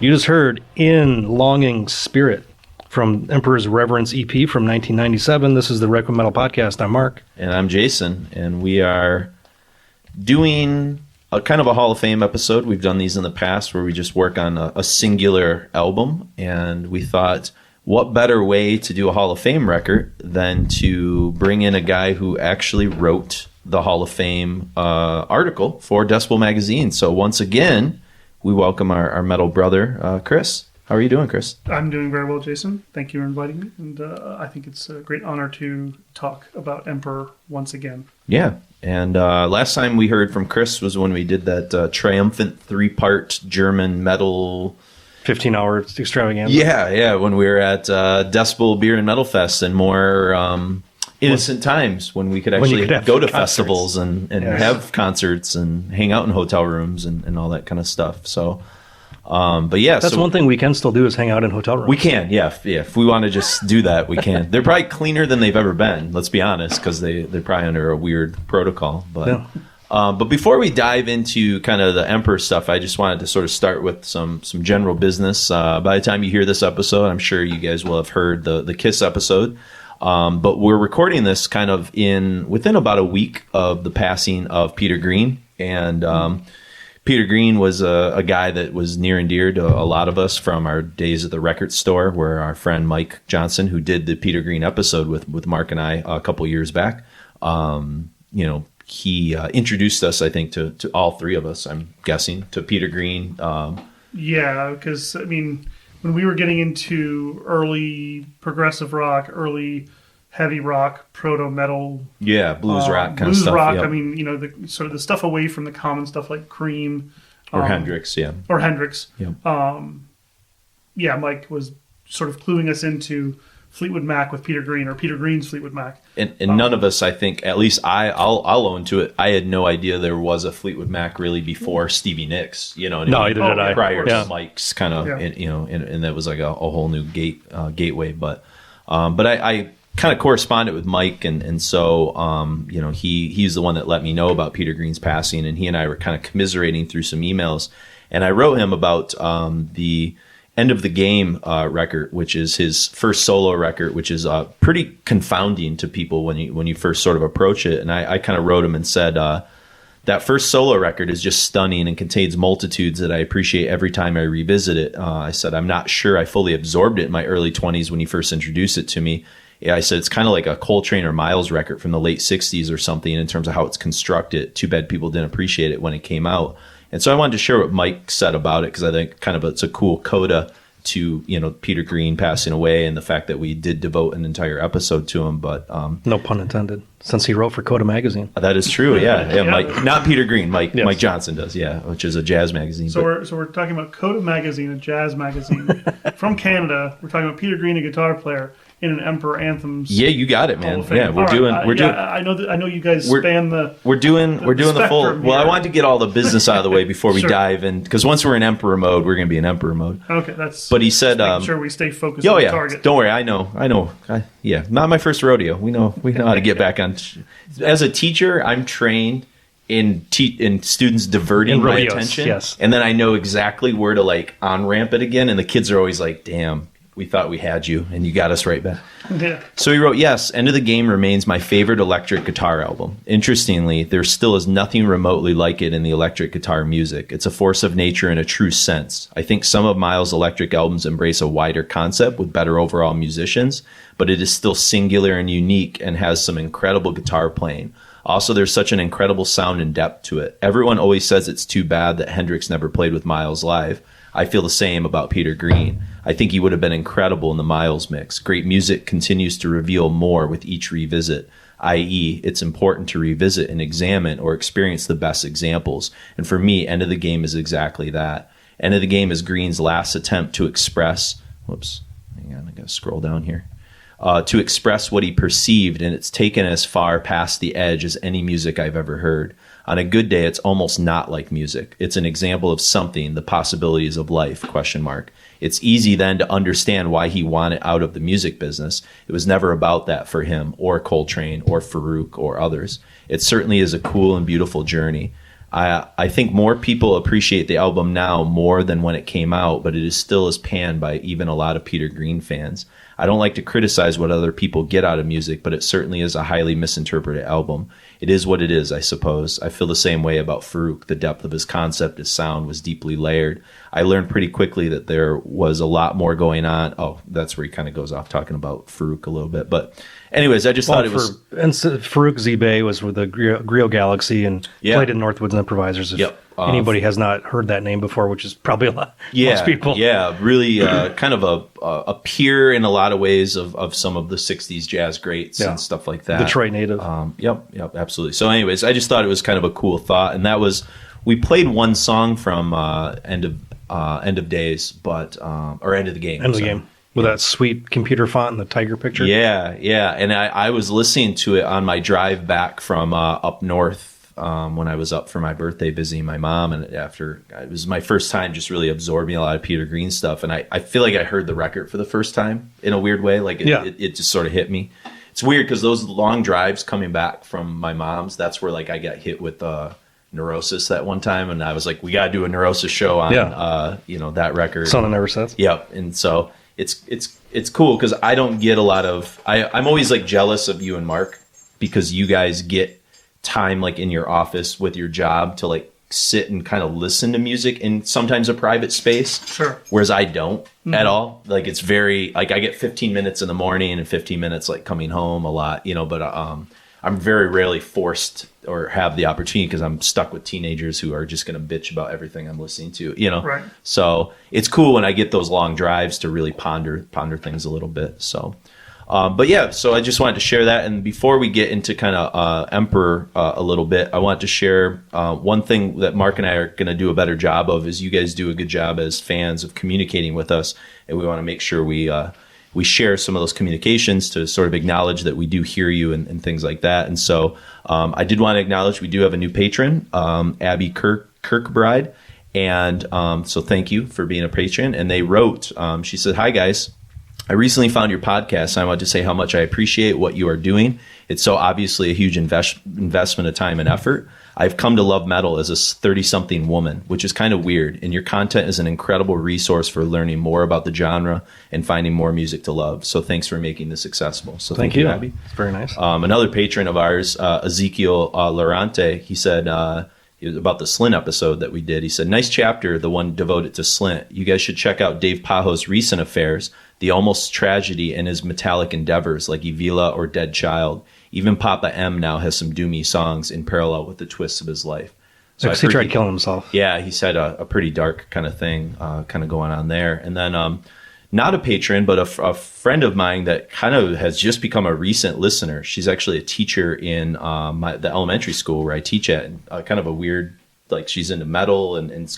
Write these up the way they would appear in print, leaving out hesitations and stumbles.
You just heard In Longing Spirit from Emperor's Reverence EP from 1997. This is the Requiem Metal Podcast. I'm Mark. And I'm Jason. And we are doing a kind of a Hall of Fame episode. We've done these in the past where we just work on a singular album. And we thought, what better way to do a Hall of Fame record than to bring in a guy who actually wrote the Hall of Fame article for Decibel Magazine. So once again, we welcome our metal brother, Chris. How are you doing, Chris? I'm doing very well, Jason. Thank you for inviting me. And I think it's a great honor to talk about Emperor once again. Yeah. And last time we heard from Chris was when we did that triumphant 3-part German metal 15-hour extravaganza. Yeah, when we were at Decibel Beer and Metal Fest and more innocent times when we could actually go to festivals and have concerts and hang out in hotel rooms and all that kind of stuff. So, but yeah. That's one thing we can still do is hang out in hotel rooms. We can, yeah. If we want to just do that, we can. They're probably cleaner than they've ever been, let's be honest, because they're probably under a weird protocol. But yeah. But before we dive into kind of the Emperor stuff, I just wanted to sort of start with some general business. By the time you hear this episode, I'm sure you guys will have heard the Kiss episode. But we're recording this kind of within about a week of the passing of Peter Green. And Peter Green was a guy that was near and dear to a lot of us from our days at the record store, where our friend Mike Johnson, who did the Peter Green episode with Mark and I a couple years back, he introduced us, I think, to all three of us, I'm guessing, to Peter Green. Yeah, because, I mean, when we were getting into early progressive rock, early heavy rock, proto-metal... Yeah, blues rock kind of stuff. Blues rock, yep. I mean, the sort of the stuff away from the common stuff like Cream. Or Hendrix, yeah. Or Hendrix. Yep. Mike was sort of cluing us into Fleetwood Mac with Peter Green, or Peter Green's Fleetwood Mac. And none of us, I think, at least I'll own to it, I had no idea there was a Fleetwood Mac really before Stevie Nicks. You know what I mean? No, neither did I. Prior to Mike's kind of, and that was like a whole new gateway. But I kind of corresponded with Mike, and so he's the one that let me know about Peter Green's passing, and he and I were kind of commiserating through some emails, and I wrote him about the End of the Game record, which is his first solo record, which is pretty confounding to people when you first sort of approach it. And I kind of wrote him and said, that first solo record is just stunning and contains multitudes that I appreciate every time I revisit it. I said, I'm not sure I fully absorbed it in my early 20s when you first introduced it to me. Yeah, I said, it's kind of like a Coltrane or Miles record from the late 60s or something in terms of how it's constructed. Too bad people didn't appreciate it when it came out. And so I wanted to share what Mike said about it, because I think kind of it's a cool coda to Peter Green passing away and the fact that we did devote an entire episode to him. But no pun intended, since he wrote for Coda Magazine. That is true. Yeah. Mike, not Peter Green. Mike Johnson does. Yeah, which is a jazz magazine. So we're talking about Coda Magazine, a jazz magazine from Canada. We're talking about Peter Green, a guitar player, in an Emperor Anthems. Yeah, you got it, man. Yeah, we're doing. I know you guys span the. We're doing the full. Here. Well, I wanted to get all the business out of the way before we dive in, because once we're in Emperor mode, we're going to be in Emperor mode. Okay, that's. But he said, make sure we stay focused on the target. Don't worry, I know. Not my first rodeo. We know how to get back on. As a teacher, I'm trained in students diverting my attention, yes, and then I know exactly where to like on ramp it again, and the kids are always like, "Damn, we thought we had you, and you got us right back." Yeah. So he wrote, yes, End of the Game remains my favorite electric guitar album. Interestingly, there still is nothing remotely like it in the electric guitar music. It's a force of nature in a true sense. I think some of Miles' electric albums embrace a wider concept with better overall musicians, but it is still singular and unique and has some incredible guitar playing. Also, there's such an incredible sound and depth to it. Everyone always says it's too bad that Hendrix never played with Miles live. I feel the same about Peter Green. I think he would have been incredible in the Miles mix. Great music continues to reveal more with each revisit, i.e., it's important to revisit and examine or experience the best examples. And for me, End of the Game is exactly that. End of the Game is Green's last attempt to express... hang on, I gotta scroll down here. To express what he perceived, and it's taken as far past the edge as any music I've ever heard. On a good day, it's almost not like music. It's an example of something, the possibilities of life, ? It's easy then to understand why he wanted out of the music business. It was never about that for him, or Coltrane, or Farouk, or others. It certainly is a cool and beautiful journey. I think more people appreciate the album now more than when it came out, but it is still as panned by even a lot of Peter Green fans. I don't like to criticize what other people get out of music, but it certainly is a highly misinterpreted album. It is what it is, I suppose. I feel the same way about Farouk. The depth of his concept, his sound was deeply layered. I learned pretty quickly that there was a lot more going on. Oh, that's where he kind of goes off talking about Farouk a little bit. But anyways, I just thought it was... And Farouk Zbay was with the Griot Galaxy and played in Northwoods Improvisers. If anybody has not heard that name before, which is probably a lot, most people. Yeah, really kind of a peer in a lot of ways of some of the 60s jazz greats and stuff like that. Detroit native. Yep, absolutely. So anyways, I just thought it was kind of a cool thought. And that was... We played one song from End of Days, but or End of the Game. End of the Game. With that sweet computer font and the tiger picture. Yeah. And I was listening to it on my drive back from up north when I was up for my birthday visiting my mom. And it was my first time just really absorbing a lot of Peter Green stuff. And I feel like I heard the record for the first time in a weird way. Like it just sort of hit me. It's weird because those long drives coming back from my mom's, that's where like I got hit with Neurosis that one time, and I was like, we got to do a Neurosis show on that record. Son of Never Sets. Yep. And so it's cool because I don't get a lot of I'm always like jealous of you and Mark because you guys get time like in your office with your job to like sit and kind of listen to music in sometimes a private space. Sure. Whereas I don't at all. Like it's very like I get 15 minutes in the morning and 15 minutes like coming home a lot, but I'm very rarely forced or have the opportunity because I'm stuck with teenagers who are just going to bitch about everything I'm listening to, Right. So it's cool when I get those long drives to really ponder things a little bit. So, so I just wanted to share that. And before we get into kind of Emperor a little bit, I want to share one thing that Mark and I are going to do a better job of is you guys do a good job as fans of communicating with us. And we want to make sure we share some of those communications to sort of acknowledge that we do hear you and things like that. And so I did want to acknowledge we do have a new patron, Abby Kirkbride. And so thank you for being a patron. And they wrote, she said, "Hi, guys. I recently found your podcast, and I want to say how much I appreciate what you are doing. It's so obviously a huge investment of time and effort. I've come to love metal as a 30-something woman, which is kind of weird, and your content is an incredible resource for learning more about the genre and finding more music to love. So thanks for making this accessible." So thank you, Abby. It's very nice. Another patron of ours, Ezekiel Lorante, he said about the Slint episode that we did. He said, "Nice chapter, the one devoted to Slint. You guys should check out Dave Pajo's recent affairs, the almost tragedy in his metallic endeavors like Evila or Dead Child. Even Papa M now has some doomy songs in parallel with the twists of his life." So he tried killing himself. Yeah, he said a pretty dark kind of thing kind of going on there. And then not a patron, but a friend of mine that kind of has just become a recent listener. She's actually a teacher in the elementary school where I teach at. And, kind of a weird, like she's into metal and it's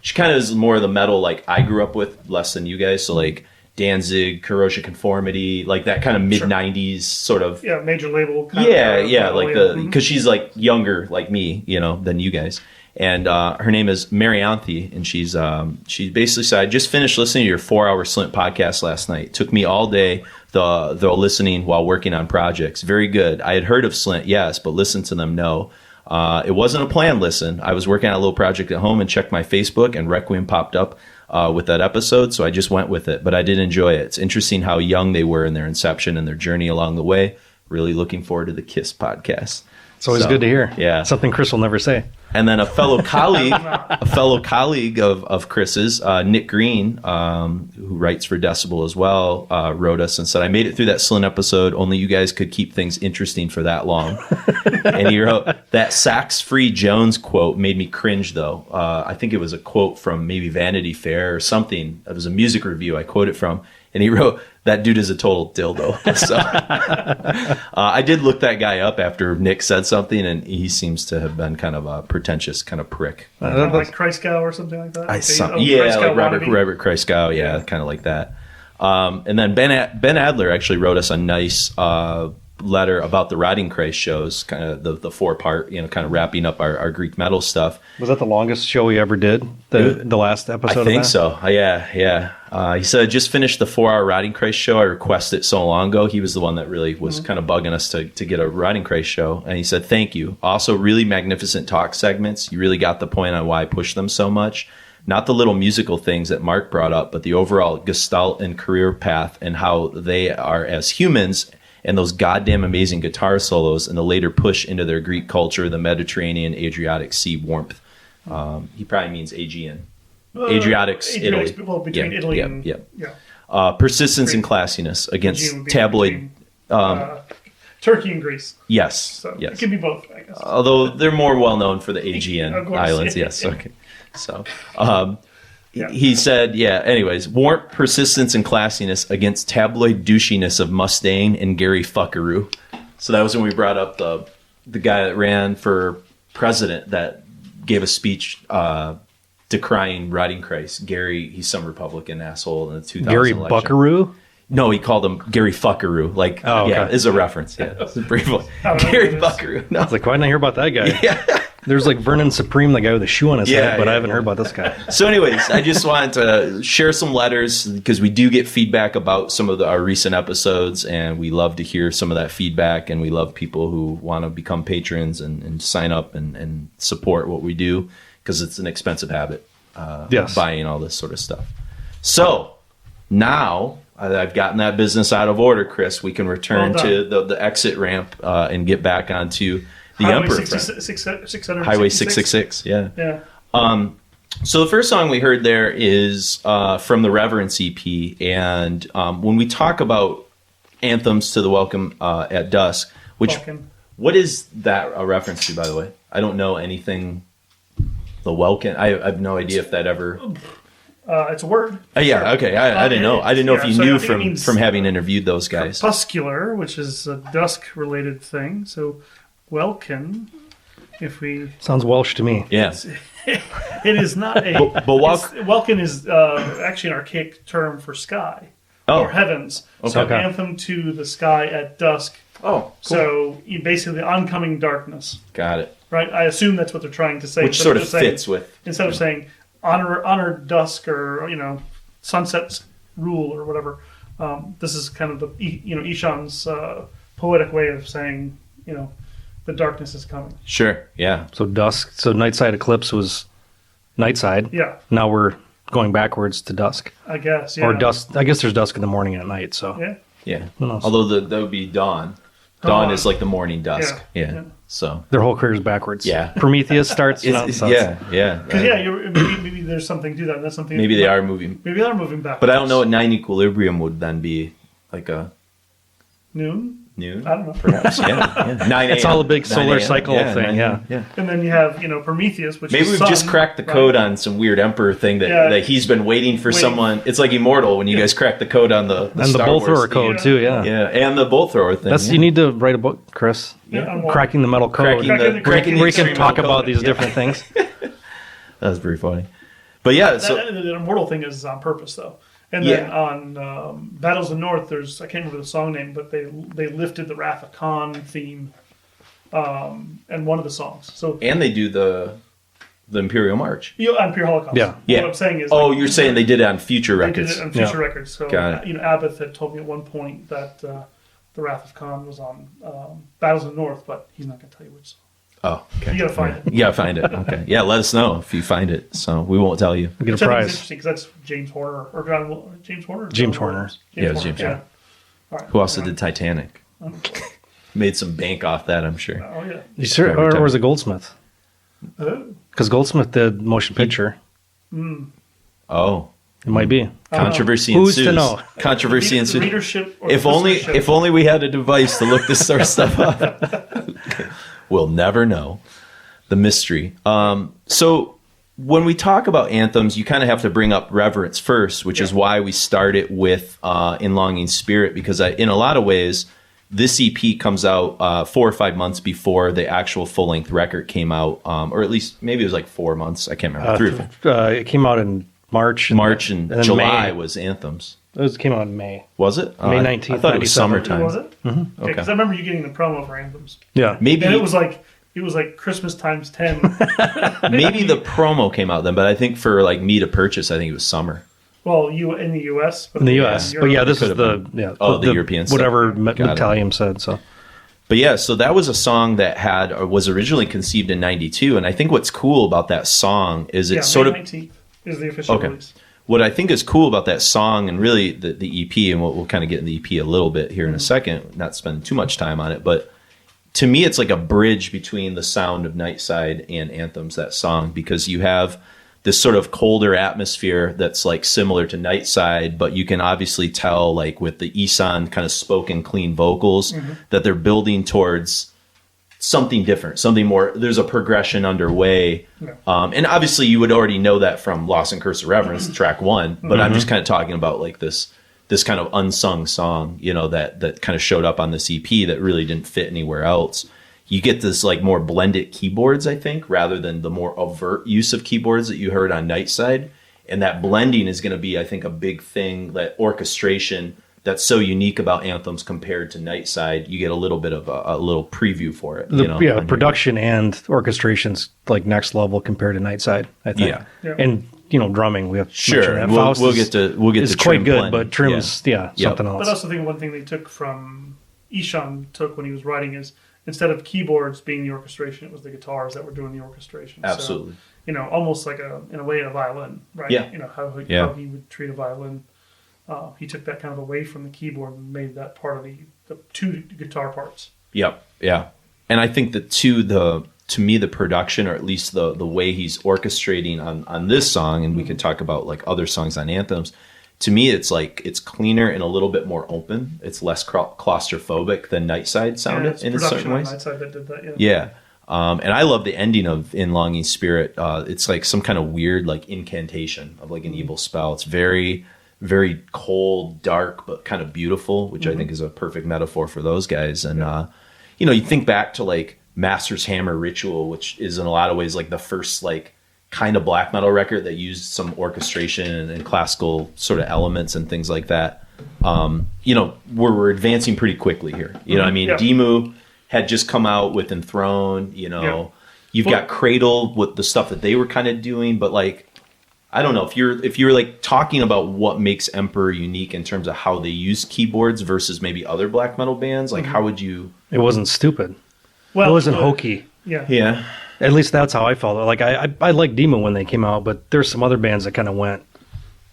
she kind of is more of the metal like I grew up with, less than you guys. So like Danzig, Corrosion Conformity, like that kind of mid-90s sort of. Yeah, major label. Because she's like younger like me, than you guys. And her name is Marianthi, and she basically said, "I just finished listening to your 4-hour Slint podcast last night. It took me all day, the listening while working on projects. Very good. I had heard of Slint, yes, but listened to them, no. It wasn't a planned listen. I was working on a little project at home and checked my Facebook, and Requiem popped up with that episode, so I just went with it. But I did enjoy it. It's interesting how young they were in their inception and their journey along the way. Really looking forward to the Kiss podcast." It's always good to hear. Yeah. Something Chris will never say. And then a fellow colleague of Chris's, Nick Green, who writes for Decibel as well, wrote us and said, "I made it through that Slint episode. Only you guys could keep things interesting for that long." And he wrote, "That sax-free Jones quote made me cringe, though." I think it was a quote from maybe Vanity Fair or something. It was a music review I quoted from. And he wrote, "That dude is a total dildo." So I did look that guy up after Nick said something, and he seems to have been kind of a pretentious kind of prick. Like Kreisgau or something like that? Like Robert Kreisgau, kind of like that. And then Ben Adler actually wrote us a nice letter about the Rotting Christ shows, kind of the 4-part, kind of wrapping up our Greek metal stuff. Was that the longest show we ever did? The last episode? I think so. Yeah. He said, I just finished the 4-hour Rotting Christ show. I requested it so long ago. He was the one that really was kind of bugging us to get a Rotting Christ show. And he said, thank you. Also, really magnificent talk segments. You really got the point on why I push them so much. Not the little musical things that Mark brought up, but the overall gestalt and career path and how they are as humans and those goddamn amazing guitar solos and the later push into their Greek culture, the Mediterranean Adriatic Sea warmth. He probably means Aegean. Adriatic's Italy. Well, between Italy and... Yeah. Persistence and classiness against tabloid... Turkey and Greece. Yes. So yes. It can be both, I guess. Although they're more well known for the Aegean Islands. Yes. Okay. So... He said, anyways, warmth, persistence, and classiness against tabloid douchiness of Mustaine and Gary Fuckaroo. So that was when we brought up the guy that ran for president that gave a speech decrying Rotting Christ. Gary, he's some Republican asshole in the 2000 Gary election. Buckaroo? No, he called him Gary Fuckaroo. Is a reference. Yeah, it's a brief one. Gary Buckaroo. No. I was like, why didn't I hear about that guy? Yeah. There's like Vernon Supreme, the guy with the shoe on his head, but I haven't heard about this guy. So anyways, I just wanted to share some letters because we do get feedback about some of our recent episodes, and we love to hear some of that feedback, and we love people who want to become patrons and sign up and support what we do because it's an expensive habit, buying all this sort of stuff. So now I've gotten that business out of order, Chris. We can return to the exit ramp and get back onto... The Highway Emperor 666. Highway 666, yeah. Yeah. So the first song we heard there is from the Reverence EP, and when we talk about anthems to the Welcome at Dusk, what is that a reference to, by the way? I don't know anything. The Welkin, I have no idea if that ever... It's a word. Yeah, okay. I didn't know. I didn't know if you knew from having interviewed those guys. Crepuscular, which is a dusk-related thing, so... Welkin, if we... Sounds Welsh to me. Yeah. It is not a... Welkin is actually an archaic term for sky. Or heavens. Okay. So anthem to the sky at dusk. Oh, cool. So basically the oncoming darkness. Got it. Right? I assume that's what they're trying to say. Which sort of fits with... Instead of saying honor dusk or, sunset's rule or whatever, this is kind of the, Ishan's poetic way of saying, the darkness is coming. Sure, yeah. So dusk. So nightside eclipse was nightside. Yeah. Now we're going backwards to dusk. I guess, yeah. Or dusk. I guess there's dusk in the morning and at night, so. Yeah. Yeah. Who knows? Although that would be dawn. Dawn is like the morning dusk. Yeah. So. Their whole career is backwards. Yeah. Prometheus starts. Yeah. Because, maybe there's something to that. And that's something. Maybe they are moving. Maybe they are moving backwards. But I don't know what 9 equilibrium would then be. Like a... Noon? I don't know. Perhaps, yeah. 9 a.m. It's all a big solar cycle thing, yeah. And then you have, Prometheus, which maybe is we've just cracked the code on some weird emperor thing that he's been waiting for someone. It's like Immortal when you guys cracked the code on the and Star the bolt Wars thrower code too, yeah. Yeah, and the bolt thrower thing. You need to write a book, Chris. Cracking the metal code. Cracking where you can talk about these different things. That was pretty funny. But yeah, the Immortal thing is on purpose though. And then on Battles of the North, I can't remember the song name, but they lifted the Wrath of Khan theme and one of the songs. And they do the Imperial March. Imperial Holocaust. Yeah. What I'm saying is... you're saying they did it on future records. They did it on future records. So, Got it. Abbott had told me at one point that the Wrath of Khan was on Battles of the North, but he's not going to tell you which song. Oh, okay. You got to find it. You got to find it. Okay. Yeah, let us know if you find it. So we won't tell you. Get a prize. Interesting because that's James Horner or James Horner. James Horner. Yeah, it was James Horner. All right. Who also did Titanic? Made some bank off that, I'm sure. Oh yeah. You sure? Or was it Goldsmith? Because Goldsmith did motion picture. Oh. It might be. Controversy ensues. Who's to know? Controversy ensues. Readership. If only we had a device to look this sort of stuff up. We'll never know. The mystery. So when we talk about anthems, you kind of have to bring up Reverence first, which is why we started with In Longing Spirit, because in a lot of ways, this EP comes out 4 or 5 months before the actual full-length record came out, or at least maybe it was like 4 months. I can't remember. 3 or 4. It came out in March. And July May was Anthems. It came out in May. Was it? May 19th. I thought it was summertime. Was it? Mm-hmm. Okay. Because I remember you getting the promo for Anthems. Yeah. Maybe and it was like Christmas times 10. maybe the promo came out then, but I think for like me to purchase, I think it was summer. Well, you in the U.S. In the U.S. But yeah, this is the the European stuff. whatever Metalium said. So. But yeah, so that was a song that was originally conceived in '92, and I think what's cool about that song is it's sort of May 19th is the official release. What I think is cool about that song, and really the EP, and we'll kind of get in the EP a little bit here in a second, not spend too much time on it, but to me, it's like a bridge between the sound of Nightside and Anthems, that song, because you have this sort of colder atmosphere that's like similar to Nightside, but you can obviously tell, like with the Isan kind of spoken clean vocals, that they're building towards something different, something more. There's a progression underway. And obviously you would already know that from Lost and Curse of Reverence, track 1, but I'm just kind of talking about like this kind of unsung song, that kind of showed up on this EP that really didn't fit anywhere else. You get this like more blended keyboards, I think, rather than the more overt use of keyboards that you heard on Nightside. And that blending is going to be, I think, a big thing, that orchestration that's so unique about Anthems compared to Nightside. You get a little bit of a little preview for it. Production and orchestration's like next level compared to Nightside, I think. Yeah. And drumming, we have to sure. mention that. We'll get to it's Trim quite good, blend. but Trim's something else. But I also think one thing they took from Ishan when he was writing is, instead of keyboards being the orchestration, it was the guitars that were doing the orchestration. Absolutely. So, almost like in a way, a violin, right? Yeah. How he would treat a violin. He took that kind of away from the keyboard and made that part of the two guitar parts. Yep. Yeah. And I think that to me, the production, or at least the way he's orchestrating on this song, and we could talk about like other songs on Anthems, to me, it's like it's cleaner and a little bit more open. It's less claustrophobic than Nightside sounded in certain ways. Nightside that did that, yeah. And I love the ending of In Longing Spirit. It's like some kind of weird like incantation of like an evil spell. It's very, very cold, dark, but kind of beautiful, which I think is a perfect metaphor for those guys. And you think back to like Master's Hammer Ritual, which is in a lot of ways like the first like kind of black metal record that used some orchestration and classical sort of elements and things like that. We're advancing pretty quickly here. Demu had just come out with Enthroned. You've got Cradle with the stuff that they were kind of doing, but like, I don't know, if you're like talking about what makes Emperor unique in terms of how they use keyboards versus maybe other black metal bands, like how would you? It wasn't stupid. Well, it wasn't hokey. Yeah. At least that's how I felt. Like I liked Demo when they came out, but there's some other bands that kind of went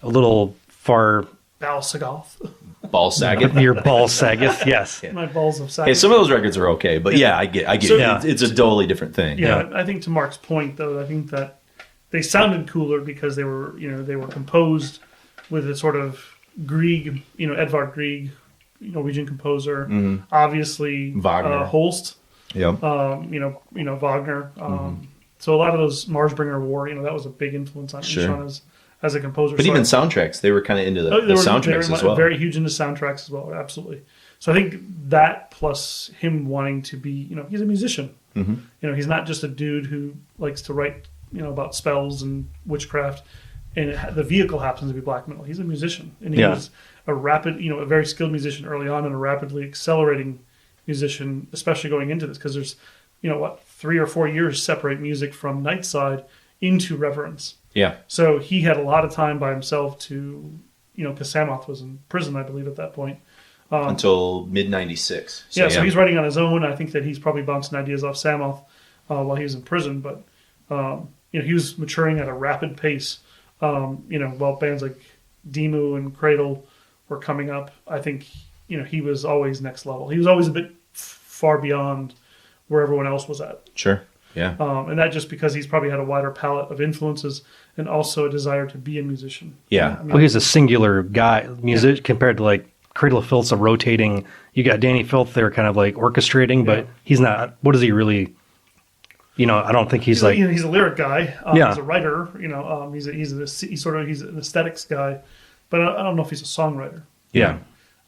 a little far. Ball Saggeth. Your Ball Saggeth, yes. Yeah. My balls of Saggeth. Hey, some of those records are okay, but I get so, it. It's a totally different thing. Yeah, I think to Mark's point though, I think that they sounded cooler because they were composed with a sort of Grieg, Edvard Grieg, Norwegian composer, obviously Wagner. Holst. Yep. Wagner. So a lot of those Marsbringer War, that was a big influence on Ishan as a composer. But even soundtracks, they were kind of into the soundtracks as well. Very huge into soundtracks as well, absolutely. So I think that plus him wanting to be, he's a musician. Mm-hmm. He's not just a dude who likes to write, about spells and witchcraft, and the vehicle happens to be black metal. He's a musician, and he was a a very skilled musician early on, and a rapidly accelerating musician, especially going into this, because there's 3 or 4 years separate music from Nightside into Reverence. Yeah. So he had a lot of time by himself to, because Samoth was in prison, I believe, at that point. Until mid '96. So he's writing on his own. I think that he's probably bouncing ideas off Samoth while he was in prison, but he was maturing at a rapid pace. While bands like Demu and Cradle were coming up, I think he was always next level. He was always a bit far beyond where everyone else was at. Sure. Yeah. And that just because he's probably had a wider palette of influences and also a desire to be a musician. Yeah. Well, he's a singular guy, compared to like Cradle of Filth's a rotating. You got Danny Filth there kind of like orchestrating, but he's not. What is he really? I don't think he's he's a lyric guy. He's a writer. He's an aesthetics guy, but I don't know if he's a songwriter. Yeah.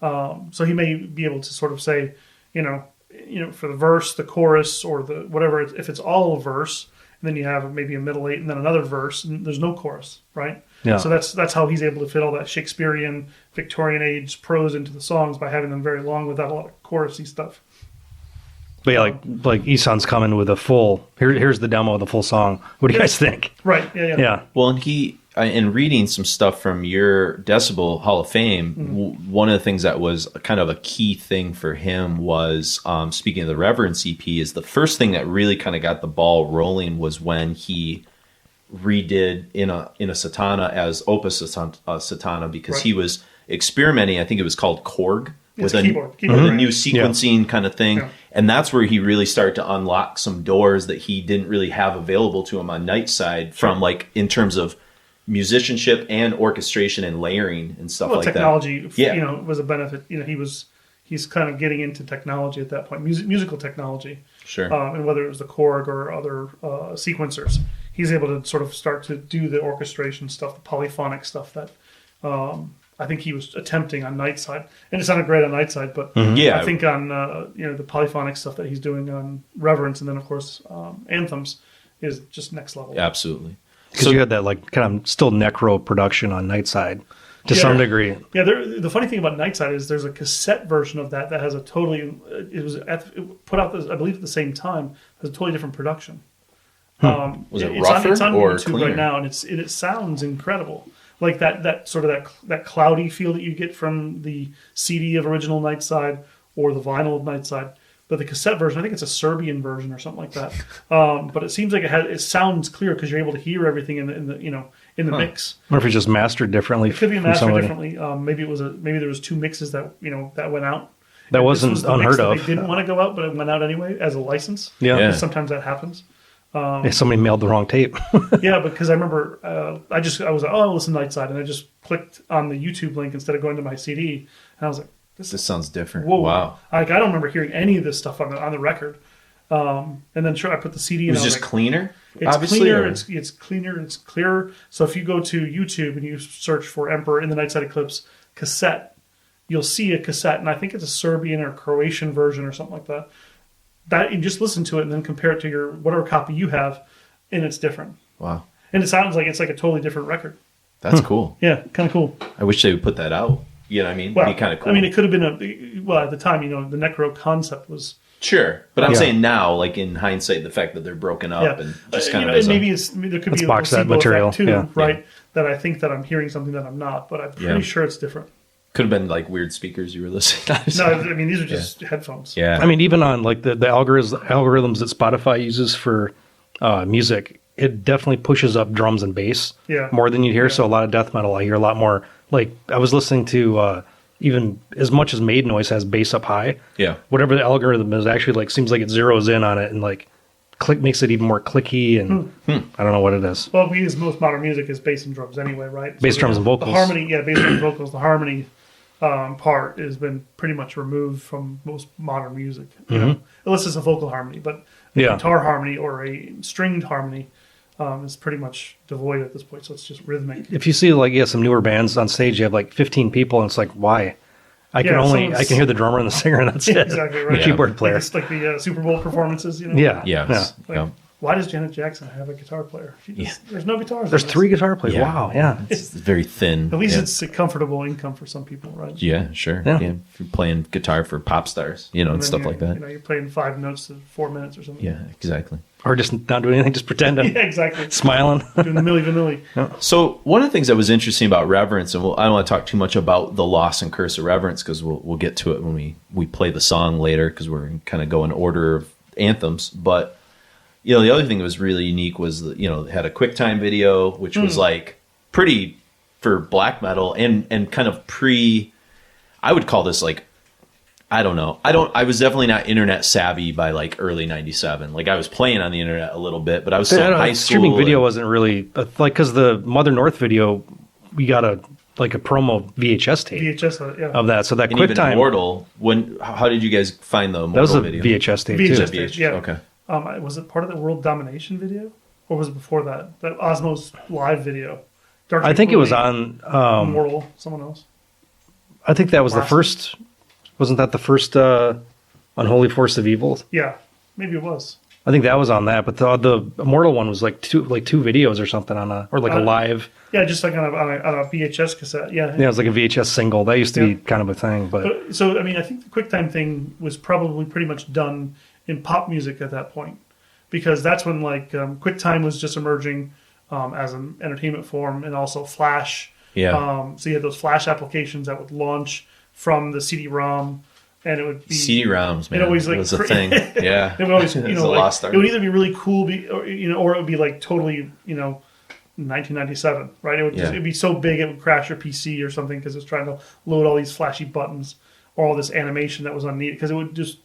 So he may be able to sort of say, for the verse, the chorus, or the whatever. If it's all a verse, then you have maybe a middle 8 and then another verse, and there's no chorus, right? Yeah. So that's how he's able to fit all that Shakespearean, Victorian age prose into the songs by having them very long without a lot of chorusy stuff. But yeah, like Isan's coming with a full. Here's the demo of the full song. What do you guys think? Right. Yeah. Yeah. Well, and in reading some stuff from your Decibel Hall of Fame, one of the things that was kind of a key thing for him was, speaking of the Reverence EP, is the first thing that really kind of got the ball rolling was when he redid in a Satana as Opus Satana, because he was experimenting. I think it was called Korg. It's With keyboard, a right? new sequencing kind of thing. Yeah. And that's where he really started to unlock some doors that he didn't really have available to him on Nightside, from like in terms of musicianship and orchestration and layering and stuff like technology, that. Yeah. Was a benefit. He's kind of getting into technology at that point, musical technology. Sure. And whether it was the Korg or other sequencers, he's able to sort of start to do the orchestration stuff, the polyphonic stuff that I think he was attempting on Nightside, and it sounded great on Nightside. But Yeah. I think on the polyphonic stuff that he's doing on Reverence, and then of course Anthems, is just next level. Absolutely. Because you had that like kind of still necro production on Nightside to some degree. Yeah, the funny thing about Nightside is there's a cassette version of that has a totally. It put out, I believe, at the same time, has a totally different production. Was it it's rougher it's on or YouTube cleaner? right now, and it sounds incredible. Like that sort of that cloudy feel that you get from the CD of original Nightside or the vinyl of Nightside. But the cassette version, I think it's a Serbian version or something like that. But it seems like it sounds clear because you're able to hear everything in the mix. Or if it's just mastered differently. It could be from mastered somebody. differently. Maybe there was 2 mixes that that went out. That This wasn't was the mix unheard that of. They didn't want to go out, but it went out anyway as a license. Yeah. Yeah. Sometimes that happens. Yeah, somebody mailed the wrong tape. Yeah, because I remember I was like, oh, I'll listen to Nightside, and I just clicked on the YouTube link instead of going to my CD, and I was like, This sounds different. whoa, Wow. Like I don't remember hearing any of this stuff on the record. And then I put the CD It in. was I was just like, cleaner? It's obviously, cleaner. or- It's cleaner. It's clearer. So if you go to YouTube and you search for Emperor in the Nightside Eclipse cassette, you'll see a cassette, and I think it's a Serbian or Croatian version or something like that. That you just listen to it and then compare it to your whatever copy you have, and it's different. Wow. And it sounds like it's like a totally different record. That's cool. Yeah, kind of cool. I wish they would put that out. You know what I mean? Well, It'd be kind of cool. I mean, it could have been at the time, the Necro concept was. Sure. But I'm Yeah. saying now, like in hindsight, the fact that they're broken up and just kind of and as maybe there could Let's be a box that placebo material, effect too, yeah. right? That I think that I'm hearing something that I'm not, but I'm pretty sure it's different. could have been like weird speakers you were listening to. No, I mean these are just headphones. Yeah. I mean, even on like the algorithms that Spotify uses for music, it definitely pushes up drums and bass more than you hear. So a lot of death metal, I hear a lot more. Like I was listening to even as much as Made Noise has bass up high. Yeah. Whatever the algorithm is, actually like seems like it zeroes in on it and like makes it even more clicky and I don't know what it is. Well, we use most modern music as bass and drums anyway, right? Bass, drums, and vocals. The harmony, bass, drums, and vocals. The harmony part has been pretty much removed from most modern music. You know? Unless it's a vocal harmony, but a guitar harmony or a stringed harmony is pretty much devoid at this point. So it's just rhythmic. If you see like some newer bands on stage, you have like 15 people, and it's like why? I can hear the drummer and the singer, and that's it. Exactly right. The keyboard player. Like the Super Bowl performances, Yeah. Yes. Like, Yeah. why does Janet Jackson have a guitar player? There's no guitars. There's in this. 3 guitar players. Yeah. Wow. Yeah. It's very thin. At least yeah. it's a comfortable income for some people, right? Yeah, sure. Yeah. Yeah. If you're playing guitar for pop stars, and then stuff you're- like that. You're playing 5 notes to 4 minutes or something. Yeah, exactly. Or just not doing anything, just pretending, Yeah, exactly. smiling. Doing the Milli Vanilli. So one of the things that was interesting about Reverence, and I don't want to talk too much about the loss and curse of Reverence because we'll get to it when we play the song later because we're kind of go in order of anthems. But the other thing that was really unique was that, it had a QuickTime video, which was like pretty for black metal and kind of I would call this like, I don't know. I was definitely not internet savvy by like early 97. Like I was playing on the internet a little bit, but I was still in high school. Streaming video wasn't really like because the Mother North video, we got a promo VHS tape VHS, yeah. of that. So that and even QuickTime, Immortal, how did you guys find the Immortal that was a video? VHS tape VHS too. tape, yeah. Okay. Was it part of the World Domination video? Or was it before that? That Osmos live video? Dark I think it was Tranquility, on. Immortal, someone else. I think that was the Last- first. Wasn't that the first Unholy Force of Evil? Yeah, maybe it was. I think that was on that, but the Immortal one was like two videos or something on a live. Yeah, just like on a VHS cassette. Yeah, it was like a VHS single. That used to be kind of a thing. But so I mean, I think the QuickTime thing was probably pretty much done in pop music at that point, because that's when like QuickTime was just emerging as an entertainment form, and also Flash. Yeah. So you had those Flash applications that would launch from the CD-ROM. And it would be CD-ROMs, man. It always was a thing. Yeah, it would always, it would either be really cool, or it would be like totally, 1997, right? It would it'd be so big it would crash your PC or something because it's trying to load all these flashy buttons or all this animation that was unneeded, because it would just,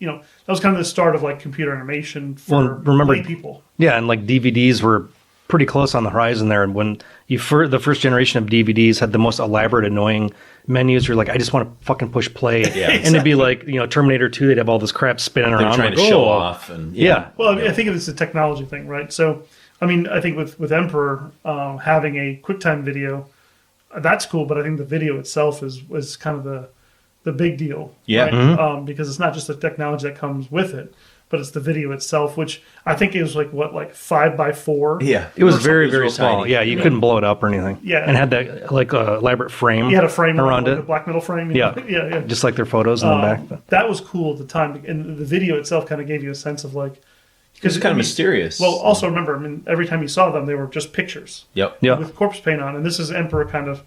that was kind of the start of like computer animation for lay people. Yeah, and like DVDs were pretty close on the horizon there, and when the first generation of DVDs had the most elaborate, annoying menus, you're like, I just want to fucking push play. Yeah, and it'd be like, Terminator 2, they'd have all this crap spinning around. They're trying to show off. And Well, I mean, I think it's a technology thing, right? So, I mean, I think with Emperor having a QuickTime video, that's cool, but I think the video itself was kind of the big deal. Yeah. Right? Mm-hmm. Because it's not just the technology that comes with it, but it's the video itself, which I think is like 5x4. Yeah, it was very, very small. Tiny. Yeah, you couldn't blow it up or anything. Yeah, and had that like elaborate frame. You had a frame around it, a black metal frame. Yeah, yeah, just like their photos in the back. But that was cool at the time, and the video itself kind of gave you a sense of like, because it's kind of mysterious. Well, also remember, I mean, every time you saw them, they were just pictures. Yep. With corpse paint on, and this is Emperor kind of.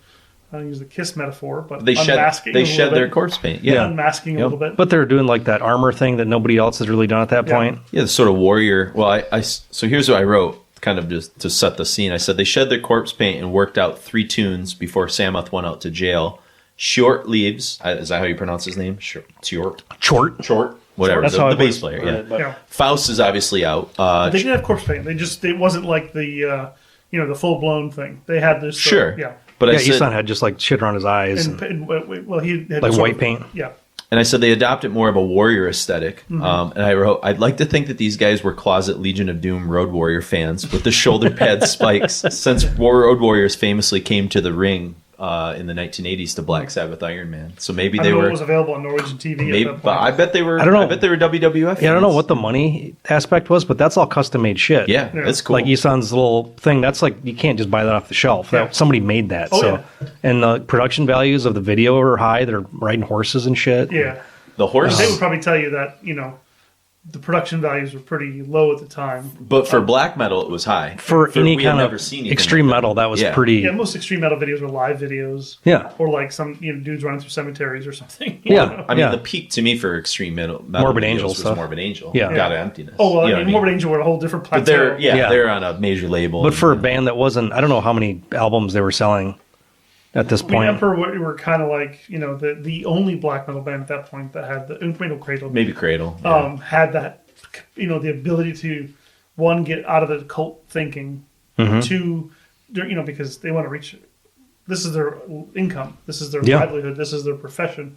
I don't use the Kiss metaphor, but they unmasking. They shed their corpse paint. Yeah, unmasking a little bit. But they're doing like that armor thing that nobody else has really done at that point. Yeah, the sort of warrior. Well, so here's what I wrote, kind of just to set the scene. I said they shed their corpse paint and worked out 3 tunes before Samoth went out to jail. Short leaves. Is that how you pronounce his name? Short. Whatever. That's the bass player. Yeah. Faust is obviously out. But they did have corpse paint. It wasn't like the the full blown thing. They had this. Sure. But Isan had just like shit around his eyes. Well, he had like white paint. Yeah. And I said they adopted more of a warrior aesthetic. And I wrote, I'd like to think that these guys were closet Legion of Doom Road Warrior fans with the shoulder pad spikes, since Road Warriors famously came to the ring in the 1980s to Black Sabbath Iron Man. So maybe they were. It was available on Norwegian TV. At that point. But I bet they were. I don't know. I bet they were WWF fans. Yeah, I don't know what the money aspect was, but that's all custom made shit. Yeah, that's cool. Like Isan's little thing, that's like you can't just buy that off the shelf. Yeah. Somebody made that. And the production values of the video are high. They're riding horses and shit. Yeah. The horse. They would probably tell you that the production values were pretty low at the time. But for black metal, it was high. For any kind of extreme metal, that was pretty. Yeah, most extreme metal videos were live videos. Yeah. Or like some dudes running through cemeteries or something. Yeah. I mean, the peak to me for extreme metal Morbid Angel was stuff. Morbid Angel. Yeah. God of Emptiness. Oh, well, Morbid Angel were a whole different plateau. But they're on a major label. But for a band that wasn't, I don't know how many albums they were selling at this point. Emperor were kind of like, the only black metal band at that point that had maybe Cradle. Maybe Cradle. Had that, the ability to, one, get out of the cult thinking, two, because they want to reach, this is their income, this is their livelihood, this is their profession.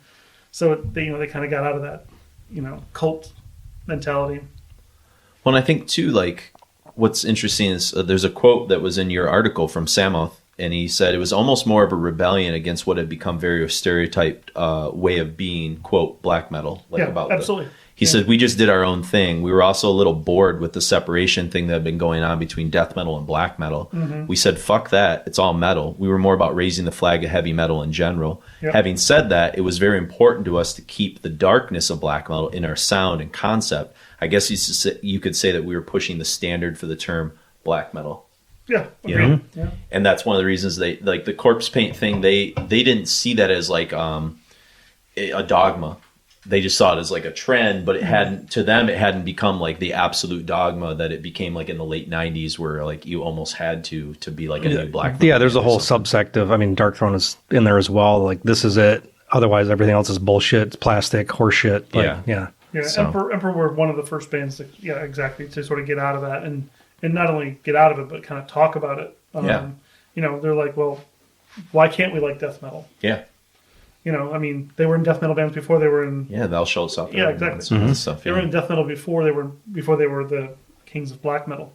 So they kind of got out of that, cult mentality. Well, and I think too, like, what's interesting is there's a quote that was in your article from Samoth, and he said it was almost more of a rebellion against what had become very stereotyped way of being, quote, black metal. Absolutely. He said, we just did our own thing. We were also a little bored with the separation thing that had been going on between death metal and black metal. We said, fuck that. It's all metal. We were more about raising the flag of heavy metal in general. Yep. Having said that, it was very important to us to keep the darkness of black metal in our sound and concept. I guess you could say that we were pushing the standard for the term black metal. Yeah. Yeah. And that's one of the reasons they, like the corpse paint thing, they didn't see that as like a dogma. They just saw it as like a trend, but it hadn't, to them, it hadn't become like the absolute dogma that it became like in the late 90s where like you almost had to be like a new black metal. Yeah, there's a whole subsect of, Darkthrone is in there as well. Like, this is it. Otherwise, everything else is bullshit. It's plastic, horseshit. Yeah. So. Emperor were one of the first bands to, to sort of get out of that and not only get out of it, but kind of talk about it. They're like, well, why can't we like death metal? Yeah. They were in death metal bands before they were in. Yeah, Thou Shalt Suffer. Yeah, exactly. Stuff, they were in death metal before they were the kings of black metal.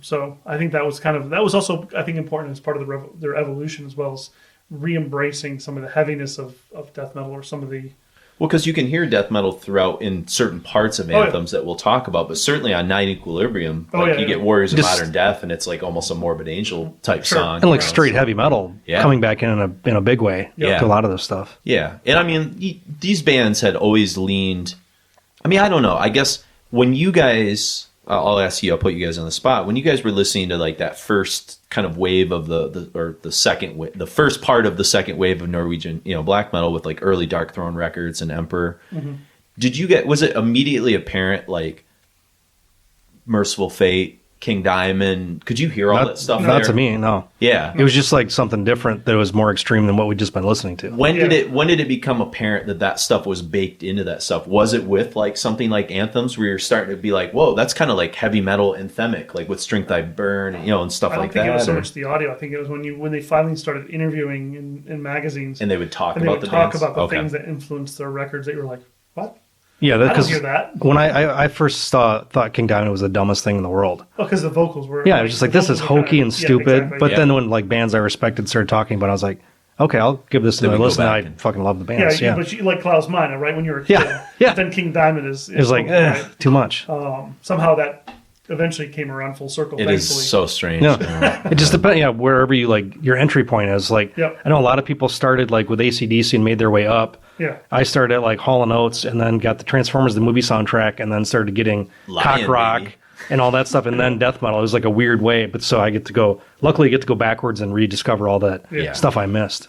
So I think that was also I think important as part of their evolution, as well as re-embracing some of the heaviness of death metal or some of the Well, because you can hear death metal throughout in certain parts of Anthems that we'll talk about, but certainly on Night Equilibrium, you get Warriors of Modern Death, and it's like almost a Morbid Angel type song. And like straight heavy metal coming back in a big way to a lot of this stuff. Yeah. And I mean, these bands had always leaned... I mean, I don't know. I guess when you guys... I'll ask you, I'll put you guys on the spot. When you guys were listening to like that first kind of wave of the first part of the second wave of Norwegian, black metal with like early Dark Throne records and Emperor, was it immediately apparent like Merciful Fate, King Diamond? Could you hear all that stuff? Not to me, no. Yeah, it was just like something different that was more extreme than what we'd just been listening to. When did it become apparent that stuff was baked into that stuff? Was it with like something like Anthems where you're starting to be like, whoa, that's kind of like heavy metal anthemic, like with Strength I Burn, and stuff like that? I don't think it was so much the audio. I think it was when they finally started interviewing in magazines, and they would talk about the things that influenced their records. That you were like, what? Yeah, I don't hear that. When I first thought King Diamond was the dumbest thing in the world. Oh, because the vocals were... Yeah, I was just like, this is hokey and stupid. Exactly. But then when like bands I respected started talking about it, I was like, okay, I'll give this a listen. I fucking love the bands. Yeah, but you like Klaus Meine, right? When you were a kid. Yeah. Then King Diamond is like, right? Too much. Somehow that eventually came around full circle. It is so strange. Yeah. It just depends, wherever you like your entry point is. Like, I know a lot of people started like with AC/DC and made their way up. Yeah, I started at like Hall & Oates and then got the Transformers, the movie soundtrack, and then started getting cock rock and all that stuff, and then death metal. It was like a weird way, but so I luckily get to go backwards and rediscover all that stuff I missed.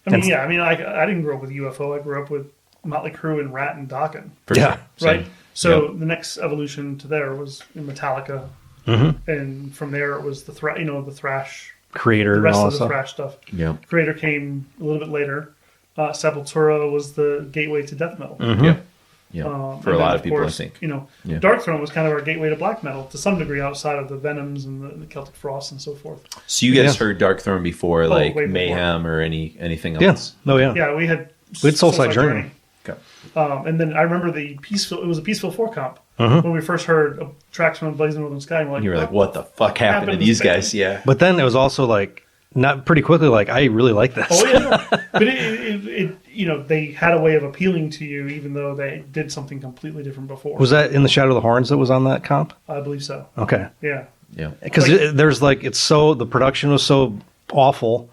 I didn't grow up with UFO. I grew up with Motley Crue and Rat and Dokken. Yeah, right. So the next evolution to there was in Metallica, and from there it was the thrash Creator, the rest and all of the stuff. thrash stuff. Yeah, Creator came a little bit later. Sepultura was the gateway to death metal. For a lot of people, course, I think. Dark Throne was kind of our gateway to black metal to some degree, outside of the Venoms and the Celtic Frost and so forth. So you guys heard Dark Throne before, like Mayhem or anything else? Yeah, we had Soulside Journey. Okay. And then I remember it was a Peaceful 4 comp when we first heard tracks from Blazing Northern Sky. And you were like, what the fuck happened to these guys? Yeah. But then it was also like, not pretty quickly, like, I really like this. Oh, yeah. But they had a way of appealing to you, even though they did something completely different before. Was that In the Shadow of the Horns that was on that comp? I believe so. Okay. Yeah. Yeah. Because there's like, the production was so awful,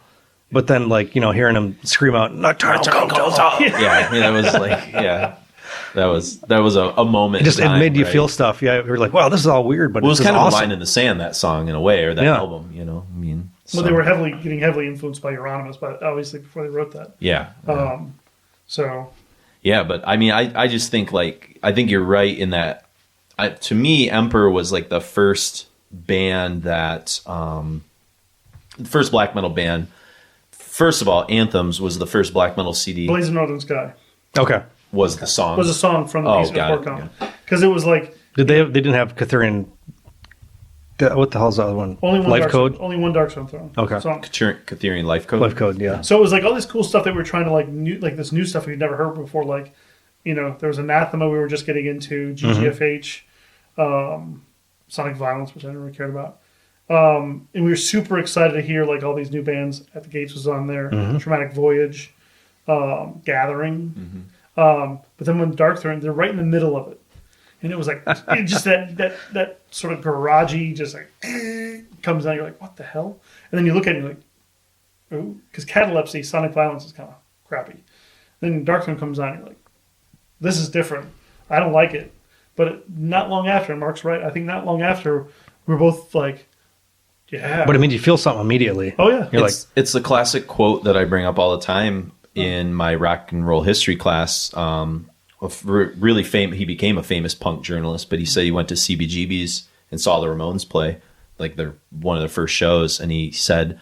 but then like, hearing them scream out, Nocturnal Conquest. Yeah. That was like, that was a moment. It made you feel stuff. Yeah. We were like, wow, this is all weird, but it was kind of awesome. a line in the sand, that song, in a way, or that album, Well, they were getting heavily influenced by Euronymous, but obviously before they wrote that. Yeah. So. Yeah, but I mean, I just think I think you're right in that. To me, Emperor was like the first band that, the first black metal band. First of all, Anthems was the first black metal CD. Blazing Northern Sky. Okay. Was the song? Was a song from the Peaceful 4 comp. Because it was like. They didn't have Catherian. What the hell is the other one? Life Code? Only one Dark Throne. Okay. Catherian Life Code? Life Code, yeah. So it was like all this cool stuff that we were trying to this new stuff we'd never heard before. Like, there was Anathema we were just getting into, GGFH, Sonic Violence, which I never really cared about. And we were super excited to hear like all these new bands. At the Gates was on there, Traumatic Voyage, Gathering. But then when Dark Throne, they're right in the middle of it. And it was like, just that sort of garagey, just like, comes down. You're like, what the hell? And then you look at it and you're like, oh, because Catalepsy, Sonic Violence is kind of crappy. Then Dark Throne comes on, you're like, this is different. I don't like it. But not long after, Mark's right, I think not long after, we're both like, yeah. But it means you feel something immediately. Oh, yeah. It's the classic quote that I bring up all the time in my rock and roll history class. Really famous. He became a famous punk journalist, but he said he went to CBGB's and saw the Ramones play, like one of their first shows, and he said,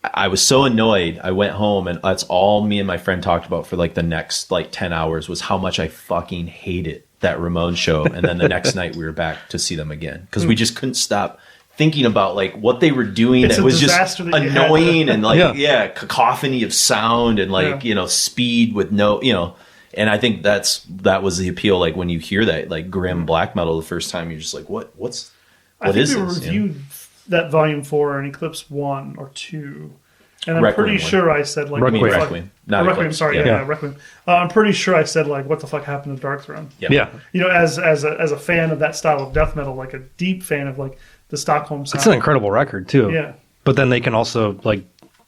I was so annoyed. I went home, and that's all me and my friend talked about for like the next 10 hours was how much I fucking hated that Ramones show. And then the next night we were back to see them again because we just couldn't stop thinking about like what they were doing. That was just annoying and cacophony of sound and speed with no. And I think that was the appeal. Like when you hear that like grim black metal the first time, you're just like, what is this? I think we reviewed that Volume 4 in Eclipse 1 or 2. And I'm pretty sure I said like Requiem. Not Requiem. Sorry, yeah, Requiem. I'm pretty sure I said like, what the fuck happened to Dark Throne? Yeah. You know, as a fan of that style of death metal, like a deep fan of like the Stockholm sound. It's an incredible record too. Yeah. But then they can also like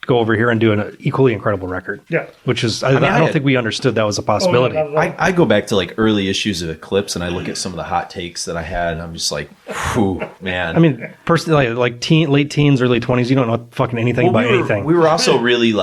go over here and do an equally incredible record. Yeah. Which is, I don't think we understood that was a possibility. I go back to like early issues of Eclipse and I look at some of the hot takes that I had and I'm just like, whew, man. I mean, personally, like late teens, early 20s, you don't know fucking anything about anything. We were also really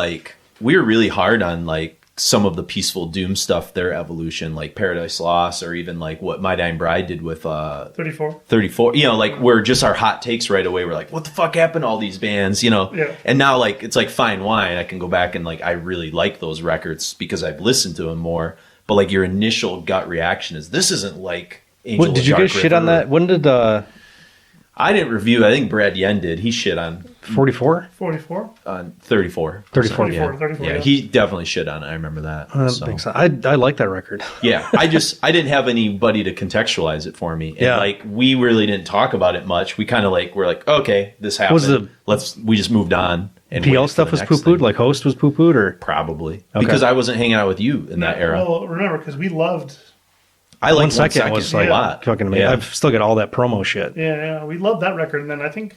we were really hard on like some of the Peaceful Doom stuff, their evolution, like Paradise Lost, or even like what My Dying Bride did with 34. You know, like where just our hot takes right away. We're like, what the fuck happened to all these bands? You know, and now like it's like fine wine. I can go back and like I really like those records because I've listened to them more. But like your initial gut reaction is this isn't like Angel. Did you guys shit on that? When did I didn't review? I think Brad Yen did. He shit on 44? 44? 34. 34. Yeah, he definitely shit on it. I remember that. I like that record. Yeah, I didn't have anybody to contextualize it for me. And like we really didn't talk about it much. We kind of like we're like, okay, this happened. We just moved on. And PL stuff was poo-pooed? Like Host was poo-pooed? Or? Probably. Okay. Because I wasn't hanging out with you in that era. Well, remember, because we loved... I like 1 Second was like a lot. Fucking amazing. I've still got all that promo shit. Yeah, we loved that record. And then I think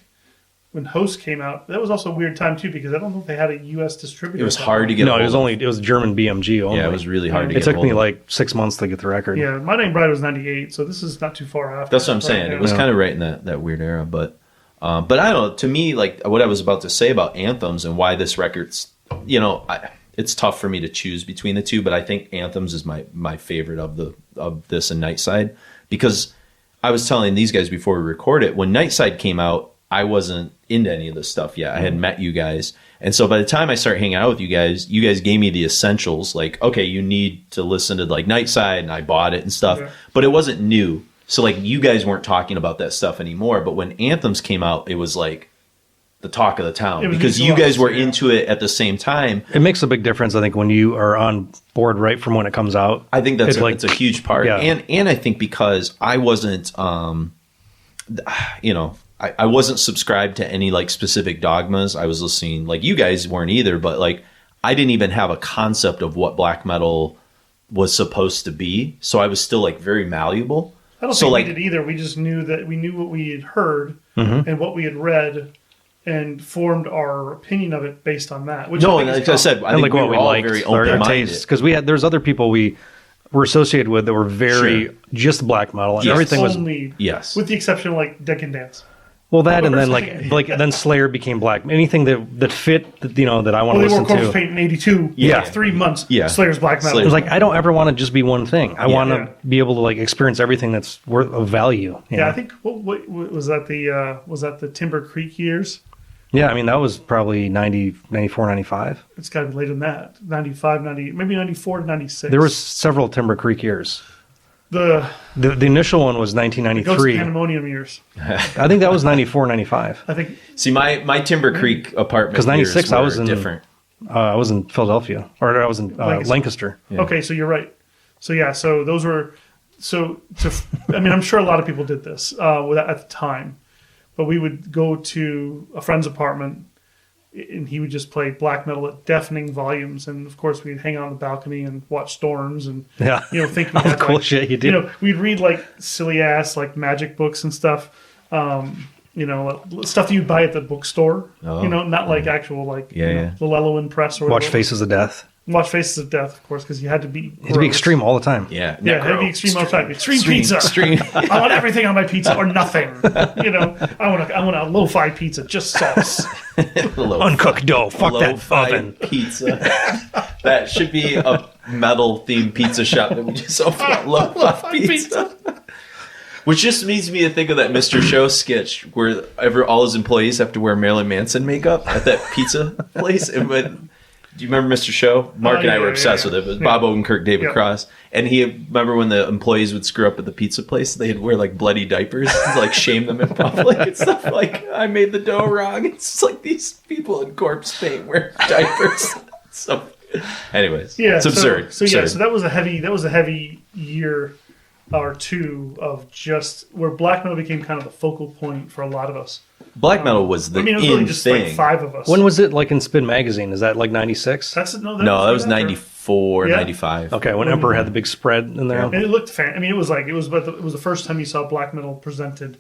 when Host came out, that was also a weird time too because I don't know if they had a U.S. distributor. It was hard to get. No, it was German BMG only. Yeah, it was really hard to get. It took me like 6 months to get the record. Yeah, My Dying Bride was 98, so this is not too far after. That's what I'm saying. It was kind of right in that weird era, but I don't know. To me, like what I was about to say about Anthems and why this record's, you know, it's tough for me to choose between the two, but I think Anthems is my favorite of this and Nightside, because I was telling these guys before we record it, when Nightside came out, I wasn't into any of this stuff yet. I hadn't met you guys. And so by the time I started hanging out with you guys gave me the essentials, like, okay, you need to listen to like Nightside, and I bought it and stuff, but it wasn't new. So like you guys weren't talking about that stuff anymore. But when Anthems came out, it was like the talk of the town because you guys were into it at the same time. It makes a big difference, I think, when you are on board right from when it comes out. I think it's a huge part. Yeah. And I think because I wasn't, I wasn't subscribed to any like specific dogmas. I was listening, like you guys weren't either, but like I didn't even have a concept of what black metal was supposed to be. So I was still like very malleable. I don't think we did either. We just knew that we knew what we had heard and what we had read, and formed our opinion of it based on that. Which and like I said, I think like we were all very open-minded. Because there's other people we were associated with that were very just black metal, and everything was with the exception of like Deck and Dance. Well, that and then like then Slayer became black. Anything that fit, that I want to listen to. They wore Corpse Paint in '82. Yeah, 3 months. Yeah, Slayer's black metal. It was like I don't ever want to just be one thing. I want to be able to like experience everything that's worth of value. I think what was that the Timber Creek years? Yeah, I mean that was probably 90, 94, 95. It's got to be later than that. 95, 90, maybe 94 to 96. There was several Timber Creek years. The initial one was 1993. Pandemonium years. I think that was 94, 95. I think. See, my Timber Creek apartment because 96 I was in different. I was in Philadelphia, or I was in Lancaster. Yeah. Okay, so you're right. So those were I mean, I'm sure a lot of people did this at the time, but we would go to a friend's apartment, and he would just play black metal at deafening volumes, and of course we'd hang out on the balcony and watch storms, and think we had cool shit you did. We'd read like silly ass like magic books and stuff, stuff that you'd buy at the bookstore. Not like actual like the Llewellyn Press or watch Faces of Death. Watch Faces of Death, of course, because you had to be. You had to be extreme all the time. Yeah, it had to be extreme all the time. Extreme pizza. Extreme. I want everything on my pizza or nothing. I want a lo-fi pizza, just sauce. Uncooked dough. Fuck that oven. Pizza. That should be a metal themed pizza shop that we just open up lo-fi pizza. Which just leads me to think of that Mr. Show sketch where all his employees have to wear Marilyn Manson makeup at that pizza place. Do you remember Mr. Show? Mark and I were obsessed with it. It was Bob Odenkirk, David Cross. And remember when the employees would screw up at the pizza place, they'd wear like bloody diapers to like shame them in public and stuff like, I made the dough wrong. It's just like these people in corpse paint wear diapers. So anyways, it's absurd. So that was a heavy year or two of just where black metal became kind of the focal point for a lot of us. Black metal was the I mean, it was in really just thing. like 5 of us. When was it like in Spin Magazine? Is that like 96? That's No, that was 94, Yeah. 95. Okay, when Emperor had the big spread in there. And it looked I mean, it was the first time you saw black metal presented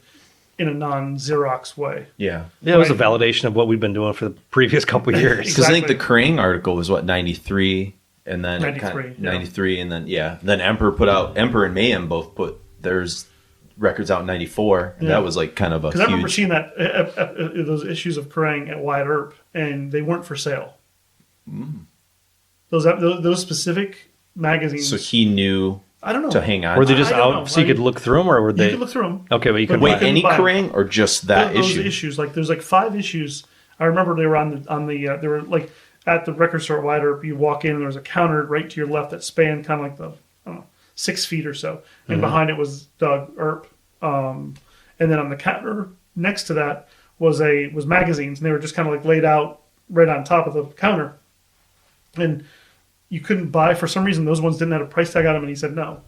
in a non-Xerox way. Yeah. Yeah, it was a validation of what we've been doing for the previous couple of years. Because I think the Krang article was, 93? And then 93, 93, and then Emperor and Mayhem both put theirs records out in 94, and that was like kind of a Because I remember seeing that those issues of Kerrang at Wyatt Earp, and they weren't for sale. Those specific magazines. So he knew I don't know. to hang on. Were they just I don't out know. so you could look through them, or were they? You could look through them. Okay, but you could Wait, buy any buy them. Kerrang or just that Those issue? issues, like there's like 5 issues. I remember they were they were like at the record store at Wyatt Earp. You walk in and there was a counter right to your left that spanned kind of like I don't know, 6 feet or so, and behind it was Doug Earp. And then on the counter next to that was magazines, and they were just kind of like laid out right on top of the counter. And you couldn't buy, for some reason, those ones didn't have a price tag on them, and he said no.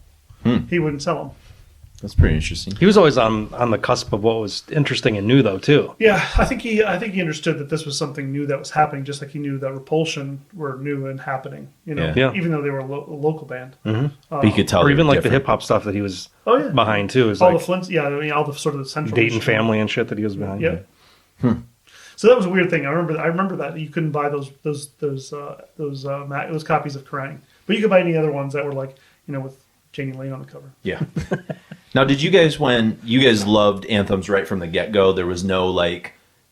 He wouldn't sell them. That's pretty interesting. He was always on the cusp of what was interesting and new, though, too. Yeah, I think he understood that this was something new that was happening, just like he knew that Repulsion were new and happening. You know, Yeah. even though they were a local band. But you could tell, Or they even were like the different. hip hop stuff that he was Oh yeah, behind too. Is all like the Flints. Yeah, I mean all the sort of the central Dayton issue. Family and shit that he was behind. Yeah. So that was a weird thing. I remember that you couldn't buy those copies of Kerrang, but you could buy any other ones that were like with Janie Lane on the cover. Yeah. Now, did you guys, when you guys loved Anthems right from the get-go, there was no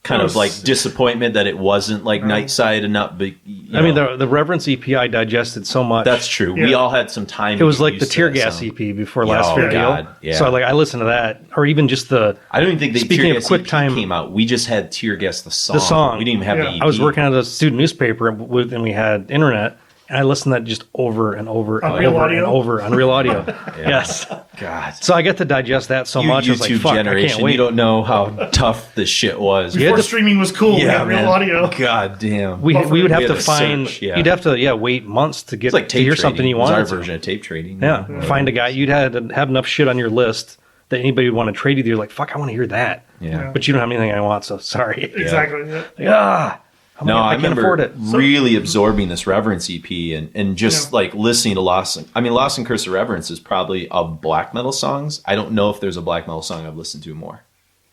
kind of disappointment that it wasn't like Nightside enough? But I mean, the Reverence EP I digested so much. that's true. Yeah. We all had some time. It was to like get the used to Tear that Gas sound. EP before Last Fair Deal. God, yeah. So I listened to that, or even just the. I don't even think the Speaking Tear of Gas quick EP time- came out. We just had Tear Gas the song. The song. We didn't even have Yeah. the EP. I was working at a student newspaper, and we had internet, and I listened to that just over and over and Real over Audio? and over on Real Audio. Yes. God. So I get to digest that so You much. I was like, YouTube fuck, I generation, can't wait. you don't know how tough this shit was. Before had to- streaming was cool, we had man. Real Audio. God damn. We would have We had to to find. search, yeah. You'd have to wait months to get It's like to tape hear trading. something you It was wanted. our to. version of tape trading. Yeah, find a guy. You'd have to have enough shit on your list that anybody would want to trade with you. You're like, fuck, I want to hear that. Yeah. But you don't have anything I want, so sorry. Exactly. Yeah. Yeah. No, I can't remember afford it. really absorbing this Reverence EP and just Yeah. listening to Lost and Curse of Reverence is probably of black metal songs. I don't know if there's a black metal song I've listened to more.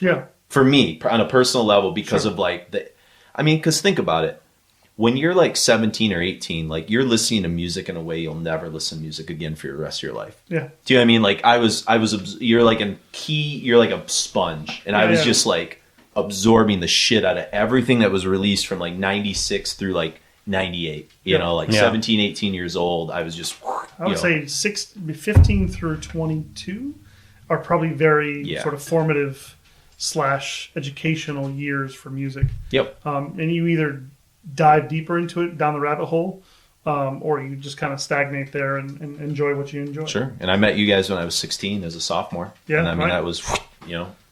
Yeah. For me, on a personal level, because of because think about it. When you're 17 or 18, you're listening to music in a way you'll never listen to music again for the rest of your life. Yeah. Do you know what I mean? You're like a sponge. And I was just absorbing the shit out of everything that was released from 96 through 98. You know, 17, 18 years old. I was just, I would say 15 through 22 are probably very sort of formative / educational years for music. Yep. And you either dive deeper into it down the rabbit hole, or you just kind of stagnate there and enjoy what you enjoy. Sure. And I met you guys when I was 16 as a sophomore. Yeah, And I mean, right. that was,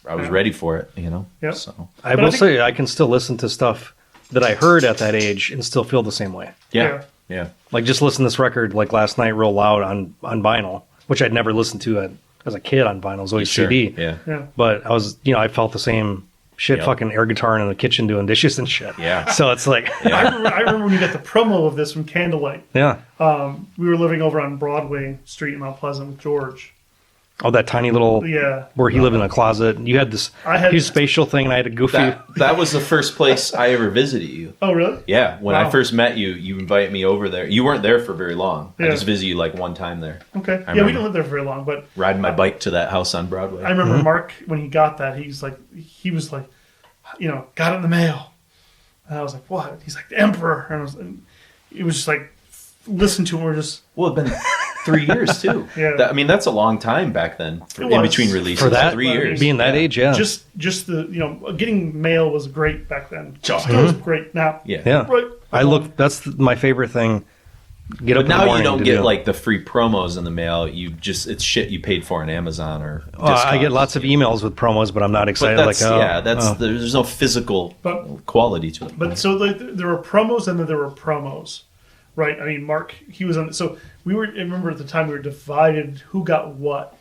I was ready for it, Yep. So, I will say I can still listen to stuff that I heard at that age and still feel the same way. yeah. Like just listen to this record last night real loud on vinyl, which I'd never listened to as a kid on vinyl. It was always Sure. CD. Yeah. Yeah. But I was, I felt the same shit, Yep. fucking air guitar in the kitchen doing dishes and shit. Yeah. So it's like, I remember when you got the promo of this from Candlelight. yeah. We were living over on Broadway Street in Mount Pleasant with George. Oh, that tiny little, Yeah. where he lived in a closet. You had this huge spatial thing, and I had a goofy. That was the first place I ever visited you. Oh, really? Yeah, when I Wow. first met you, you invited me over there. You weren't there for very long. I Yeah. just visited you one time there. Okay. I Yeah, we remember. didn't live there very long, but Riding my bike to that house on Broadway. I remember Mark, when he got that, he was like, got it in the mail. And I was like, what? He's like, the Emperor. And it was just like, listen to him. We're just, Well, it's been 3 years too. Yeah. That's a long time back then in was. between releases. For that, 3 years. being that age, yeah. just the, getting mail was great back then. Sure. Still was great now. Yeah. Yeah. Right. That's my favorite thing. Get up But in the now you morning don't to get do. the free promos in the mail. It's shit you paid for on Amazon or. I get lots of emails with promos, but I'm not But excited. that's there's no physical quality to it. But so there were promos and then there were promos, right? I mean, Mark, he was on. So I remember at the time we were divided who got what,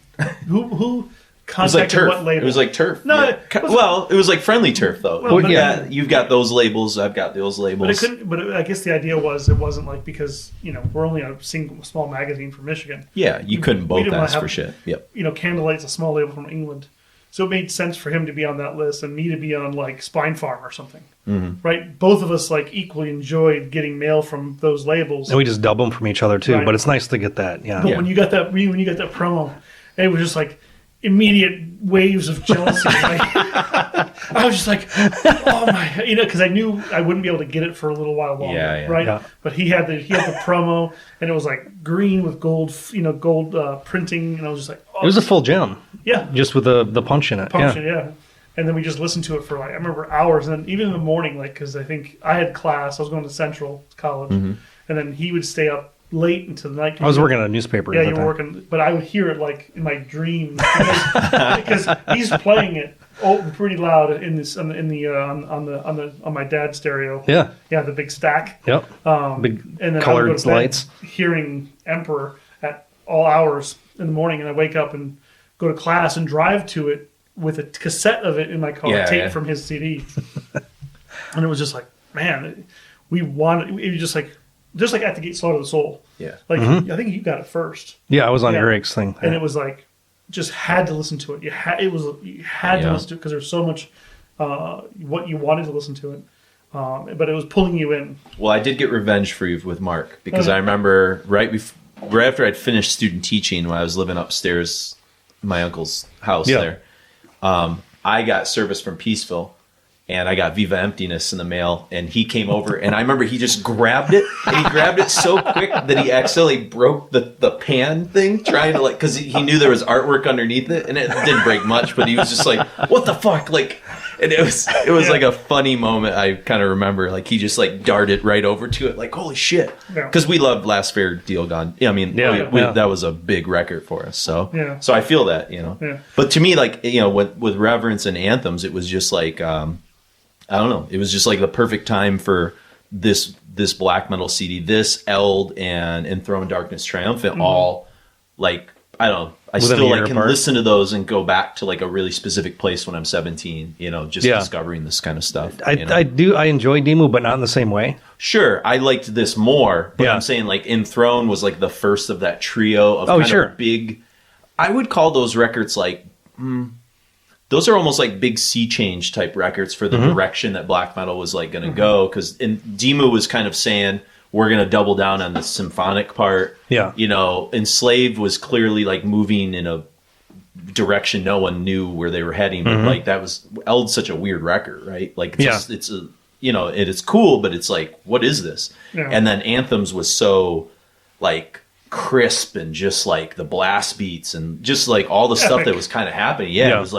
who contacted what label. It was like turf. No, yeah. It was like friendly turf though. Well, yeah, you've got those labels. I've got those labels. But I guess the idea was it wasn't like because we're only a small magazine from Michigan. Yeah, you couldn't both ask for shit. Yep. Candlelight's a small label from England, so it made sense for him to be on that list and me to be on like Spine Farm or something. Mm-hmm. Right? Both of us like equally enjoyed getting mail from those labels, and we just dub them from each other too. Right. But it's nice to get that. Yeah. But when you got that promo, it was just like immediate waves of jealousy. I was just like, oh my, because I knew I wouldn't be able to get it for a little while longer, right? Yeah. But he had the promo, and it was like green with gold, printing, and I was just like, it was a full gem, yeah, just with the punch in it, yeah. And then we just listened to it for I remember hours, and then even in the morning, because I think I had class, I was going to Central College, and then he would stay up late into the night. I was working on a newspaper. Yeah, you were working, but I would hear it like in my dream because he's playing it pretty loud on my dad's stereo. Yeah, the big stack. Yep. Big and then colored lights. Hearing Emperor at all hours in the morning, and I wake up and go to class and drive to it with a cassette of it in my car, tape from his CD, and it was just like, man, it was just like At the Gate Slaughter of the Soul. Yeah. Like, I think you got it first. Yeah, I was on Eric's thing. And it was like, just had to listen to it. You had to listen to it because there's so much what you wanted to listen to it. But it was pulling you in. Well, I did get revenge for you with Mark because I remember right after I'd finished student teaching when I was living upstairs in my uncle's house there, I got service from Peaceville. And I got Viva Emptiness in the mail, and he came over, and I remember he just grabbed it, and he grabbed it so quick that he accidentally broke the pan thing, trying to because he knew there was artwork underneath it, and it didn't break much, but he was just like, "What the fuck?" And it was like a funny moment. I kind of remember, he just darted right over to it, holy shit, because we loved Last Fair Deal Gone. Yeah, I mean, that was a big record for us. So I feel that, But to me, with Reverence and Anthems, it was just I don't know. It was just the perfect time for this black metal CD, this Eld and Enthroned Darkness Triumphant, all I don't know. I still can listen to those and go back to a really specific place when I'm 17. Discovering this kind of stuff. I enjoy Demu, but not in the same way. Sure, I liked this more, but I'm saying Enthroned was the first of that trio of big. I would call those records those are almost big sea change type records for the direction that black metal was going to go. Because Demu was kind of saying, we're going to double down on the symphonic part. Yeah. Enslaved was clearly moving in a direction no one knew where they were heading. But that was Eld's such a weird record, right? It's a, it's cool, but it's what is this? Yeah. And then Anthems was so crisp and just the blast beats and just all the stuff that was kind of happening. Yeah. It was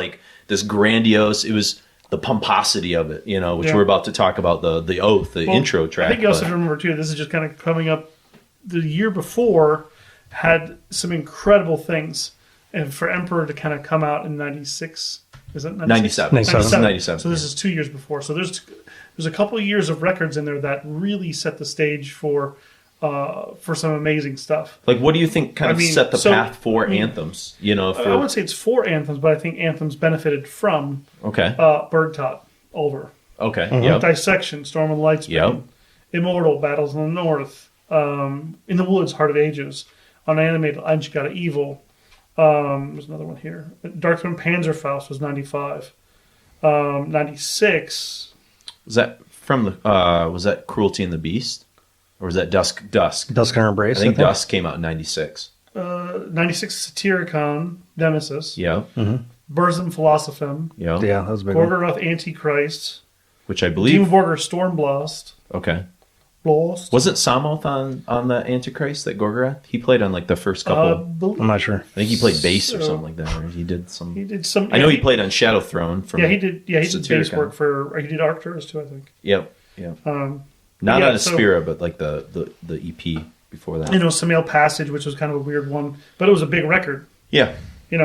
this grandiose, it was the pomposity of it, which we're about to talk about the Oath, the intro track. I think you also have to remember too, this is just kind of coming up, the year before had some incredible things, and for Emperor to kind of come out in 96, is it 97? 97. So this is 2 years before. So there's a couple of years of records in there that really set the stage for some amazing stuff. What do you think set the path for Anthems? I wouldn't say it's for Anthems, but I think Anthems benefited from Bergtot, Ulver. Okay. Yep. Dissection, Storm and Lightspeed, Immortal, Battles in the North, In the Woods, Heart of Ages, Unanimated, Einschigata Evil. There's another one here. Darkthrone Panzerfaust was 95. 96. Was that from the? Was that Cruelty and the Beast? Or was that Dusk? Dusk and Embrace. I think Dusk came out in 96. 96 Satyricon, Nemesis. Yeah. Burzum Philosophim. Yeah, that was a big Gorgoroth Antichrist. Which I believe. Dimmu Borgir Stormblast. Okay. Blast. Wasn't Samoth on the Antichrist, that Gorgoroth? He played on the first couple. I'm not sure. I think he played bass or something like that. Or he did some. I know he played on Shadow Throne. From he did bass work for. He did Arcturus too, I think. Yep. Not on Aspira, but the EP before that. Samael Passage, which was kind of a weird one, but it was a big record. Yeah.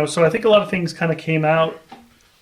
So I think a lot of things kind of came out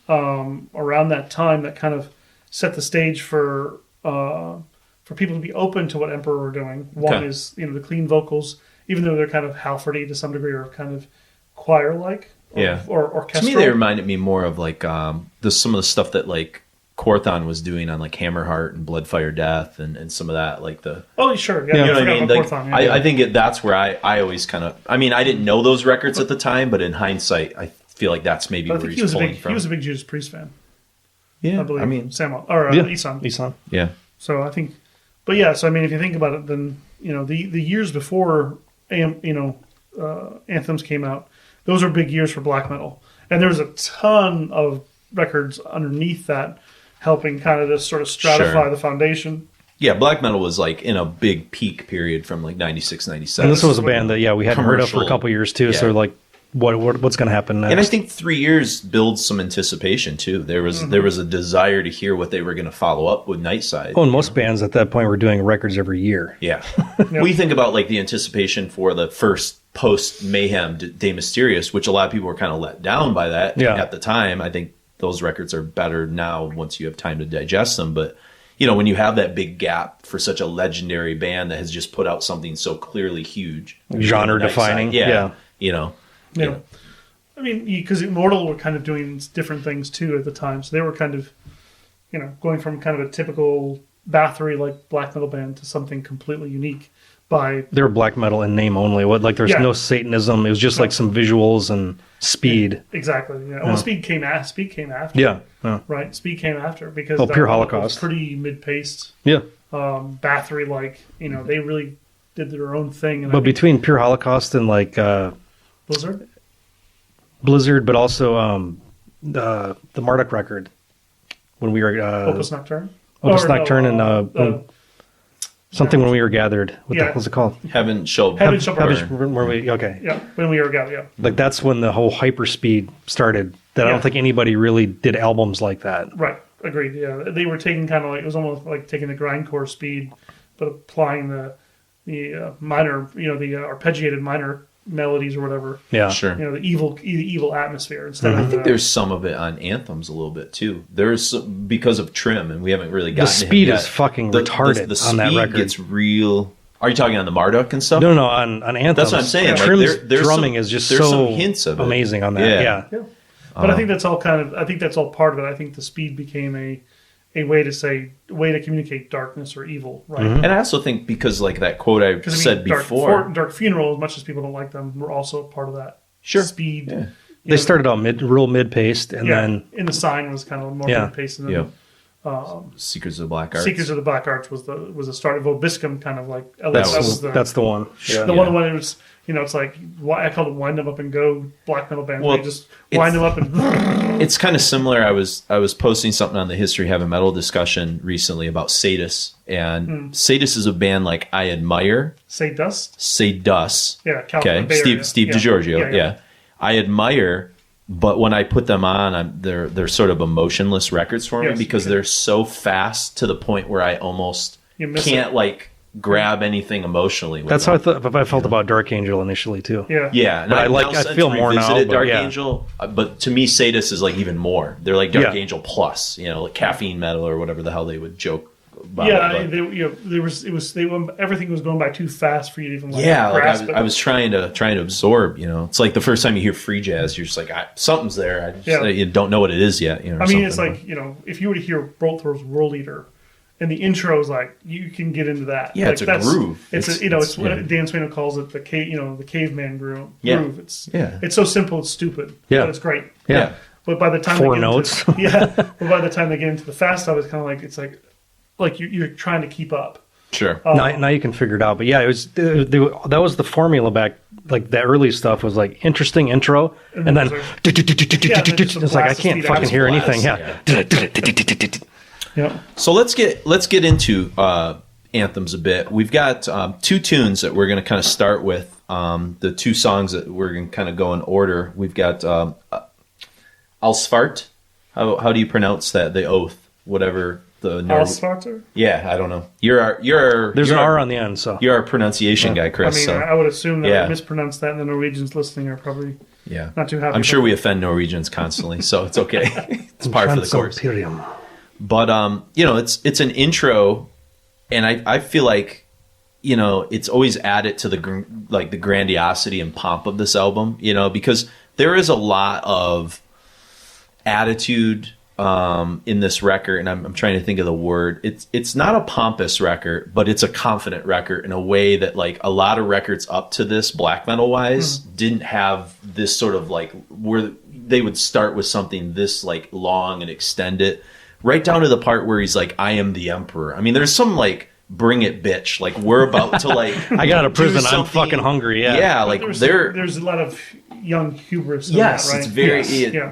around that time that kind of set the stage for people to be open to what Emperor were doing. One is the clean vocals, even though they're kind of Halfordy to some degree, or kind of choir-like. or orchestral. To me, they reminded me more of like some of the stuff that like Korthon was doing on like Hammerheart and Bloodfire Death and some of that, like the... Oh, sure. Yeah, you know what I mean? Like, Korthon, I think that's where I always kind of... I mean, I didn't know those records at the time, but in hindsight, I feel like that's maybe where he's pulling from. He was a big Judas Priest fan. Yeah, I believe. I mean... Samuel, or Isan. Isan. Yeah. So I think... But yeah, so I mean, if you think about it, then, you know, the years before, Anthems came out, those are big years for black metal. And there's a ton of records underneath that helping kind of just sort of stratify the foundation. Yeah, black metal was like in a big peak period from like 96, 97. And this was a band that, we hadn't heard of for a couple years too. Yeah. So like, what's going to happen next? And I think 3 years builds some anticipation too. There was a desire to hear what they were going to follow up with Nightside. Oh, and most bands at that point were doing records every year. Yeah. We think about like the anticipation for the first post Mayhem De Mysterious, which a lot of people were kind of let down by that at the time. I think those records are better now once you have time to digest them. But, when you have that big gap for such a legendary band that has just put out something so clearly huge. Genre defining. Yeah. Yeah. I mean, because Immortal were kind of doing different things too at the time. So they were kind of, going from kind of a typical Bathory like black metal band to something completely unique. They were black metal in name only. There's no Satanism. It was just like some visuals and speed. Exactly. Yeah. Well, Speed came after. Yeah. Right. Speed came after because Pure Holocaust was pretty mid-paced. Yeah. Bathory, like, they really did their own thing. And but between Pure Holocaust and like Blizzard, but also the Marduk record when we were Opus Nocturne. And something when we were gathered. What the hell was it called? Heaven Shall Burn. Okay. Yeah, when we were gathered. Yeah. Like that's when the whole hyperspeed started. I don't think anybody really did albums like that. Right. Agreed. Yeah, they were taking kind of like, it was almost like taking the grindcore speed, but applying the minor, the arpeggiated minor melodies or whatever. Yeah, sure. The evil atmosphere instead of. I think there's some of it on Anthems a little bit too. There's because of trim, and we haven't really gotten the speed is fucking retarded the on that record. Speed gets real. Are you talking on the Marduk and stuff? No, on Anthems. That's what I'm saying. Trim's drumming is just so some hints of amazing on that. Yeah. But I think that's all I think that's all part of it. I think the speed became a way to communicate darkness or evil, right? Mm-hmm. And I also think because like that quote I said before, Dark Funeral, as much as people don't like them, were also a part of that. Sure. Speed. Yeah. They started out real mid-paced, and then in the Sign was kind of more mid-paced, and then Secrets of the Black Arts. Secrets of the Black Arts was the start of Vobiscum, kind of like that's the one. Yeah. The one when it was. It's like, I called it Wind Them Up and Go black metal band. They just wind them up and... It's kind of similar. I was posting something on the History Heavy Metal discussion recently about Sadus. And Sadus is a band like I admire. Say Dust? Say Dust. Yeah, okay. Steve DiGiorgio. Yeah. I admire, but when I put them on, they're sort of emotionless records for me because they're so fast to the point where I almost can't grab anything emotionally. That's how I felt about Dark Angel initially too. Yeah. But I feel more now. Dark Angel, but to me, Sadus is like even more. They're like Dark Angel plus, like caffeine metal or whatever the hell they would joke about. Everything was going by too fast for you to even grasp it. I was trying to absorb. It's like the first time you hear free jazz, you're just like something's there. You don't know what it is yet. It's like if you were to hear Bolthor's World Eater. And the intro is like you can get into that. Yeah, it's a groove. It's what Dan Sweno calls it the caveman groove. Yeah. It's so simple, it's stupid. Yeah, but it's great. Yeah, but by the time 4 notes. But by the time they get into the fast stuff, it's kind of like it's like you're trying to keep up. Sure. Now you can figure it out. But yeah, it was that was the formula back. Like the early stuff was like interesting intro, and then it's like I can't fucking hear anything. Yeah. So let's get into Anthems a bit. We've got 2 tunes that we're going to kind of start with. The 2 songs that we're going to kind of go in order. We've got Alsvartr. How do you pronounce that? The oath, whatever the Alsvartr. Yeah, I don't know. There's an R on the end, so you're our pronunciation guy, Chris. I would assume that I mispronounced that, and the Norwegians listening are probably not too happy. I'm sure we offend Norwegians constantly, so it's okay. It's par for the course. But it's an intro, and I feel like it's always added to the grandiosity and pomp of this album. Because there is a lot of attitude in this record, and I'm trying to think of the word. It's not a pompous record, but it's a confident record in a way that like a lot of records up to this, black metal wise, didn't have this sort of like where they would start with something this like long and extend it right down to the part where he's like, "I am the emperor." I mean, there's some like bring it, bitch. Like we're about to like I got out of prison. I'm fucking hungry. Yeah, like there's a lot of young hubris. Yes, that, right? it's very.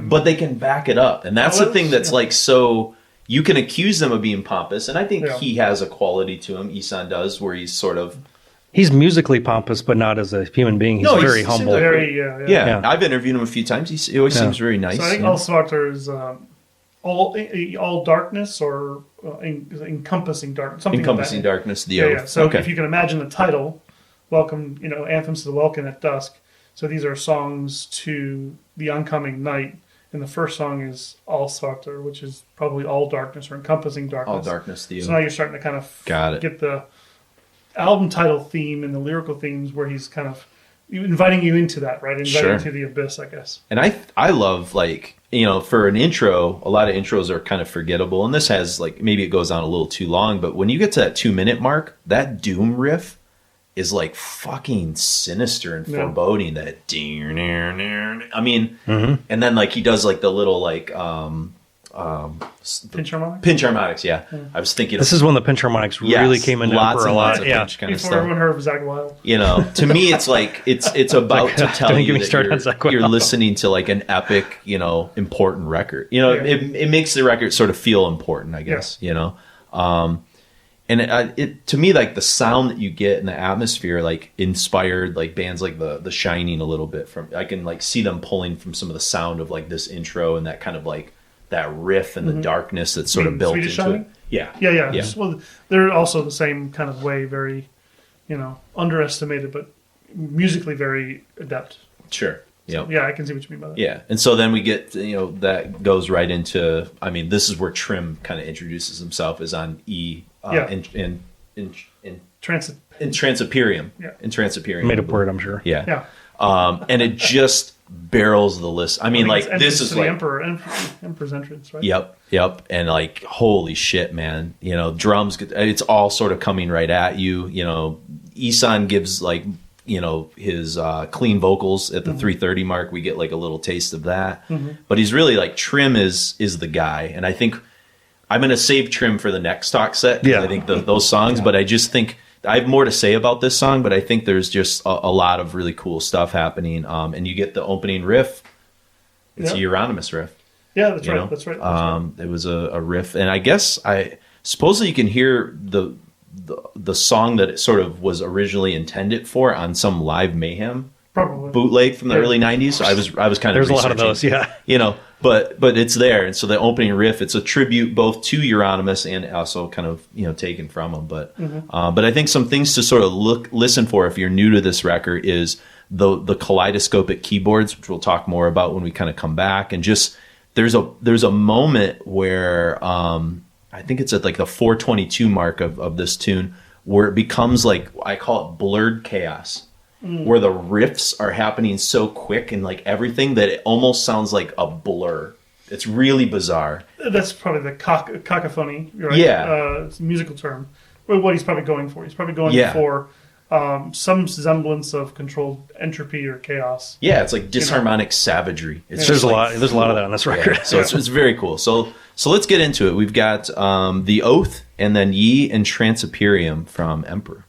But they can back it up, and that's the thing that's like so. You can accuse them of being pompous, and I think he has a quality to him. Isan does, where he's sort of. He's musically pompous, but not as a human being. He's very humble. Very, I've interviewed him a few times. He always seems very nice. So I think Alsvartr is all darkness or encompassing darkness. Encompassing darkness, the oath. Yeah. So if you can imagine the title, Welcome, Anthems to the Welkin at Dusk. So these are songs to the oncoming night. And the first song is Alsvartr, which is probably all darkness or encompassing darkness. All darkness, the oath. So now you're starting to kind of get the album title theme and the lyrical themes where he's kind of inviting you into that, right? Inviting you to the abyss, I guess. And I love, like, for an intro, a lot of intros are kind of forgettable. And this has, like, maybe it goes on a little too long. But when you get to that 2-minute mark, that Doom riff is, like, fucking sinister and foreboding. That, I mean, and then, like, he does, like, the little, like, pinch harmonics? Pinch harmonics, yeah. I was thinking this is when the pinch harmonics really came into Emperor a lot. Pinch kind Before everyone heard of Zakk Wylde. To me, it's like it's about to tell you that you're listening to like an epic, important record. It makes the record sort of feel important, I guess. And it to me, like the sound that you get in the atmosphere, like inspired like bands like the Shining a little bit from. I can like see them pulling from some of the sound of like this intro and that kind of like. That riff and the darkness that's sort of built Swedish into Shining? it. Yeah. Well, they're also the same kind of way, very, underestimated, but musically very adept. Sure. So, I can see what you mean by that. Yeah. And so then we get, that goes right into, I mean, this is where Trim kind of introduces himself is on E in Entrancemperium. Yeah. Entrancemperium. Made up word, I'm sure. Yeah. And it just barrels the list. I mean, like this is like Emperor's entrance, right? Yep. And like, holy shit, man! Drums. It's all sort of coming right at you. Isan gives like his clean vocals at the 3:30 mark. We get like a little taste of that. But he's really like Trim is the guy, and I think I'm going to save Trim for the next Talkset. I think those songs, but I just think. I have more to say about this song, but I think there's just a lot of really cool stuff happening. And you get the opening riff. It's a Euronymous riff. Yeah, that's right. That's right. It was a riff. And I guess supposedly you can hear the song that it sort of was originally intended for on some Live Mayhem bootleg from the early 90s. So I was kind of There's a lot of those, but it's there. And so the opening riff, it's a tribute both to Euronymous and also kind of, taken from him. But I think some things to sort of listen for if you're new to this record is the kaleidoscopic keyboards, which we'll talk more about when we kind of come back. And just there's a moment where I think it's at like the 422 mark of this tune where it becomes like, I call it blurred chaos. Where the riffs are happening so quick and like everything that it almost sounds like a blur. It's really bizarre. That's probably the cacophony, right? It's a musical term. Well, what he's probably going for. He's probably going for some semblance of controlled entropy or chaos. Yeah, it's like disharmonic savagery. There's a lot of that on this record. So it's very cool. So let's get into it. We've got The Oath and then Ye Entrancemperium from Emperor.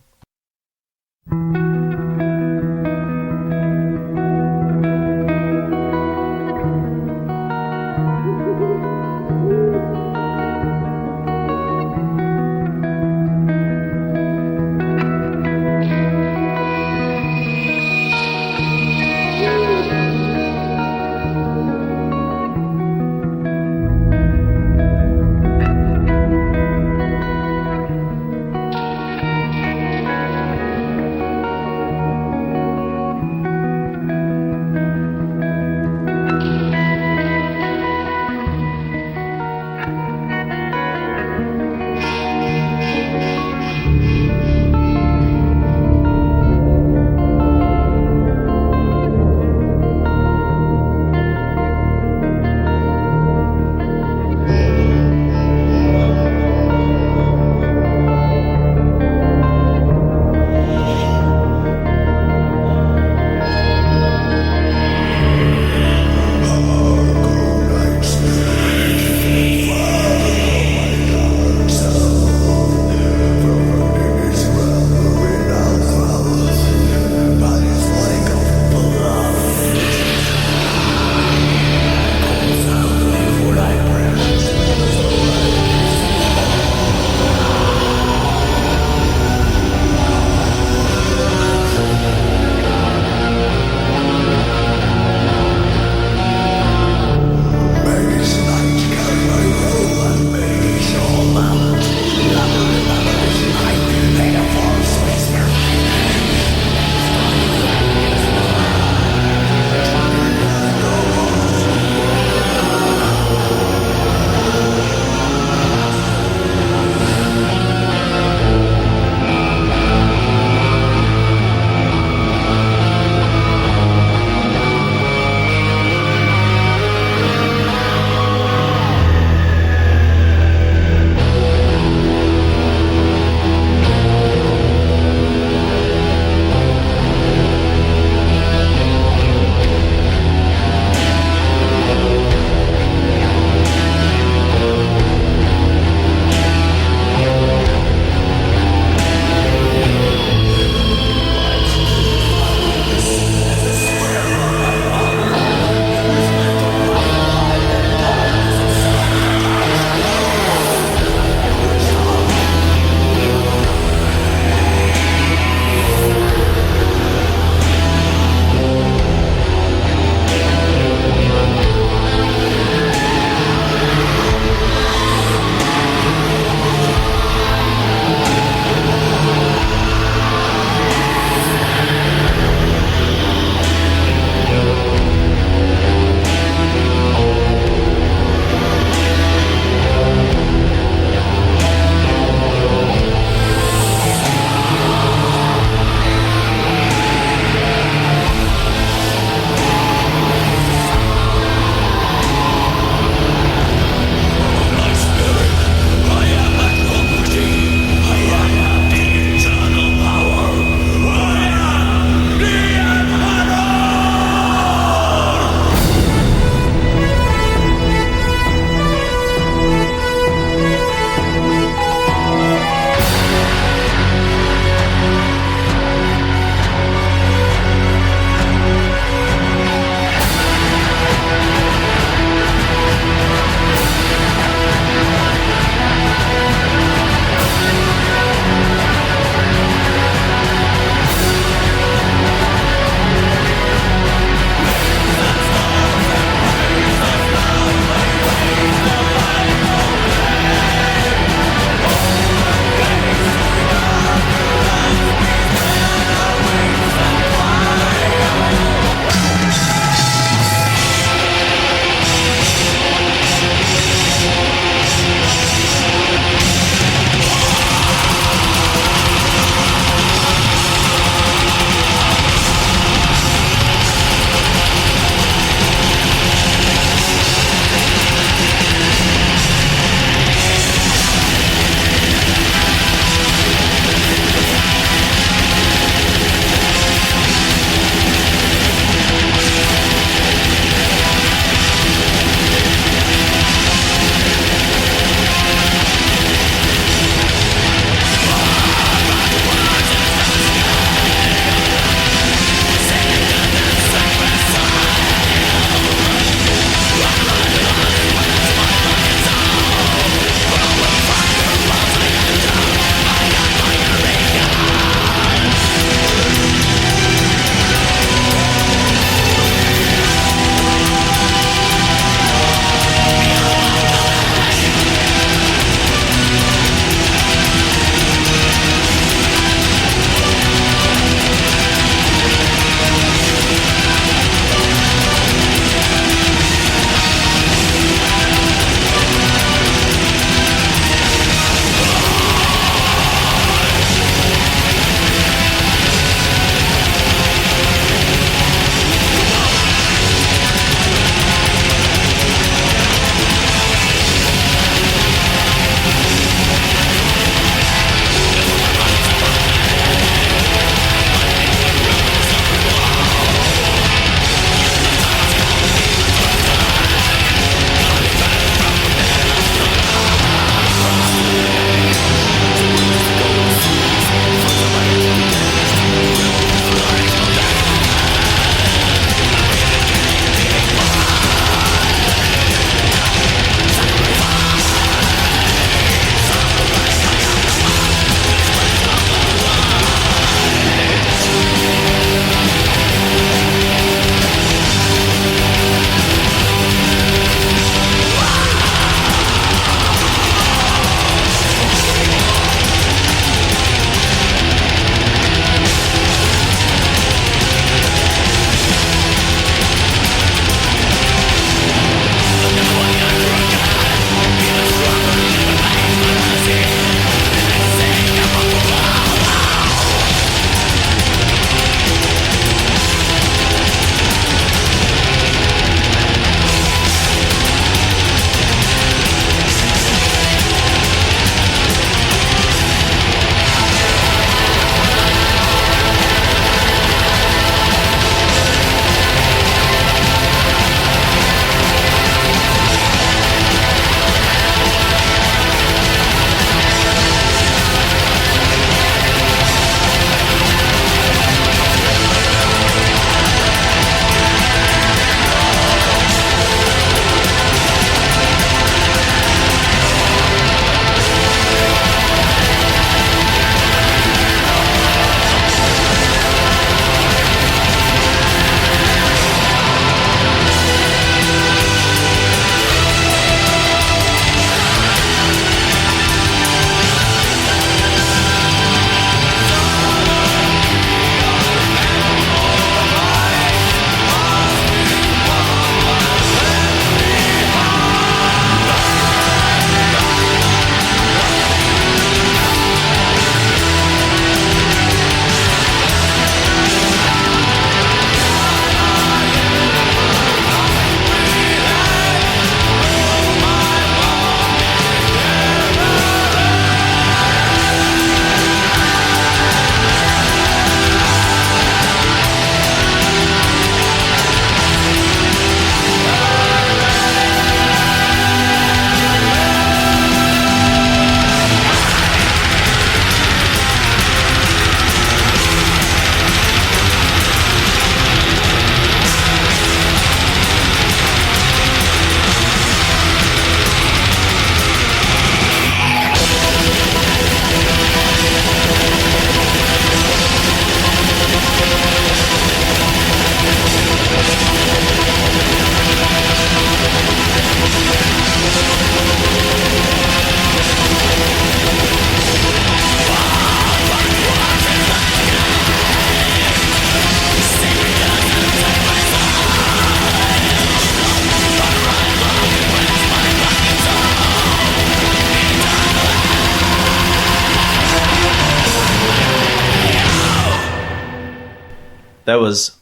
That was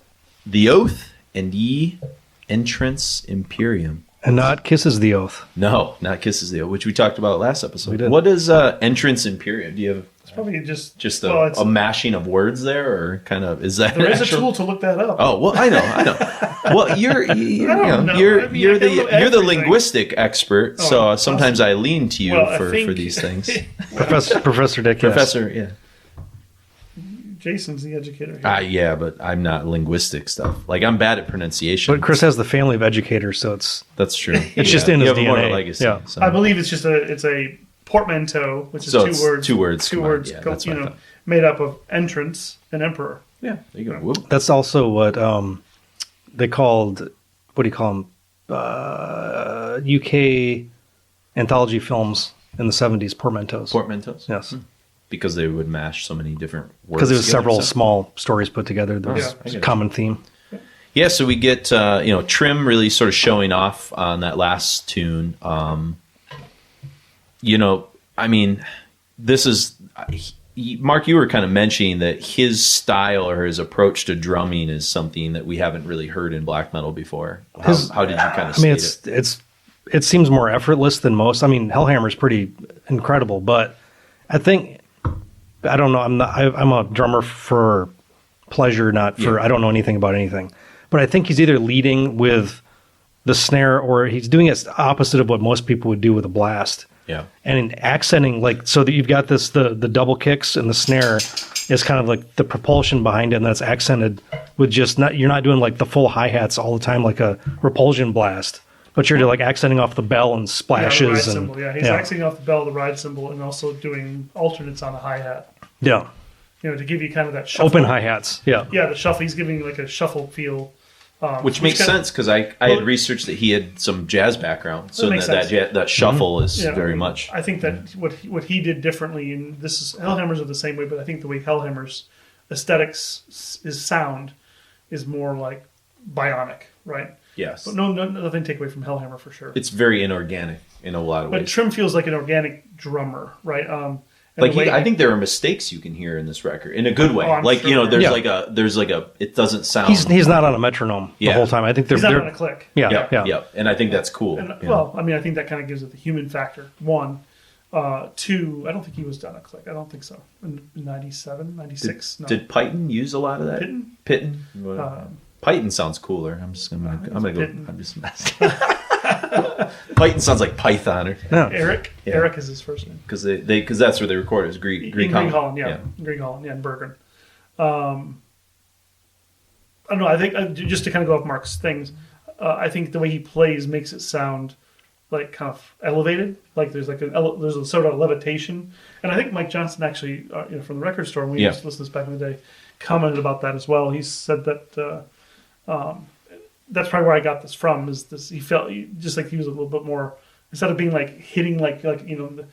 The Oath and Ye Entrancemperium. And not Kisses the Oath. No, not Kisses the Oath, which we talked about last episode. We did. What is Entrancemperium? Do you have It's probably just a mashing of words there, or kind of is that there is a tool to look that up. Oh well, I know. Well, you're the linguistic expert, so sometimes I lean to you for these things. Professor Dick. Yes. Professor, yeah. Jason's the educator here. Yeah, but I'm not linguistic stuff. Like I'm bad at pronunciation. But Chris has the family of educators, so that's true. It's just in his you have DNA. More legacy, yeah. so. I believe it's just a portmanteau, which is two words. Yeah, that's what I thought. Made up of entrance and emperor. Yeah, there you go. Whoop. That's also what they called. What do you call them? UK anthology films in the 70s. Portmanteaus. Portmanteaus. Yes. Because they would mash so many different words. Because there was several small stories put together. There was a common theme. Yeah, so we get Trim really sort of showing off on that last tune. This is Mark. You were kind of mentioning that his style or his approach to drumming is something that we haven't really heard in black metal before. How did you kind of? It seems more effortless than most. I mean, Hellhammer's pretty incredible, but I think. I don't know. I'm a drummer for pleasure, not for. I don't know anything about anything, but I think he's either leading with the snare or he's doing it opposite of what most people would do with a blast. Yeah, and in accenting so that you've got the double kicks and the snare is kind of like the propulsion behind it, and that's accented with you're not doing like the full hi-hats all the time like a Repulsion blast. But you're like accenting off the bell and splashes. He's accenting off the bell, the ride cymbal, and also doing alternates on a hi-hat. Yeah. To give you kind of that shuffle. Open hi-hats, yeah. Yeah, the shuffle. He's giving like a shuffle feel. Which makes sense, because I had researched that he had some jazz background. So that shuffle is very much... I think that what he did differently, and Hellhammers are the same way, but I think the way Hellhammer's aesthetics, his sound, is more like bionic, right? Yes. But nothing to take away from Hellhammer for sure. It's very inorganic in a lot of ways. But Trim feels like an organic drummer, right? I think there are mistakes you can hear in this record in a good way. There's it doesn't sound. He's not on a metronome the whole time. I think he's not on a click. Yeah. And I think that's cool. I think that kind of gives it the human factor. One, two. I don't think he was on a click. I don't think so. In 97, 96. Did Python use a lot of that? Pitton. Python sounds cooler. I'm gonna go. I'm just messing. Python sounds like Python. Eric. Yeah. Eric is his first name. Because that's where they recorded. It was Greek Holland. Greek Holland. Yeah, and Bergen. I don't know. I think just to kind of go off Mark's things, I think the way he plays makes it sound like kind of elevated. Like there's a sort of levitation. And I think Mike Johnson actually, from the record store, when we used to listen to this back in the day, commented about that as well. He said that. That's probably where I got this from. Is this? He felt just like he was a little bit more, instead of being like hitting the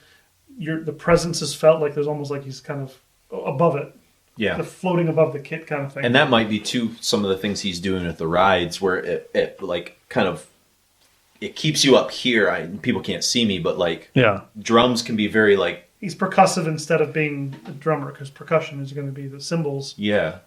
presence is felt like there's almost like he's kind of above it. Yeah, the floating above the kit kind of thing. And that might be too some of the things he's doing at the rides, where it like kind of it keeps you up here. People can't see me, but drums can be very like. He's percussive instead of being a drummer, because percussion is going to be the cymbals. Yeah.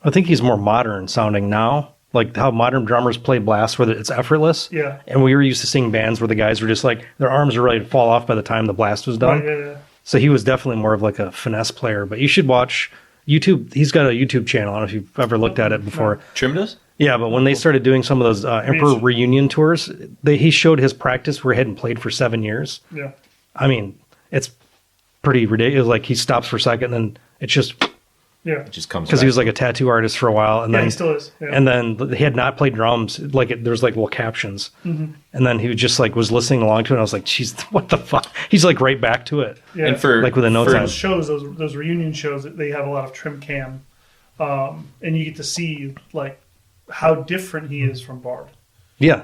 I think he's more modern sounding now, like how modern drummers play blast, where it's effortless. Yeah. And we were used to seeing bands where the guys were just like, their arms were ready to fall off by the time the blast was done. Right, yeah. So he was definitely more of like a finesse player. But you should watch YouTube. He's got a YouTube channel. I don't know if you've ever looked at it before. Trim does? Yeah, but when they started doing some of those Emperor reunion tours, he showed his practice where he hadn't played for 7 years. Yeah. I mean, it's pretty ridiculous. Like he stops for a second, and then it's just... Yeah, it just comes because he was like a tattoo artist for a while, and then he still is. Yeah. And then he had not played drums. There's like little captions, and then he just like was listening along to it. And I was like, "Jeez, what the fuck?" He's like right back to it. Yeah, and for like with a no time. Those shows, those reunion shows, they have a lot of trim cam, and you get to see like how different he is from Bard. Yeah.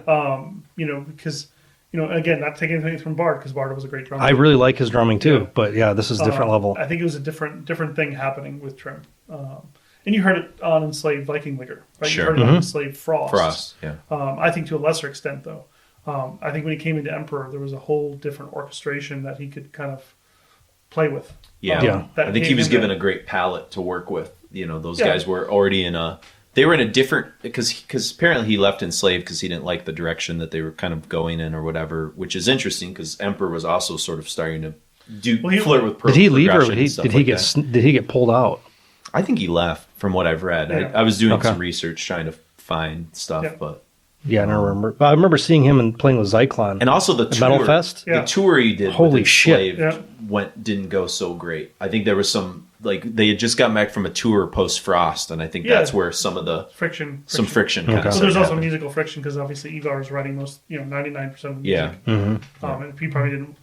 Because. Again, not taking anything from Bard, because Bard was a great drummer. I really like his drumming too, but this is a different level. I think it was a different thing happening with Trim. And you heard it on Enslaved Viking Liger, right? Sure. You heard it on Enslaved Frost. Frost, yeah. I think to a lesser extent, though. I think when he came into Emperor, there was a whole different orchestration that he could kind of play with. Yeah. I think he was given a great palette to work with those guys were already they were in a different, because apparently he left Enslaved because he didn't like the direction that they were kind of going in or whatever, which is interesting because Emperor was also sort of starting to flirt with Did he leave or did he get pulled out? I think he left from what I've read. Yeah. I was doing some research trying to find stuff, but yeah, I don't remember. But I remember seeing him playing with Zyklon, and also the tour, Metal Fest. The tour he did. Holy shit! Didn't go so great. I think there was some they had just gotten back from a tour post Frost, and I think that's where some of the friction. Kind of so there's also musical friction because obviously Ivar is writing 99% of the music. Yeah, and he probably didn't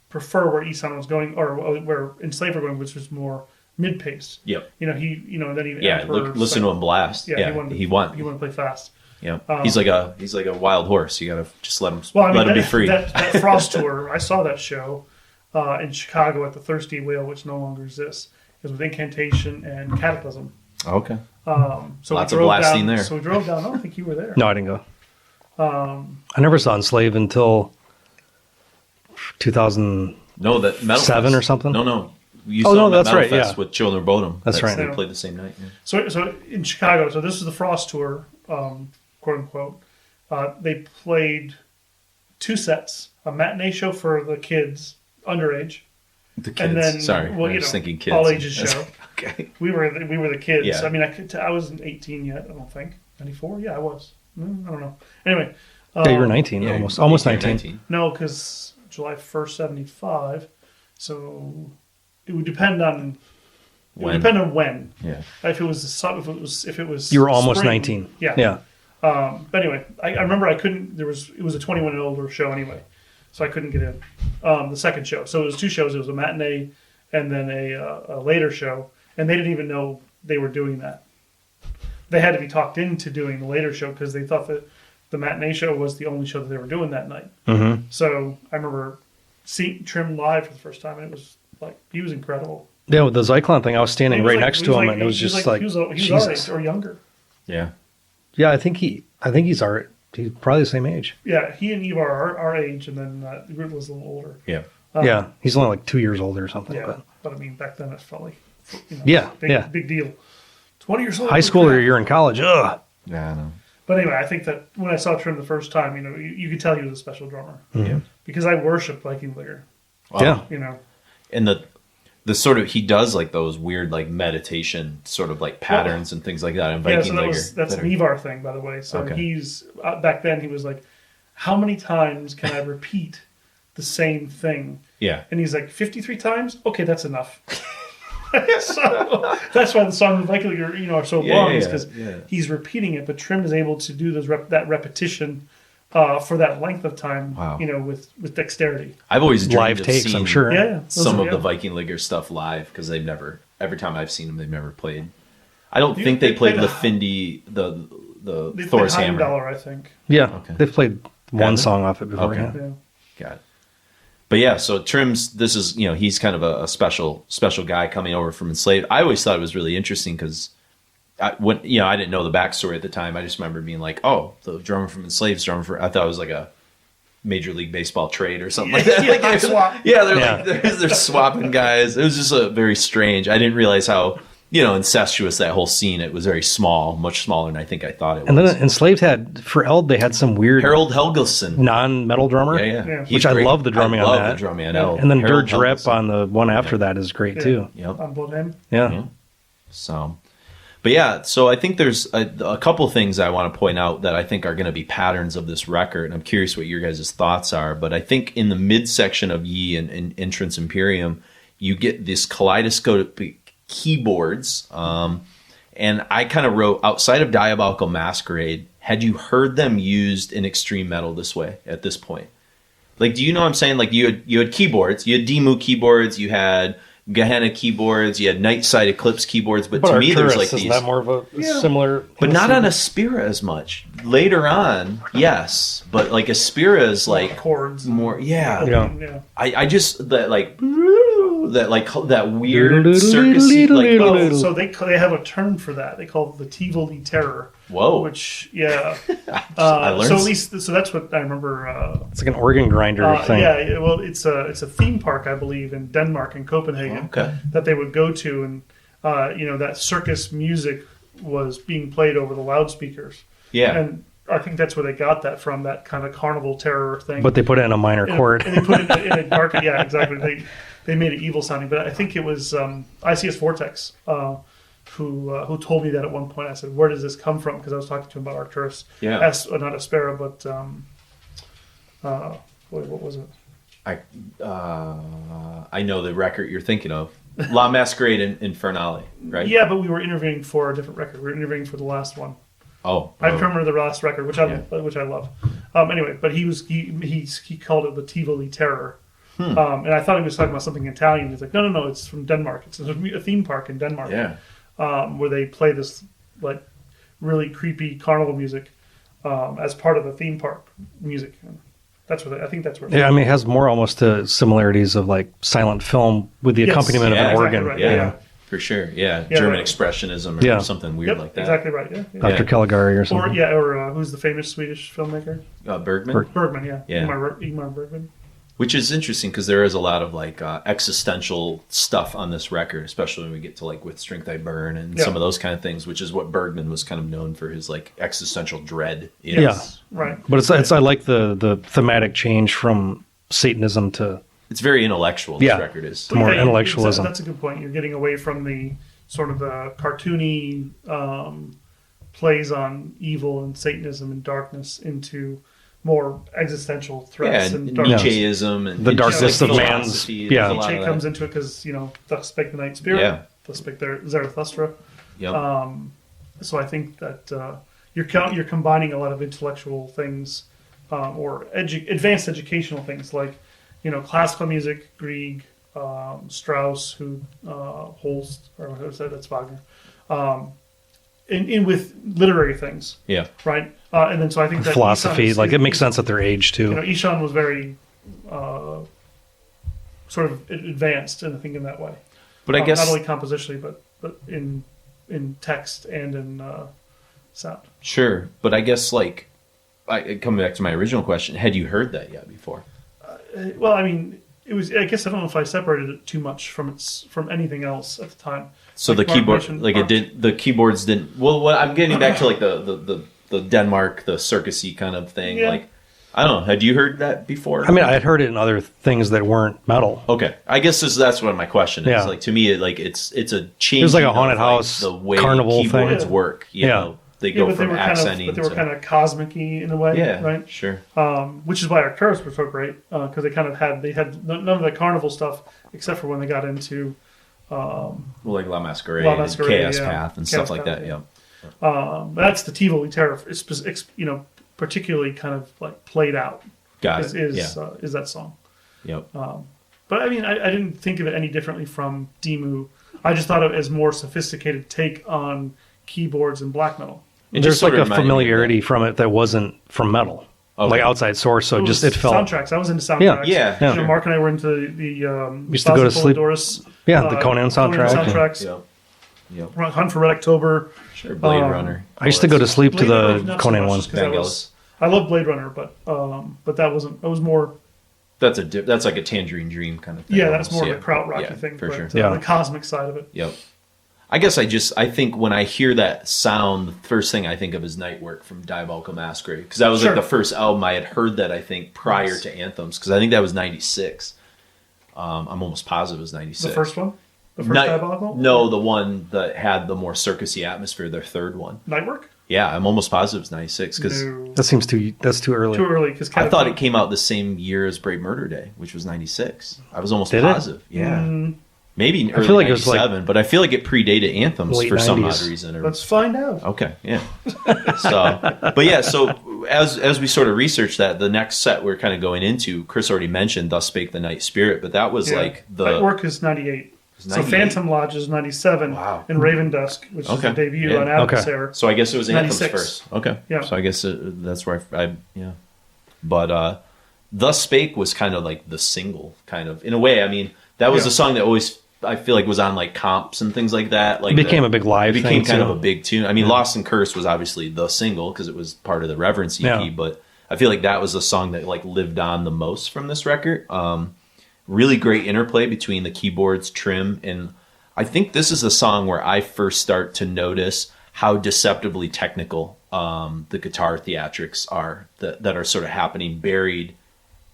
prefer where Isan was going or where Enslaved were going, which was more mid-paced. Yep. Then he listen to him blast. He wanted to play fast. Yeah, he's like a wild horse. You gotta just let him be free. That Frost tour, I saw that show in Chicago at the Thirsty Whale, which no longer exists. It was with Incantation and Cataclysm. Okay. So lots of blasting there. So we drove down. I don't think you were there. No, I didn't go. I never saw Enslaved until 2007 or something. No. You saw that's Metal right. Fest with Children of Bodom. That's right. They played the same night. Yeah. So in Chicago, so this is the Frost tour, quote unquote. They played 2 sets: a matinee show for the kids, underage, and then I was thinking kids, all ages show. Okay. We were the kids. Yeah. I mean, I wasn't 18 yet. I don't think 94. Yeah, I was. I don't know. Anyway. Yeah, you were 19, almost 19. No, because July 1st, 75. So it would depend on when. Yeah. If it was you were almost spring, 19. Yeah. But anyway, I remember I couldn't. It was a 21 and older show anyway, so I couldn't get in. The second show, so it was 2 shows. It was a matinee and then a later show, and they didn't even know they were doing that. They had to be talked into doing the later show because they thought that the matinee show was the only show that they were doing that night. Mm-hmm. So I remember seeing Trim live for the first time, and it was like he was incredible. Yeah, with the Zyklon thing, I was standing right next to him, and it was just like he was our age or younger. Yeah. Yeah, I think he's he's probably the same age. Yeah, he and Ivar are our age, and then the group was a little older. Yeah. Yeah, he's only like 2 years older or something. Yeah, but I mean, back then it felt like big deal. 20 years old. High school or you're in college. Ugh. Yeah, I know. But anyway, I think that when I saw Trim the first time, you could tell he was a special drummer. Mm-hmm. Because I worship Viking Ligger. Wow. Yeah. And the sort of, he does like those weird like meditation sort of like patterns and things like that in Viking Ligger. That's an Ivar thing, by the way. So he's, back then he was like, how many times can I repeat the same thing? Yeah. And he's like, 53 times? Okay, that's enough. So that's why the songs of Viking Ligger, are so long, is because he's repeating it, but Trim is able to do that repetition for that length of time, with dexterity. I've always dreamed live of takes, seeing I'm sure. Some of the Viking Ligger stuff live because they've never. Every time I've seen them, they've never played. I don't think they played the Findi, the Thor's Hammer. Heimdallr, I think. Yeah, they've played one song off it before. Okay. Yeah. Got it. But yeah, so Trim's, this is, he's kind of a special guy coming over from Enslaved. I always thought it was really interesting because I didn't know the backstory at the time. I just remember being like, oh, the drummer from Enslaved's I thought it was like a Major League Baseball trade or something like that. Swap. They're swapping guys. It was just very strange. I didn't realize how, incestuous that whole scene. It was very small, much smaller than I think I thought it was. And then Enslaved for Eld, they had some weird Harold Helgeson, non-metal drummer. Yeah. Which I love the drumming on that. I love the drumming on Eld. And then Dirge Rep on the one after that is great too. Yep. On Bloodham. Yeah. So, but yeah, so I think there's a couple things I want to point out that I think are going to be patterns of this record. And I'm curious what your guys' thoughts are. But I think in the midsection of Ye and Entrancemperium, you get this kaleidoscopic keyboards. And I kind of wrote, outside of Diabolical Masquerade, had you heard them used in extreme metal this way at this point? Like, do you know what I'm saying? Like, you had keyboards, you had Demu keyboards, you had Gehenna keyboards, you had Nightside Eclipse keyboards, but to me there's like these... Isn't that more of a similar... But not on Aspira as much. Later on, yes, but like Aspira is like... chords. More, yeah. I just, that weird circusy, like... So they have a term for that. They call it the Tivoli Terror. Whoa. Which, yeah. I learned. So at least, so that's what I remember. It's like an organ grinder thing. Yeah, well, it's a theme park, I believe, in Denmark, in Copenhagen, that they would go to. And that circus music was being played over the loudspeakers. Yeah. And I think that's where they got that from, that kind of carnival terror thing. But they put it in a minor chord. And they put it in a darker, yeah, exactly. They made it evil sounding. But I think it was ICS Vortex who told me that at one point. I said, where does this come from? Because I was talking to him about Arcturus. Yeah. Not Aspera, but what was it? I know the record you're thinking of. La Masquerade and Infernale, right? Yeah, but we were interviewing for a different record. We were interviewing for the last one. Oh. I remember the last record, which I love. Anyway, but he called it the Tivoli Terror. And I thought he was talking about something Italian. He's like, no, it's from Denmark. It's a theme park in Denmark. Yeah. Where they play this like really creepy carnival music as part of the theme park music. That's what I think that's where. Yeah, I mean, it has more almost to similarities of like silent film with the accompaniment of an exactly organ. right. Yeah. For sure, German right. expressionism or something weird like that. Exactly right. Yeah. Dr. Caligari or something. Or who's the famous Swedish filmmaker? Bergman. Bergman, yeah. Yeah. Ingmar Bergman. Which is interesting because there is a lot of like existential stuff on this record, especially when we get to like With Strength I Burn and some of those kind of things, which is what Bergman was kind of known for, his like existential dread. Yeah, right. But it's I like the thematic change from Satanism to. It's very intellectual. This record is more intellectualism. That's a good point. You're getting away from the sort of the cartoony plays on evil and Satanism and darkness into more existential threats and darkness. Nietzscheism and the darkness of man's. Yeah, Nietzsche comes into it because Thus Spake the Nightspirit. Thus Spake Zarathustra. Yep. So I think that you're combining a lot of intellectual things or advanced educational things like classical music, Grieg, Strauss, Holst, or who said that's Wagner. In with literary things, right, and then so I think that philosophy, it makes sense at their age too. Ishan was very sort of advanced, and I think in that way. But I guess not only compositionally, but in text and in sound. Sure, but I guess coming back to my original question, had you heard that yet before? Well, I mean, it was. I guess I don't know if I separated it too much from anything else at the time. So the keyboard, the keyboards didn't. Well, I'm getting back to the Denmark, the circusy kind of thing. Yeah. I don't know. Had you heard that before? I mean, I had heard it in other things that weren't metal. Okay, I guess that's what my question is. Yeah. To me, it's a change. It was like a haunted house, the way carnival keyboards thing. work. You know, they go from accenting. But they were kind of cosmic-y in a way. Yeah, right. Sure. Which is why Arcturus was so great because they had none of the carnival stuff except for when they got into. Like La Masquerade, and Chaos Path, and stuff like that. Yeah. That's the Tivoli Terror. It's particularly kind of like played out. Got it. Is that song? Yep. But I mean, I didn't think of it any differently from Demu. I just thought of it as more sophisticated take on keyboards and black metal. There's like a familiarity from it that wasn't from metal. Okay. Like outside source, so it felt soundtracks. I was into soundtracks. Yeah. Mark and I were into the used to go to sleep. Doris, the Conan soundtracks. Yep. Hunt for Red October. Sure, Blade Runner. I used to go to sleep Blade to Runner, the not Conan so much, ones. I love Blade Runner, but that wasn't. It was more. That's like a Tangerine Dream kind of thing. Yeah, that's more of a krautrocky thing. For sure. The cosmic side of it. Yep. I guess I think when I hear that sound, the first thing I think of is Nightwork from Diabolical Masquerade. Because that was like the first album I had heard that I think prior to Anthems. Because I think that was 96. I'm almost positive it was 96. The first one? The first Diabolical? No, the one that had the more circusy atmosphere, their third one. Nightwork? Yeah, I'm almost positive it was 96. That's too early. Too early. Cause I thought it came out the same year as Brave Murder Day, which was 96. I was almost positive. Yeah. Maybe early 97, but I feel like it predated Anthems for some odd reason. Let's find out. Okay, yeah. So as we sort of researched that, the next set we're kind of going into, Chris already mentioned Thus Spake the Nightspirit, but that was like the... Nightwork is 98. So Phantom Lodge is 97. Wow. And Raven Dusk, which is the debut on Adversary. So I guess it was Anthems 96. first. Okay. Yeah. So I guess that's where I But Thus Spake was kind of like the single, kind of. In a way, I mean, that was a song that always... I feel like was on like comps and things like that. Like it became a big live thing. It became kind of a big tune. I mean, Lost and Cursed was obviously the single because it was part of the Reverence EP, but I feel like that was the song that like lived on the most from this record. Really great interplay between the keyboards, trim, and I think this is a song where I first start to notice how deceptively technical the guitar theatrics are that are sort of happening buried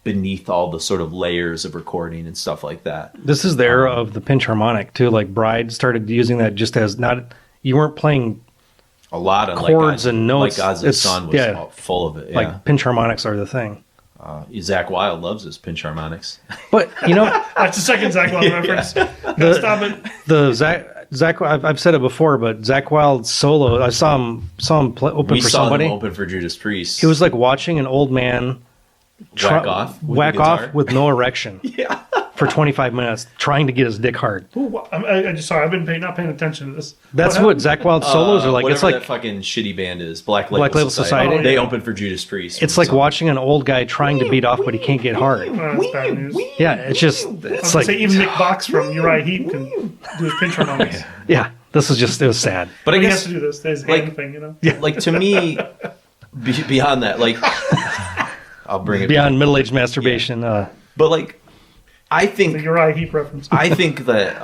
beneath all the sort of layers of recording and stuff like that. This is the era of the pinch harmonic too. Like Bride started using that just as you weren't playing a lot of chords and notes. Like God's Son was full of it. Yeah. Like pinch harmonics are the thing. Zach Wilde loves his pinch harmonics. But that's the second Zach Wilde reference. Stop it. The Zach, I've said it before, but Zach Wilde's solo. I saw him open for somebody. Him open for Judas Priest. It was like watching an old man whack off with no erection. Yeah. For 25 minutes, trying to get his dick hard. I'm just sorry. I've been not paying attention to this. That's what Zach Wilde's solos are like. It's like that fucking shitty band is Black Label Society. They opened for Judas Priest. It's like watching an old guy trying to beat off, but he can't get hard. That's bad news. Yeah, it's like even Nick Box from Uriah Heep can do his pinch harmonics. Yeah, this is it was sad. But I guess he has to do this. His hand thing, you know. Yeah, like to me, beyond that, like I'll bring it beyond middle-aged masturbation. But like. I think the Uriah Heep reference. I think that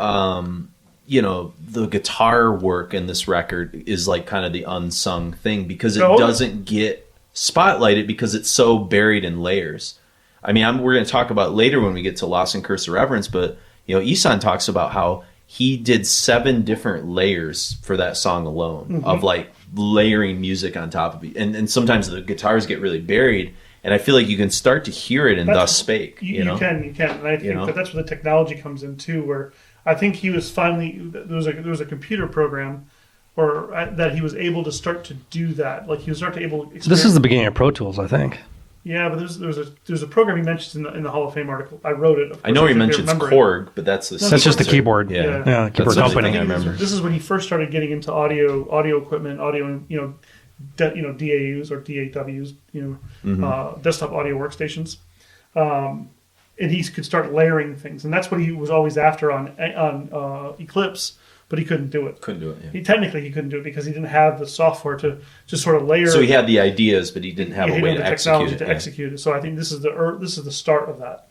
the guitar work in this record is like kind of the unsung thing because it doesn't get spotlighted because it's so buried in layers. I mean, we're going to talk about later when we get to Lost and Curse of Reverence, but Isan talks about how he did 7 different layers for that song alone of like layering music on top of it, and sometimes the guitars get really buried. And I feel like you can start to hear it in Thus Spake. You can. And I think that's where the technology comes in too, where I think he was finally, there was a computer program that he was able to start to do that. Like he was able to This is the beginning of Pro Tools, I think. Yeah, but there's a program he mentions in the Hall of Fame article. I wrote it. I know he mentions Korg, but that's just the keyboard. Yeah, keyboard company. I remember. This is when he first started getting into audio equipment, DAUs or DAWs, desktop audio workstations, and he could start layering things, and that's what he was always after on Eclipse, but he couldn't do it. He couldn't do it because he didn't have the software to just sort of layer. So he had the ideas, but he didn't have a way to execute it. So I think this is the start of that.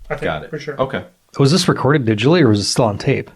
I think Got it for sure. Okay. Was this recorded digitally or was it still on tape?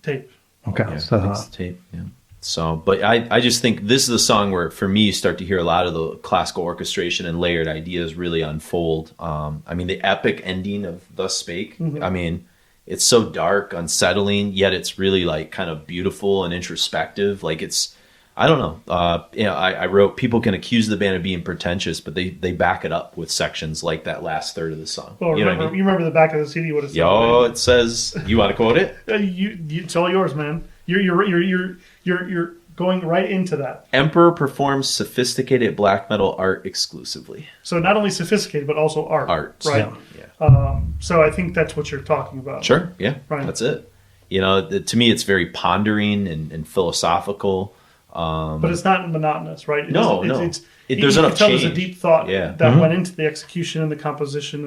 Tape. Okay. Yeah, it's tape. Yeah. So, but I just think this is a song where, for me, you start to hear a lot of the classical orchestration and layered ideas really unfold. I mean, the epic ending of Thus Spake, I mean, it's so dark, unsettling, yet it's really like kind of beautiful and introspective. Like it's, I don't know. I wrote, people can accuse the band of being pretentious, but they back it up with sections like that last third of the song. Well, you remember the back of the CD, what it says? It says, you want to quote it? It's all yours, man. You're going right into that. Emperor performs sophisticated black metal art exclusively. So not only sophisticated, but also art. Right. Yeah. So I think that's what you're talking about. Sure. Yeah. Right. That's it. To me, it's very pondering and philosophical. But it's not monotonous, right? No. There's enough change. There's a deep thought that went into the execution and the composition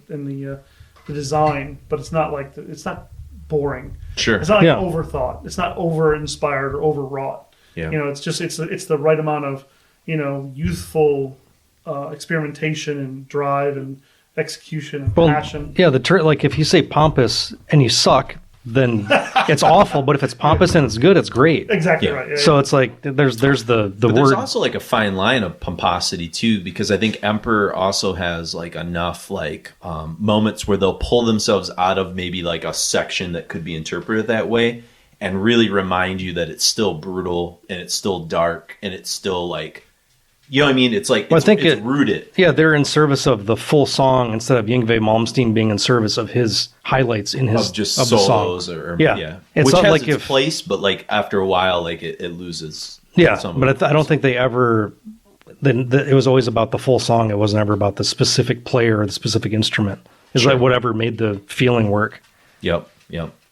and the design, but it's not like it's not boring. Sure. It's not like overthought. It's not over inspired or overwrought. Yeah. It's just it's the right amount of youthful experimentation and drive and execution and passion. Yeah, like if you say pompous and you suck, then it's awful. But if it's pompous and it's good, it's great. Exactly right. Yeah, so it's like there's the word. There's also like a fine line of pomposity too, because I think Emperor also has like enough like moments where they'll pull themselves out of maybe like a section that could be interpreted that way, and really remind you that it's still brutal and it's still dark and it's still like. You know what I mean? It's like it's rooted. Yeah, they're in service of the full song instead of Yngwie Malmsteen being in service of his highlights in his of just of solos the song. Or It's which not has like its place, but like after a while, like it loses. Yeah, but I don't think they ever. It was always about the full song. It wasn't ever about the specific player or the specific instrument. It's like whatever made the feeling work. Yep.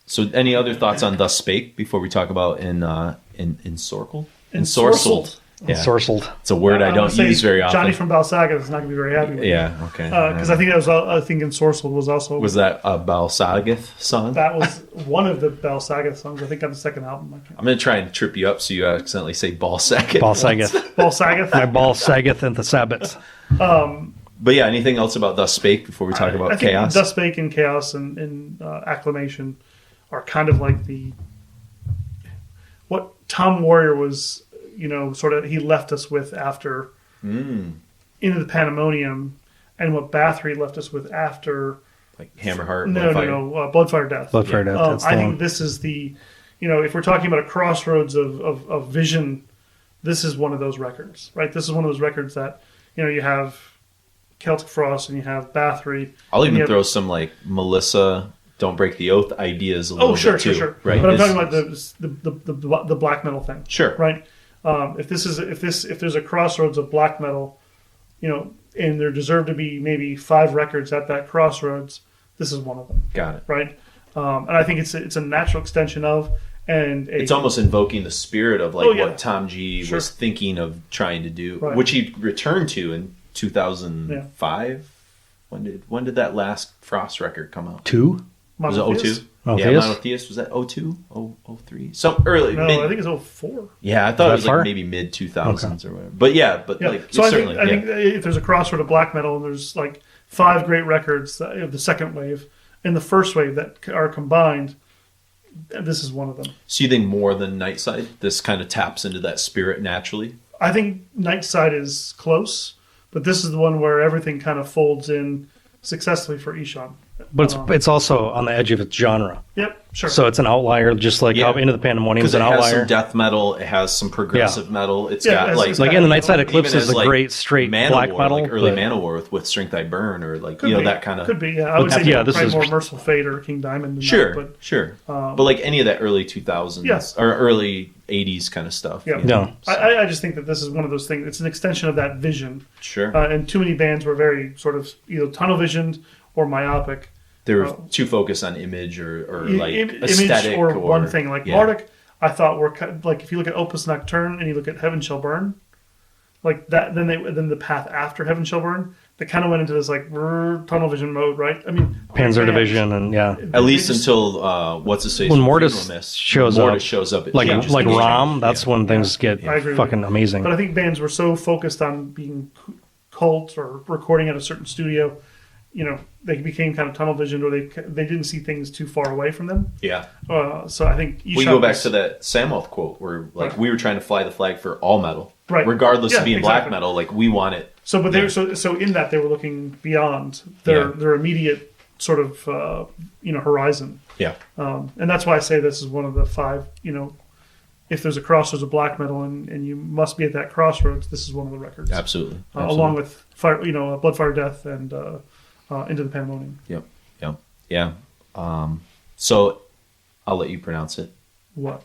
So, any other thoughts on Thus Spake before we talk about Ensorcelled? Ensorcelled. Yeah. Ensorcelled. It's a word I don't use very often. Johnny from Balsaga is not going to be very happy with okay. Because I think Ensorcelled was also... Was that a Balsagath song? That was one of the Balsaga songs, I think, on the second album. I'm going to try and trip you up so you accidentally say Balsagath. Balsagath. My ball saggeth and the Sabbath. But yeah, anything else about Thus Spake before we talk about Khaos? Thus Spake and Khaos and Acclamation are kind of like what Tom Warrior was, sort of he left us with after Into the Pandemonium, and what Bathory left us with after like Hammerheart. Bloodfire Death. Bloodfire Death. I think this is the, if we're talking about a crossroads of vision, this is one of those records, right? This is one of those records that, you have Celtic Frost and you have Bathory. I'll even throw some like Melissa, Don't Break the Oath ideas a little bit too. Sure. Right? But I'm talking about the black metal thing. Sure. Right? If there's a crossroads of black metal, and there deserve to be maybe 5 records at that crossroads, this is one of them. Got it. Right? And I think it's a natural extension of, and it's almost invoking the spirit of what Tom G was thinking of trying to do, which he returned to in 2005. When did that last Frost record come out? 2? Was it 02? Yeah, Monotheist. Was that 02? 03? Some early. No, I think it's 04. Yeah, I thought it was like maybe mid 2000s or whatever. But like, so I certainly. think if there's a crossroad of black metal and there's like 5 great records of the second wave and the first wave that are combined, this is one of them. So you think more than Nightside? This kind of taps into that spirit naturally? I think Nightside is close, but this is the one where everything kind of folds in successfully for Ishan. But it's also on the edge of its genre. Yep, sure. So it's an outlier, just like how Into the Pandemonium is an outlier. Because it has some death metal, it has some progressive metal. It's got like in the Nightside Eclipse is a great straight black metal, like early Manowar with Strength I Burn, or like that kind of. Could be, yeah. I would say this is more Merciful Fate or King Diamond. Sure. But like any of that early 2000s or early 80s kind of stuff. Yeah. No. I just think that this is one of those things. It's an extension of that vision. Sure. And too many bands were very sort of either tunnel visioned or myopic. They were too focused on image or like aesthetic or one thing. Like Marduk, I thought were like, if you look at Opus Nocturne and you look at Heaven Shall Burn, like that. Then the path after Heaven Shall Burn, they kind of went into this like tunnel vision mode, right? I mean, Panzer Division and at least until what's it say when Mortis shows up, like Rom. That's when things get fucking amazing. But I think bands were so focused on being cult or recording at a certain studio. They became kind of tunnel visioned, or they didn't see things too far away from them. Yeah. So I think we go back to that Sammoth quote where we were trying to fly the flag for all metal, right? Regardless of being black metal, like we want it. So, but so in that they were looking beyond their immediate sort of horizon. Yeah. And that's why I say this is one of the 5. If there's a crossroads of black metal and you must be at that crossroads, this is one of the records. Absolutely. Along with Bloodfire Death and Into the Pandemonium. Yep. Yeah. So I'll let you pronounce it. What?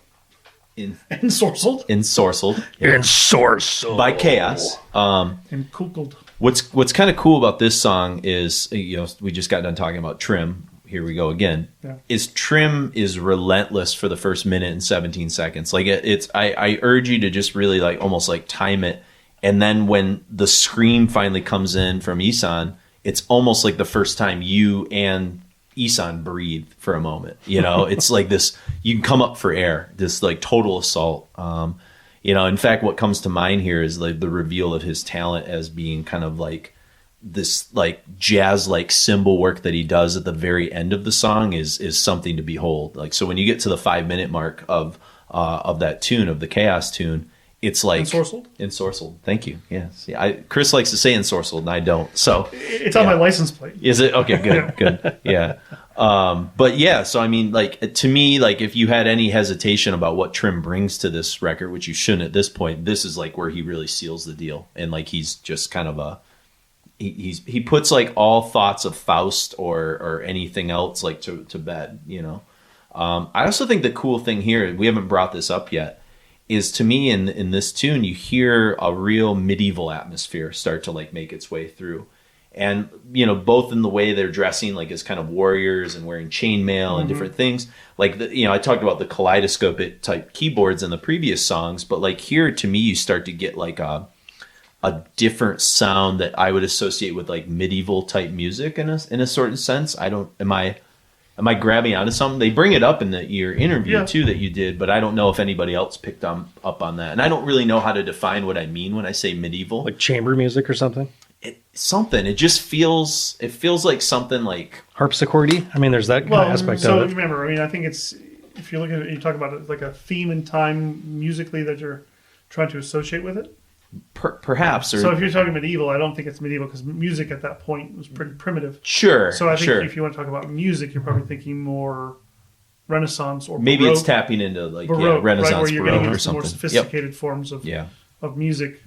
Ensorcelled. Ensorcelled. Ensorcelled. By Khaos. And Kukled. What's kind of cool about this song is, we just got done talking about Trim. Here we go again. Yeah. Trim is relentless for the first minute and 17 seconds. Like I urge you to just really like almost like time it. And then when the scream finally comes in from Ihsahn, it's almost like the first time you and Ihsahn breathe for a moment. It's like this, you can come up for air, this like total assault. In fact, what comes to mind here is like the reveal of his talent as being kind of like this like jazz like cymbal work that he does at the very end of the song is something to behold. Like, so when you get to the 5-minute mark of that tune, of the Khaos tune, it's like Ensorcelled. Thank you. Yes. Yeah. Chris likes to say Ensorcelled, and I don't. So it's on my license plate. Is it? Okay. Good. Yeah. But yeah. So I mean, like to me, like if you had any hesitation about what Trim brings to this record, which you shouldn't at this point, this is like where he really seals the deal, and like he's just kind of he puts like all thoughts of Faust or anything else like to bed. I also think the cool thing here, we haven't brought this up yet, is to me in this tune you hear a real medieval atmosphere start to like make its way through, and both in the way they're dressing like as kind of warriors and wearing chainmail and different things. Like I talked about the kaleidoscope type keyboards in the previous songs, but like here to me you start to get like a different sound that I would associate with like medieval type music in a certain sense. Am I grabbing onto something? They bring it up in your interview too that you did, but I don't know if anybody else picked up on that. And I don't really know how to define what I mean when I say medieval. Like chamber music or something? something. It just feels like something like harpsichordy. I mean, there's that kind of aspect so of it. remember, I mean, I think it's, if you look at it, you talk about it like a theme in time musically that you're trying to associate with it. Perhaps. Or, so if you're talking medieval, I don't think it's medieval because music at that point was pretty primitive. Sure. So I think if you want to talk about music, you're probably thinking more Renaissance or maybe Baroque, it's tapping into like Baroque, Renaissance, right, where you're Baroque getting or into something. more sophisticated forms of music.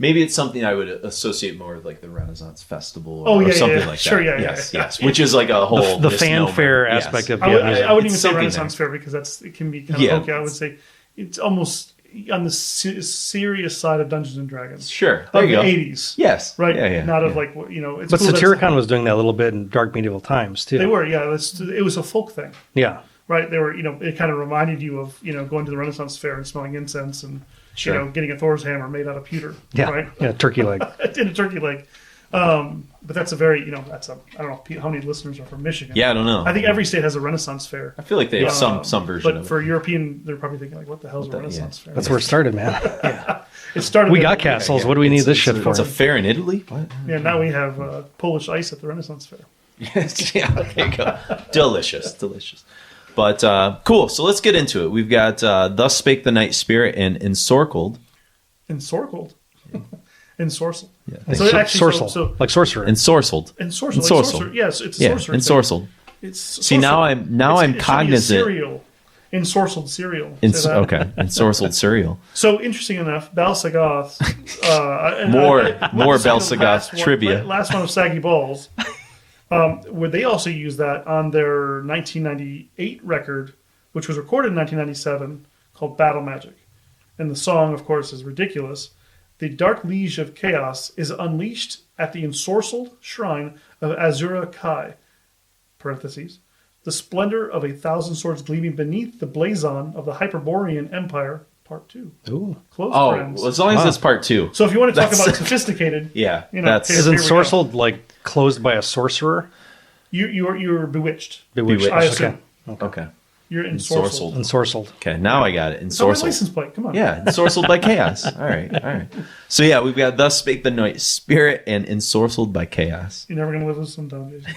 Maybe it's something I would associate more with like the Renaissance Festival or, or something like sure, that. Yes, yes. Which is like a whole the fanfare aspect of music. I wouldn't even It's say something Renaissance fair because it can be kind of hokey. I would say it's almost on the serious side of Dungeons and Dragons. Sure. There you the go. 80s. Yes. Right? Yeah, Not of like, you know, it's but cool Satyricon was doing that a little bit in dark medieval times too. They were, yeah. It was a folk thing. Yeah. Right? They were, you know, it kind of reminded you of, you know, going to the Renaissance fair and smelling incense and, you know, getting a Thor's hammer made out of pewter. Yeah. Right? Yeah, turkey leg. In a turkey leg. But that's a very, you know, I don't know how many listeners are from Michigan. Yeah, I don't know. I think every state has a Renaissance fair. I feel like they have some version of it. But for European, they're probably thinking, like, what the hell's a Renaissance fair? That's where it started, man. It started. We got castles. What do we need this shit for? It's a fair in Italy? What? Yeah, now we have Polish ice at the Renaissance fair. Yeah, there you go. Delicious. But cool. So let's get into it. We've got Thus Spake the Nightspirit and Ensorcelled. Ensorcelled. Ensorcelled. Yeah. So actually, like sorcerer. Ensorcelled. Like yes, it's a sorcerer. Ensorcelled. It's See, now I'm cognizant. Cereal. Ensorcelled cereal. Okay. Ensorcelled cereal. So interesting enough, Balsagoth. More Balsagoth trivia. Last one of Saggy Balls. Where they also use that on their 1998 record, which was recorded in 1997, called Battle Magic. And the song, of course, is ridiculous. The Dark Liege of Chaos is unleashed at the Ensorcelled Shrine of Azura Kai, parentheses, the splendor of 1,000 swords gleaming beneath the blazon of the Hyperborean Empire, part 2. Ooh. Close friends. Well, as long as it's part 2. So if you want to talk about sophisticated, yeah, you know, is Ensorcelled like closed by a sorcerer? You're bewitched. Bewitched. I assume. Okay. You're Ensorcelled. Ensorcelled. Okay, now I got it. It's on my Ensorcelled. license plate. Come on. Yeah, Ensorcelled by Chaos. All right. So yeah, we've got Thus Spake the Nightspirit and Ensorcelled by Chaos. You're never going to live with some down, Jason.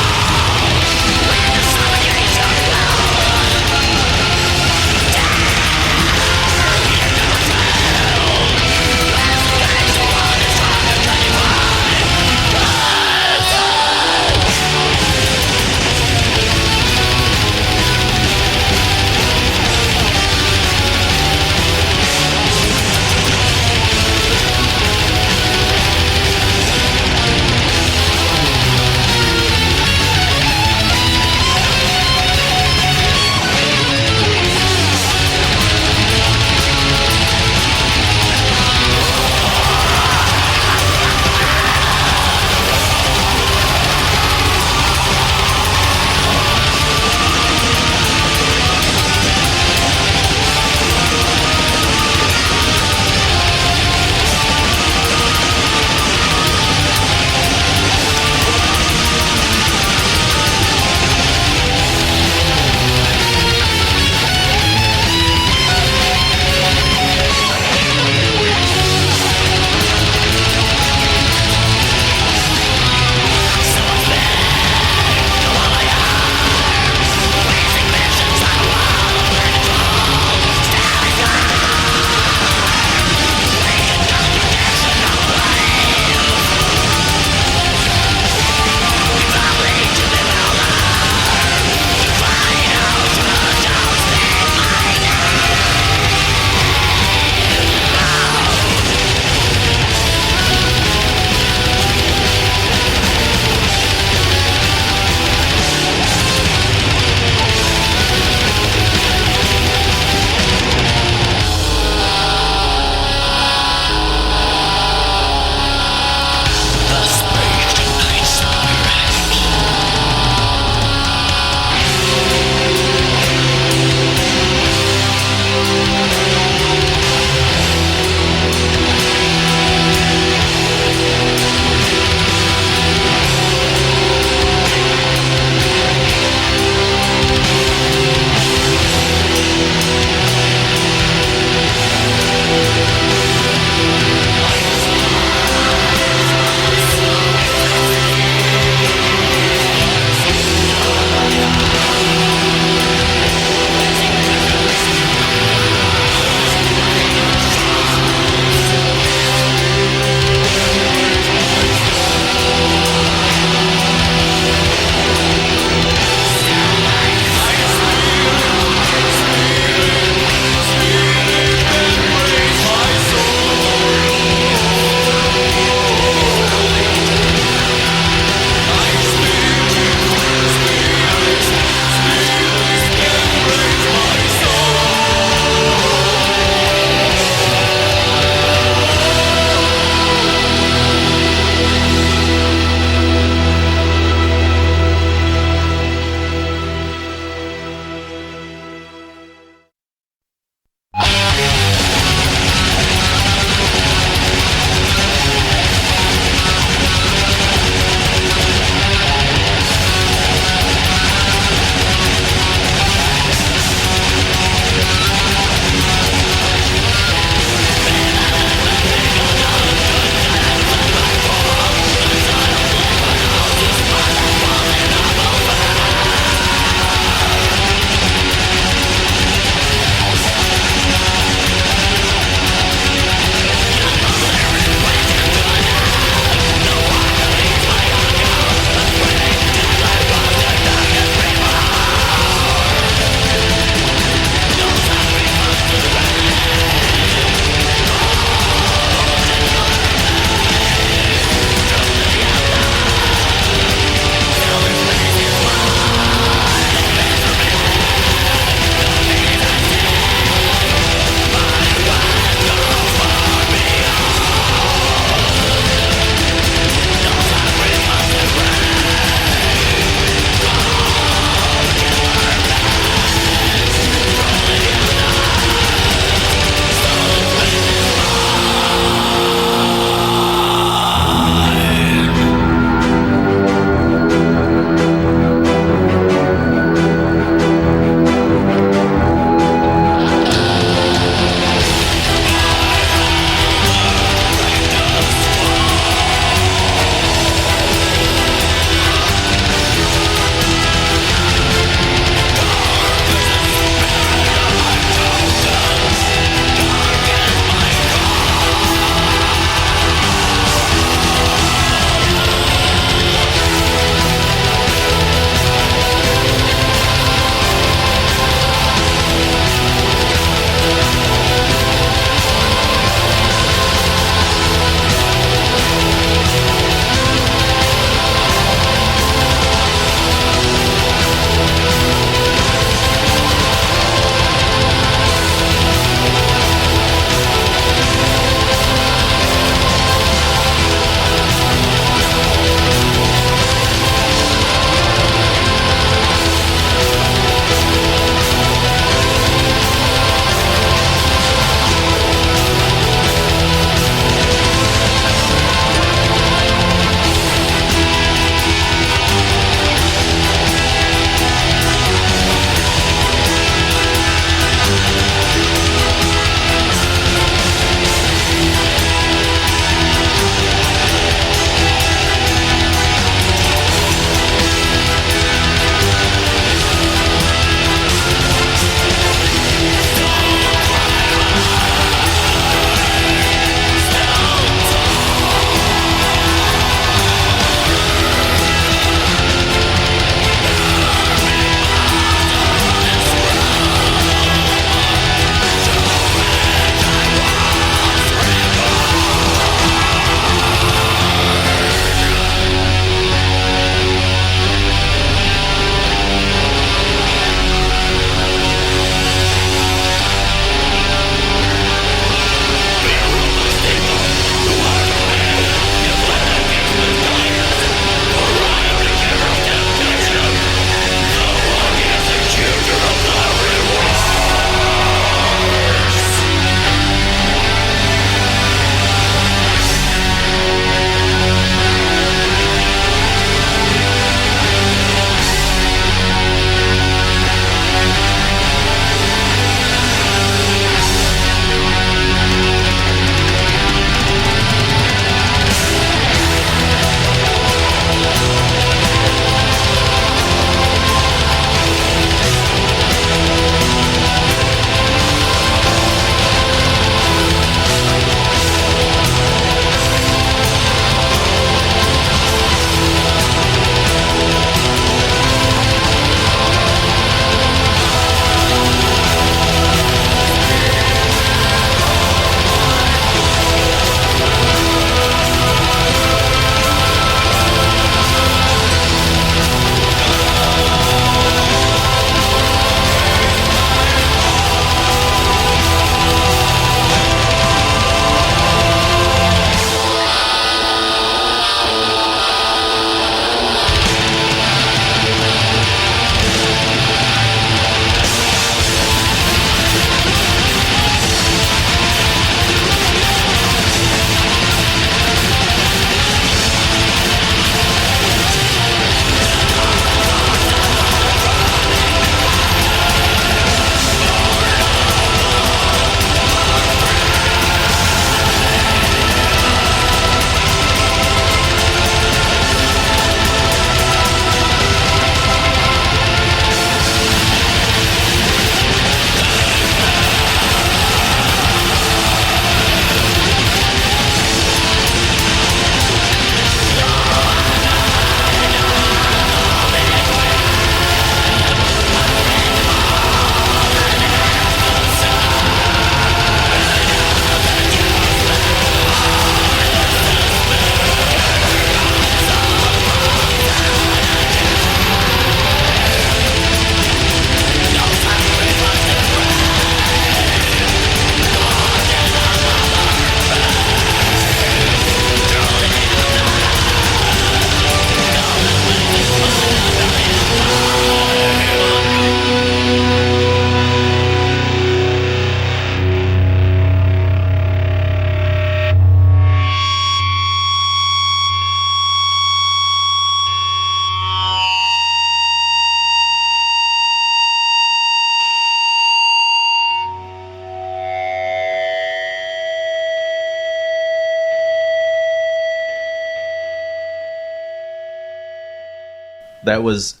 That was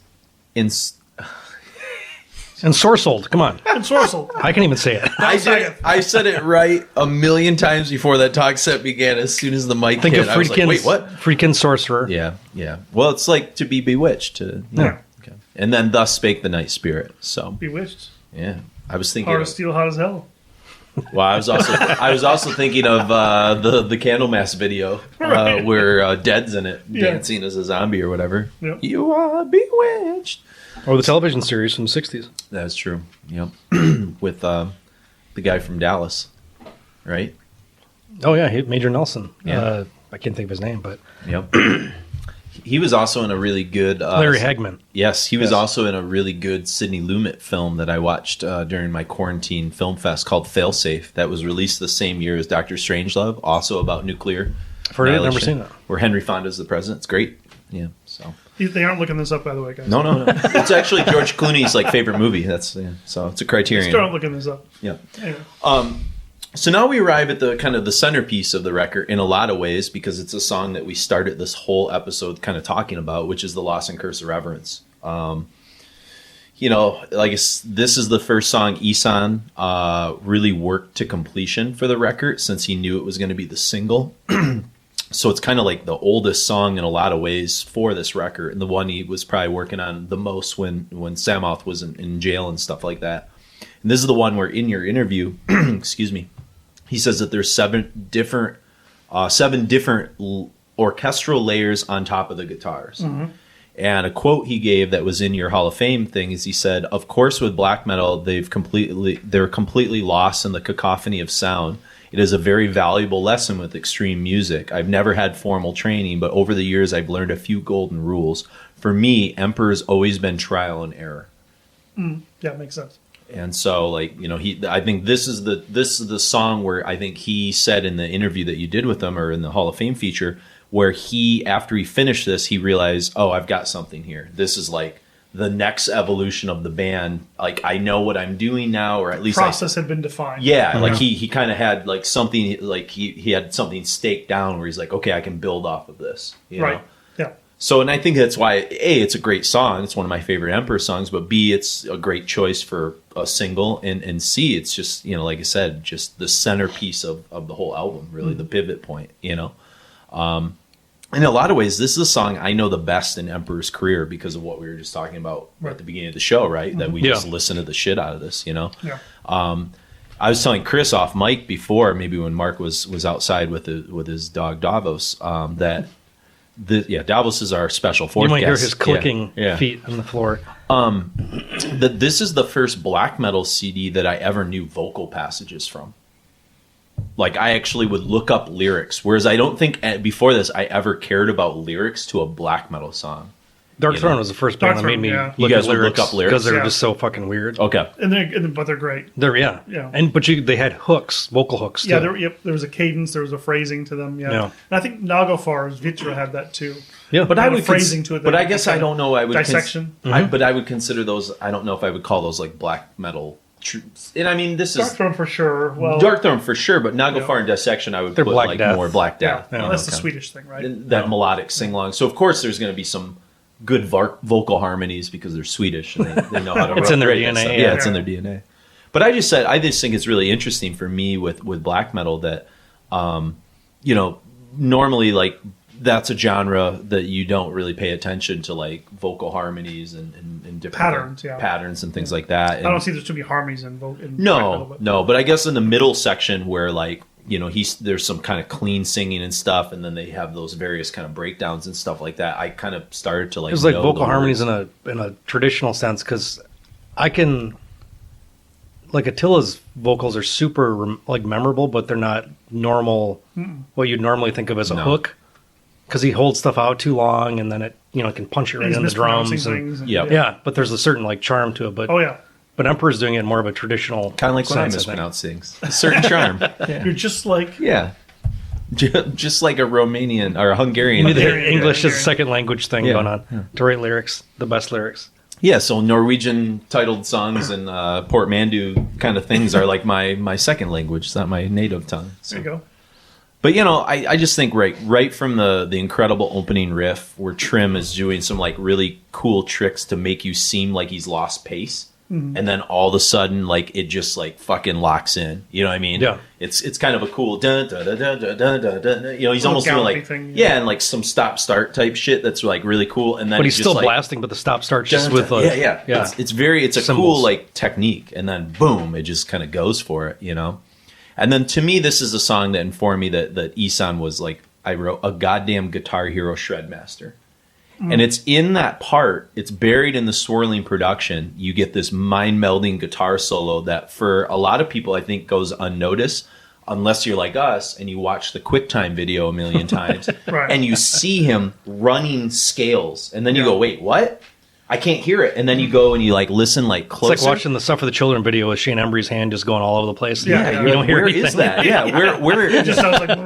Ensorcelled. Come on. Ensorcelled. I can't even say it. I said it right a million times before that talk set began. As soon as the mic Think hit, of I was like, wait, what? Freaking sorcerer. Yeah. Well, it's like to be bewitched. Yeah. Okay. And then thus spake the Nightspirit. So Bewitched. yeah, I was thinking. Hard as steel, hot as hell. Well, I was also thinking of the Candlemass video where Dead's in it dancing as a zombie or whatever. Yep. You are bewitched. Or the television series from the 60s. That's true. Yep. With the guy from Dallas, right? Oh, yeah. Major Nelson. Yeah. I can't think of his name, but... Yep. He was also in a really good... Larry Hagman. Yes, he was also in a really good Sidney Lumet film that I watched during my quarantine film fest called Failsafe that was released the same year as Dr. Strangelove, also about nuclear I've heard it, never annihilation, seen it. where Henry Fonda's the president. It's great. Yeah, so... They aren't looking this up, by the way, guys. No. It's actually George Clooney's favorite movie. So it's a criterion. Still aren't looking this up. Yeah. Anyway. So now we arrive at the kind of the centerpiece of the record in a lot of ways because it's a song that we started this whole episode kind of talking about, which is the Loss and Curse of Reverence. This is the first song Ihsahn really worked to completion for the record since he knew it was going to be the single. So it's kind of like the oldest song in a lot of ways for this record, and the one he was probably working on the most when Sammoth was in jail and stuff like that. And this is the one where in your interview, excuse me, he says that there's seven different orchestral layers on top of the guitars. Mm-hmm. And a quote he gave that was in your Hall of Fame thing is he said, "Of course, with black metal, they're completely lost in the cacophony of sound. It is a very valuable lesson with extreme music. I've never had formal training, but over the years, I've learned a few golden rules. For me, Emperor's always been trial and error." Yeah, makes sense. And so, I think this is the song where I think he said in the interview that you did with him or in the Hall of Fame feature, where after he finished this, he realized, oh, I've got something here. This is like the next evolution of the band. Like, I know what I'm doing now, or at least process had been defined. Yeah, like he kind of had like something, like he had something staked down where he's like, okay, I can build off of this. You know? Yeah. So, and I think that's why A, it's a great song. It's one of my favorite Emperor songs, but B, it's a great choice for a single, and C, it's just, like I said, just the centerpiece of the whole album, really, the pivot point, In a lot of ways, this is a song I know the best in Emperor's career because of what we were just talking about at the beginning of the show, right? Mm-hmm. That we just listen to the shit out of this, Yeah. I was telling Chris off mic before, maybe when Mark was outside with his dog Davos, that Davos is our special fourth guest. You might hear his clicking feet on the floor. That this is the first black metal CD that I ever knew vocal passages from. Like, I actually would look up lyrics, whereas I don't think before this I ever cared about lyrics to a black metal song. Dark Throne was the first band that made me look at lyrics because they were just so fucking weird. Okay, but they're great. Yeah. But they had hooks, vocal hooks. Too. Yeah, there was a cadence, there was a phrasing to them. Yeah. And I think Nagofar's Vitra had that too. Yeah, but I would phrasing to it. But I guess I don't know. I would dissection. But I would consider those. I don't know if I would call those like black metal. And I mean, this Dark is Throne for sure. Well, Dark Throne for sure, but Nagafar and Dissection, I would put Black like Death. more Black Death. Yeah. That's the Swedish thing, right? That melodic sing along. So of course, there's going to be some good vocal harmonies because they're Swedish and they know how to. It's in their DNA. Yeah, it's in their DNA. But I just think it's really interesting for me with black metal that, normally like. That's a genre that you don't really pay attention to, like vocal harmonies and different patterns and things like that. And I don't see there's too many harmonies in no, but I guess in the middle section where like there's some kind of clean singing and stuff, and then they have those various kind of breakdowns and stuff like that. I kind of started to like. It's like vocal harmonies in a traditional sense because I can. Like Attila's vocals are super like memorable, but they're not normal. What you'd normally think of as a hook. Because he holds stuff out too long, and then it can punch it right in the drums. But there's a certain like charm to it. But but Emperor's doing it in more of a traditional kind of like when I mispronounce things. A certain charm. You're just like just like a Romanian or a Hungarian. English is a second language thing going on to write lyrics, the best lyrics. Yeah, so Norwegian titled songs and Portmanteau kind of things are like my second language. It's not my native tongue. So. There you go. But I just think right from the incredible opening riff where Trim is doing some like really cool tricks to make you seem like he's lost pace. And then all of a sudden, like it just like fucking locks in. You know what I mean? Yeah. It's kind of a cool dun, dun, dun, dun, dun, dun, dun, dun. He's almost doing like thing, and like some stop start type shit that's like really cool. And then but he's just still like, blasting, but the stop start just with like yeah. It's a Symbols. cool like technique, and then boom, it just kind of goes for it. And then to me, this is a song that informed me that Isan was like, I wrote a goddamn Guitar Hero Shredmaster. And it's in that part, it's buried in the swirling production. You get this mind-melding guitar solo that for a lot of people, I think, goes unnoticed unless you're like us and you watch the QuickTime video a million times Right. and you see him running scales. And then you go, wait, what? I can't hear it. And then you go and you like listen like closer. It's like watching the Stuff for the Children video with Shane Embry's hand just going all over the place. Yeah, You yeah. don't hear where anything. is that? Yeah, where It just sounds like.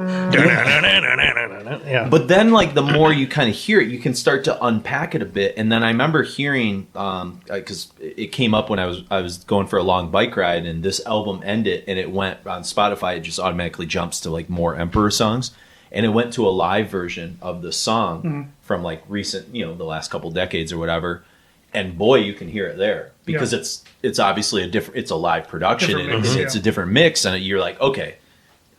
Yeah. But then, like, the more you kind of hear it, you can start to unpack it a bit. And then I remember hearing, because it came up when I was going for a long bike ride, and this album ended, and it went on Spotify. It just automatically jumps to like more Emperor songs, and it went to a live version of the song from like recent, the last couple decades or whatever. And boy, you can hear it there because it's obviously it's a live production and it's a different mix, and you're like, okay.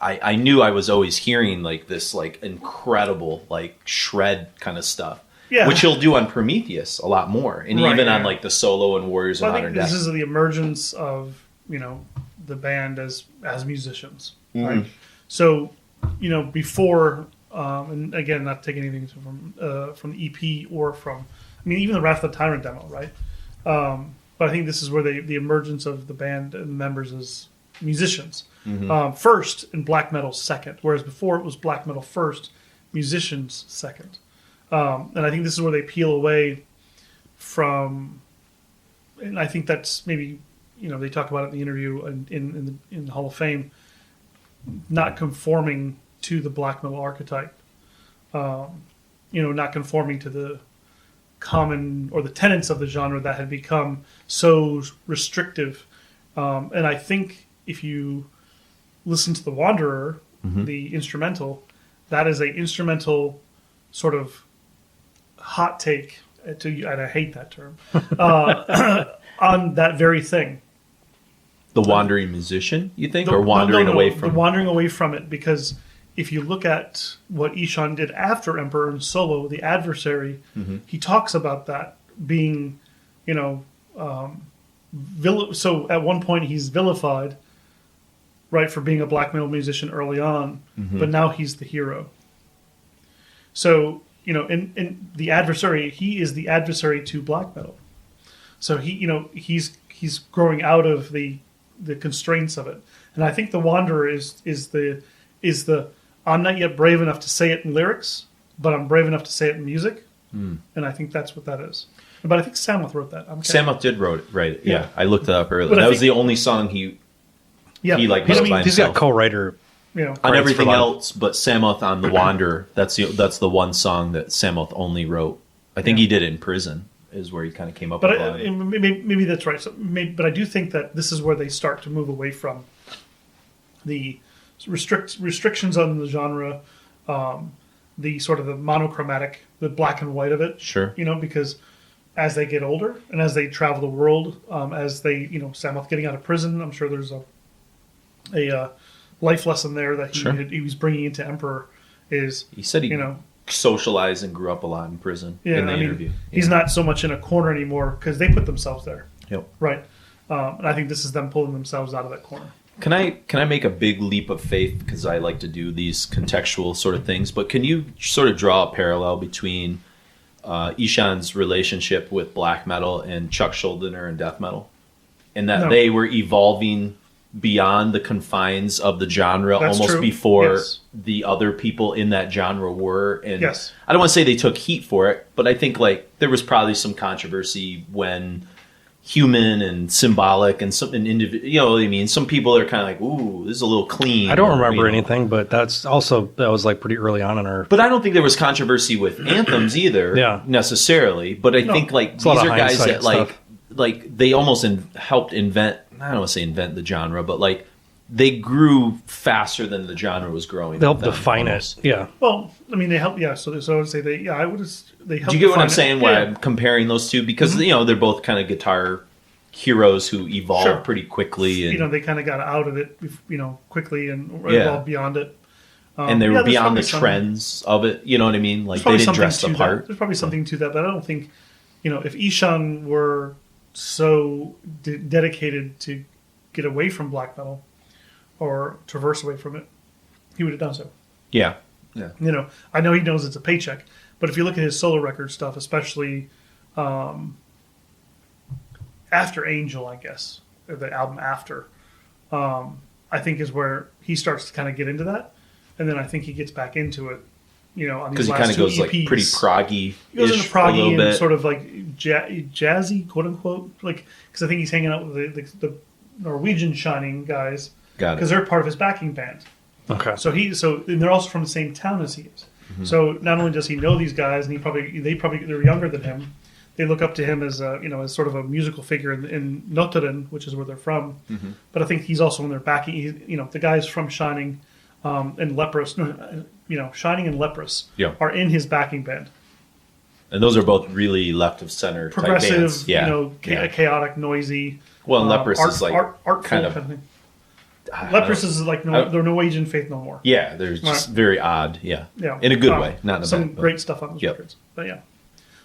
I knew I was always hearing like this like incredible like shred kind of stuff, which he'll do on Prometheus a lot more, and even on like the solo and Warriors of Modern Death. This is the emergence of the band as musicians, right? So before, and again, not taking anything from the EP or from even the Wrath of the Tyrant demo, right? But I think this is where the emergence of the band and the members as musicians. First and black metal second, whereas before it was black metal first, musicians second. And I think this is where they peel away from, and I think that's maybe, they talk about it in the interview in the Hall of Fame, not conforming to the black metal archetype, not conforming to the common or the tenets of the genre that had become so restrictive. And I think if you listen to The Wanderer, the instrumental, that is an instrumental sort of hot take, and I hate that term, on that very thing. The wandering musician, you think? Or wandering away from it? Wandering away from it, because if you look at what Ishan did after Emperor and Solo, The Adversary, he talks about that being, so at one point he's vilified, right, for being a black metal musician early on, but now he's the hero. So, in The Adversary, he is the adversary to black metal. So he's growing out of the constraints of it. And I think The Wanderer is the I'm not yet brave enough to say it in lyrics, but I'm brave enough to say it in music. And I think that's what that is. But I think Samoth wrote that. Samoth did write it. Yeah. I looked it up earlier. That was the only song he wrote by himself. He's got co-writer on everything else, but Samoth on The Wanderer. That's the one song that Samoth only wrote. I think he did it in prison, is where he kind of came up with it. Maybe that's right. So but I do think that this is where they start to move away from the restrictions on the genre, the sort of the monochromatic, the black and white of it. Sure. Because as they get older and as they travel the world, as they, Samoth getting out of prison, I'm sure there's a life lesson there that he was bringing into Emperor. Is he said he socialized and grew up a lot in prison. In the interview, he's not so much in a corner anymore because they put themselves there. Yep. Right. And I think this is them pulling themselves out of that corner. Can I make a big leap of faith, because I like to do these contextual sort of things, but can you sort of draw a parallel between Ishan's relationship with black metal and Chuck Schuldiner and death metal, and that they were evolving beyond the confines of the genre before the other people in that genre were? And I don't want to say they took heat for it, but I think like there was probably some controversy when human and symbolic and something individual, what I mean? Some people are kind of like, ooh, this is a little clean. I don't remember anything, but that was like pretty early on in our. But I don't think there was controversy with Anthems either, necessarily. But I think like these are guys that like they almost helped invent. I don't want to say invent the genre, but like they grew faster than the genre was growing. They helped define it. Yeah. Well, I mean, they help. Yeah. So I would say they help. Do you get what I'm saying? Why I'm comparing those two? Because they're both kind of guitar heroes who evolved pretty quickly, and they kind of got out of it, quickly and evolved beyond it. And they were beyond the trends of it. You know what I mean? Like they didn't dress the part. There's probably something to that, but I don't think, if Ishan were so dedicated to get away from black metal or traverse away from it, he would have done so. Yeah. I know he knows it's a paycheck, but if you look at his solo record stuff, especially after Angel, I guess, or the album after, I think is where he starts to kind of get into that. And then I think he gets back into it, on these last two EPs. Because he kind of goes like pretty proggy. He goes into proggy and sort of like jazzy, quote unquote. Like, because I think he's hanging out with the Norwegian Shining guys. Got it. Because they're part of his backing band. Okay. And they're also from the same town as he is. Mm-hmm. So not only does he know these guys, and they're younger than him. They look up to him as as sort of a musical figure in Notodden, which is where they're from. Mm-hmm. But I think he's also in their backing. The guys from Shining. And Leprous, Shining and Leprous are in his backing band. And those are both really left of center progressive, type bands. Chaotic, noisy. Well, and Leprous is like artful kind of thing. Leprous is like the Norwegian Faith No More. Yeah, they're just very odd. Yeah, in a good way, not in a some great stuff on those records. But yeah,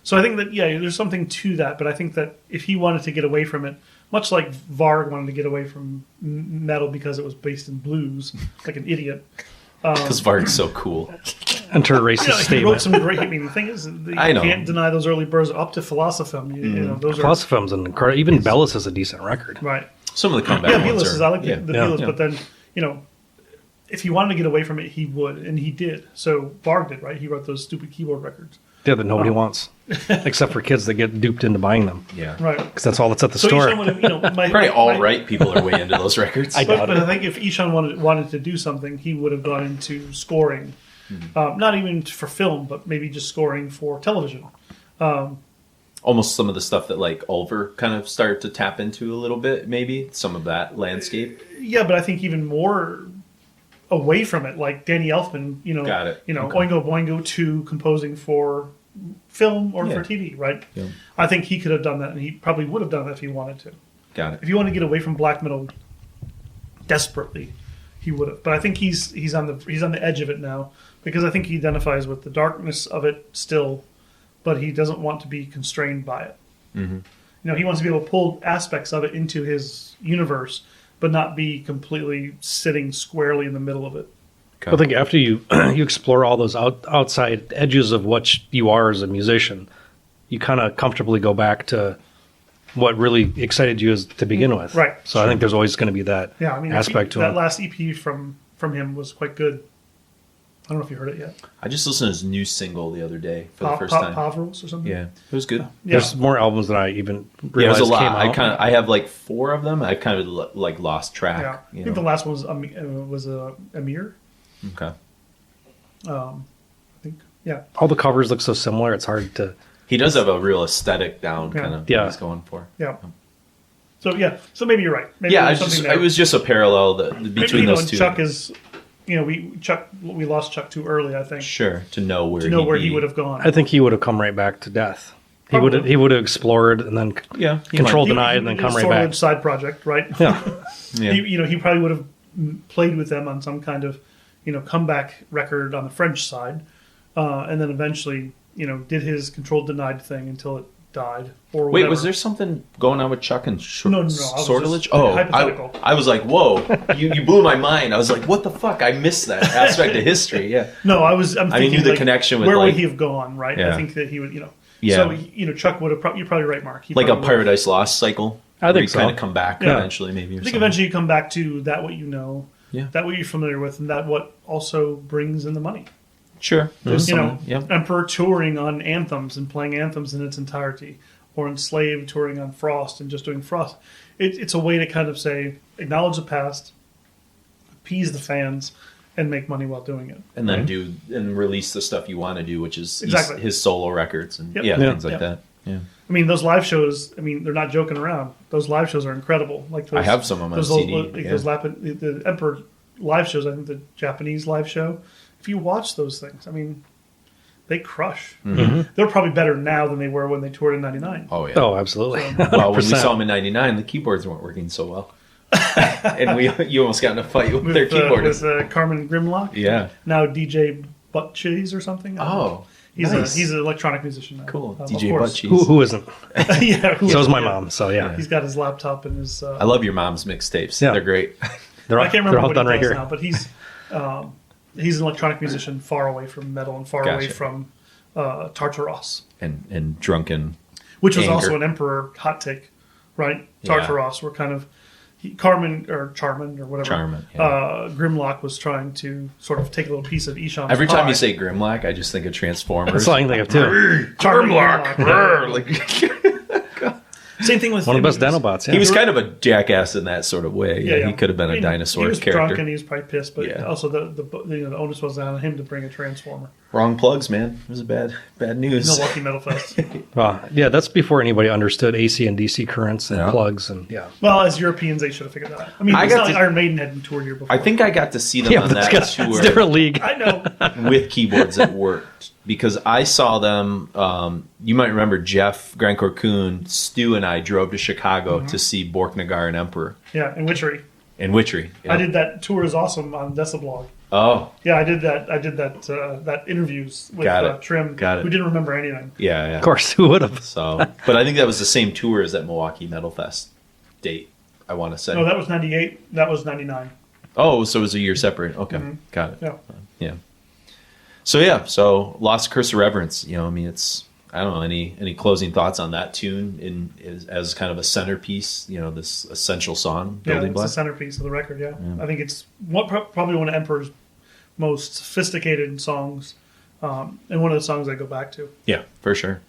so I think that there's something to that. But I think that if he wanted to get away from it. Much like Varg wanted to get away from metal because it was based in blues, like an idiot. Because Varg's so cool. Enter a racist statement. He wrote some great. I mean, the thing is, you can't deny those early birds up to Philosophum. Those Philosophum's an incredible. Even Bellis is a decent record. Right. Some of the comeback ones are. I like the Bellis, but then if he wanted to get away from it, he would, and he did. So Varg did, right? He wrote those stupid keyboard records. Yeah, that nobody wants, except for kids that get duped into buying them. Yeah, right. Because that's all that's at the store. Probably all right people are way into those records. But I think if Ishan wanted to do something, he would have gone into scoring, not even for film, but maybe just scoring for television. Almost some of the stuff that like Ulver kind of started to tap into a little bit, maybe some of that landscape. Yeah, but I think even more away from it, like Danny Elfman, Got it. Oingo Boingo 2 composing for film or for TV, right? Yeah. I think he could have done that, and he probably would have done that if he wanted to. Got it. If he wanted to get away from black metal desperately, he would have. But I think he's on the edge of it now because I think he identifies with the darkness of it still, but he doesn't want to be constrained by it. Mm-hmm. He wants to be able to pull aspects of it into his universe, but not be completely sitting squarely in the middle of it. Okay. I think after you explore all those outside edges of what you are as a musician, you kind of comfortably go back to what really excited you to begin with. Right. So I think there's always going to be that aspect to it. That last EP from him was quite good. I don't know if you heard it yet. I just listened to his new single the other day for the first time. Pavros or something? Yeah, it was good. There's more albums than I even realized it was a lot. Came out. I have like 4 of them. I kind of like lost track. Yeah. I think the last one was Amir. Okay. I think, yeah. All the covers look so similar. It's hard to... He does have a real aesthetic down kind of what he's going for. Yeah. So maybe you're right. Maybe it was just a parallel between those two. Chuck is... we lost Chuck too early, I think. Sure, to know where he would have gone. I think he would have come right back to death. He would have explored and then control denied and then come right back. Side project, right? Yeah. He probably would have played with them on some kind of comeback record on the French side, and then eventually did his controlled denied thing until it died. Or wait, was there something going on with Chuck and Sortilege? Hypothetical. I was like, whoa, you blew my mind. I was like, what the fuck? I missed that aspect of history. Yeah. No, I thinking, knew the connection with where would he have gone, right? Yeah. I think that he would, Yeah. So, Chuck would have, you're probably right, Mark. Like a Paradise Lost cycle. I think so. Kind of come back eventually, maybe. I think eventually you come back to that what you know, that what you're familiar with, and that what also brings in the money. Sure. Emperor touring on Anthems and playing Anthems in its entirety, or Enslaved touring on Frost and just doing Frost. It's a way to kind of say, acknowledge the past, appease the fans, and make money while doing it. And then release the stuff you want to do, which is his solo records and things like that. Yeah. I mean, those live shows. I mean, they're not joking around. Those live shows are incredible. Like those, I have some of them on CD. Those the Emperor live shows. I think the Japanese live show. If you watch those things, I mean, they crush. They're probably better now than they were when they toured in '99. Oh yeah. Oh, absolutely. Well, when we saw them in '99, the keyboards weren't working so well, and you almost got in a fight with their keyboardist. With Carmen Grimlock. Yeah. Now DJ Butt Cheese or something. Oh. He's nice. He's an electronic musician now. Cool. Of DJ course. Butt Cheese. Who isn't? Yeah. So is my mom. So yeah. He's got his laptop and his. I love your mom's mixtapes. Yeah. They're great. I can't remember what done he right does here. now, but he's an electronic musician, far away from metal and far away from Tartaros, and drunken, which was anger. also an Emperor hot take, right? Tartaros were kind of Charmin or whatever. Charmin, yeah. Grimlock was trying to sort of take a little piece of Ishan's Every time pie. you say Grimlock, I just think of Transformers. That's all I can think of too. Grimlock. Same thing with One of the best Dinobots. Yeah. He was kind of a jackass in that sort of way. Yeah. He could have been a dinosaur He was character. drunk and he was probably pissed, but also the onus was on him to bring a Transformer. Wrong plugs, man. It was a bad news. Milwaukee Metal Fest. Yeah, that's before anybody understood AC and DC currents and plugs and Well, as Europeans, they should have figured that out. I mean, it's not like Iron Maiden hadn't toured here before. I think I got to see them on that it's tour. a different league. I know. With keyboards that worked because I saw them. You might remember Jeff Grandcourt Kuhn, Stu, and I drove to Chicago to see Borknagar and Emperor. Yeah, and Witchery. And Witchery. Yeah. I did that tour is awesome on Deciblog. Oh. Yeah, I did that interviews with Trim, who didn't remember anything. Yeah, yeah. Of course, who would have? So, but I think that was the same tour as that Milwaukee Metal Fest date. I want to say. No, that was 98. That was 99. Oh, so it was a year separate. Okay, got it. Yeah. Yeah. So Lost Curse of Reverence. I mean, it's. I don't know any closing thoughts on that tune as kind of a centerpiece. This essential song. Yeah, it's the centerpiece of the record. Yeah, I think it's probably one of Emperor's most sophisticated songs, and one of the songs I go back to. Yeah, for sure.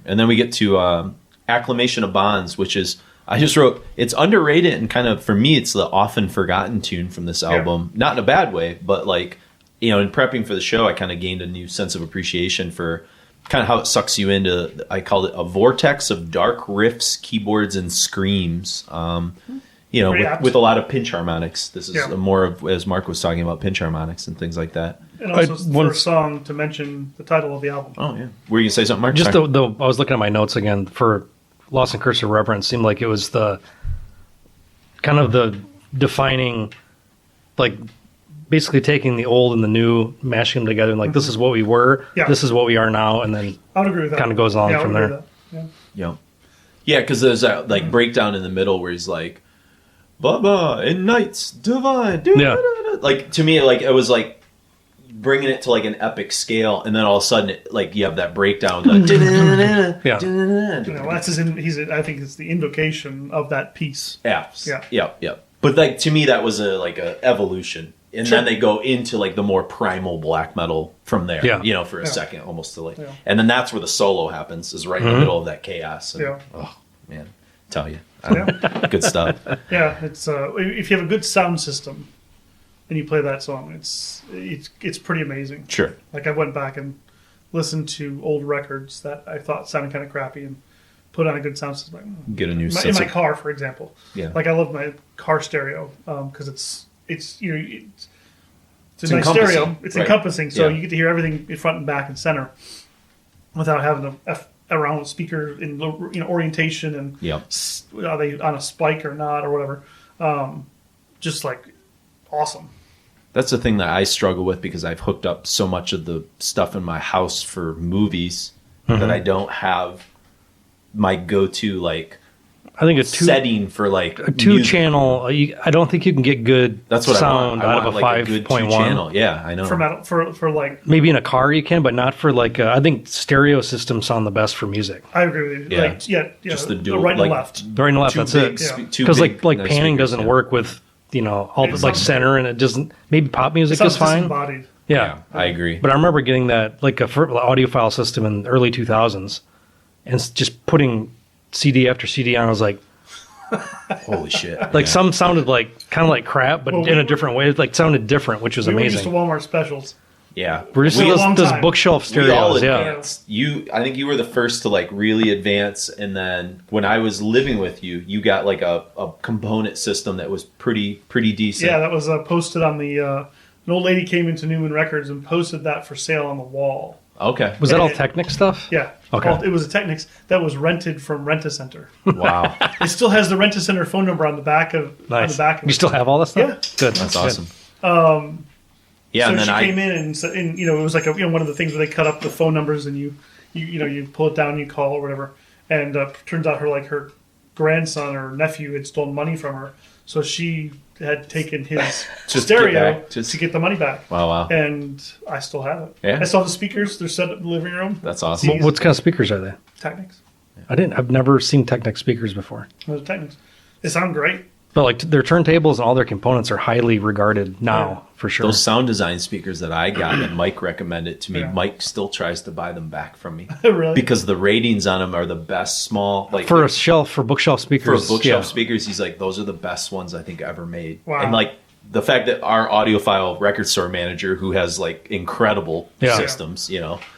And then we get to Acclamation of Bonds, which is I just wrote. It's underrated and kind of for me, it's the often forgotten tune from this album. Not in a bad way, but like in prepping for the show, I kind of gained a new sense of appreciation for kind of how it sucks you into, I called it a vortex of dark riffs, keyboards, and screams. With a lot of pinch harmonics. This is more of, as Mark was talking about, pinch harmonics and things like that. And also it's the first song to mention the title of the album. Oh, yeah. Were you going to say something, Mark? Just I was looking at my notes again for Lost and Curse of Reverence. Seemed like it was the kind of the defining, like, basically taking the old and the new, mashing them together, and like this is what we were, this is what we are now, and then I would agree with that. Kind of goes on from there. Yeah, because there's that like breakdown in the middle where he's like, "Baba and Knights Divine." Like to me, like it was like bringing it to like an epic scale, and then all of a sudden, like you have that breakdown. Well, that's I think it's the invocation of that piece. Yeah. But like to me, that was a evolution. And then they go into like the more primal black metal from there, for a second, almost to and then that's where the solo happens, is right in the middle of that chaos. And, oh man, tell you, good stuff. Yeah, it's if you have a good sound system and you play that song, it's pretty amazing. Sure. Like I went back and listened to old records that I thought sounded kind of crappy and put on a good sound system. Get a new in my car, for example. Yeah. Like I love my car stereo because it's a nice stereo. It's encompassing, so you get to hear everything in front and back and center without having to F around with speaker in orientation and are they on a spike or not or whatever. Just like awesome. That's the thing that I struggle with because I've hooked up so much of the stuff in my house for movies that I don't have my go-to I think setting for a 2-channel. I don't think you can get good sound out of a 5.1 channel. Yeah, I know. For maybe in a car you can, but not for I think stereo systems sound the best for music. I agree with you. Yeah, just the dual, right and left. The right and left. That's it. Because nice panning doesn't work with all the center, and it doesn't. Maybe pop music is fine. Disembodied. Yeah, I agree. But I remember getting that a audiophile system in the early 2000s, and just putting CD after CD on. I was like, holy shit! Some sounded kind of like crap, but in a different way. It sounded different, which was amazing. We went to Walmart specials, Yeah. We're just a those, long those time. bookshelf We all stereos. Yeah. advanced. I think you were the first to like really advance, and then when I was living with you, you got like a component system that was pretty decent. Yeah, that was posted on the. An old lady came into Newman Records and posted that for sale on the wall. Okay. Was that all Technic stuff? Yeah. Okay. It was a Technics that was rented from Rent-A-Center. Wow. It still has the Rent-A-Center phone number on the back of. Nice. On the back of You it. still have all this stuff? Yeah. Good. That's Good. awesome. Yeah, So and then she I came in and you know, it was like one of the things where they cut up the phone numbers and you pull it down, you call or whatever, and turns out her grandson or nephew had stolen money from her, so she had taken his stereo to get the money back. Wow. And I still have it. Yeah. I still have the speakers. They're set up in the living room. That's awesome. These- What kind of speakers are they? Technics. I've never seen Technic speakers before. Those are Technics. They sound great. But like their turntables and all their components are highly regarded now, for sure. Those sound design speakers that I got that Mike recommended to me, Yeah. Mike still tries to buy them back from me. Really? Because the ratings on them are the best small, like for bookshelf speakers. for bookshelf speakers, he's like, those are the best ones I think ever made. Wow. And like the fact that our audiophile record store manager, who has like incredible Yeah. systems,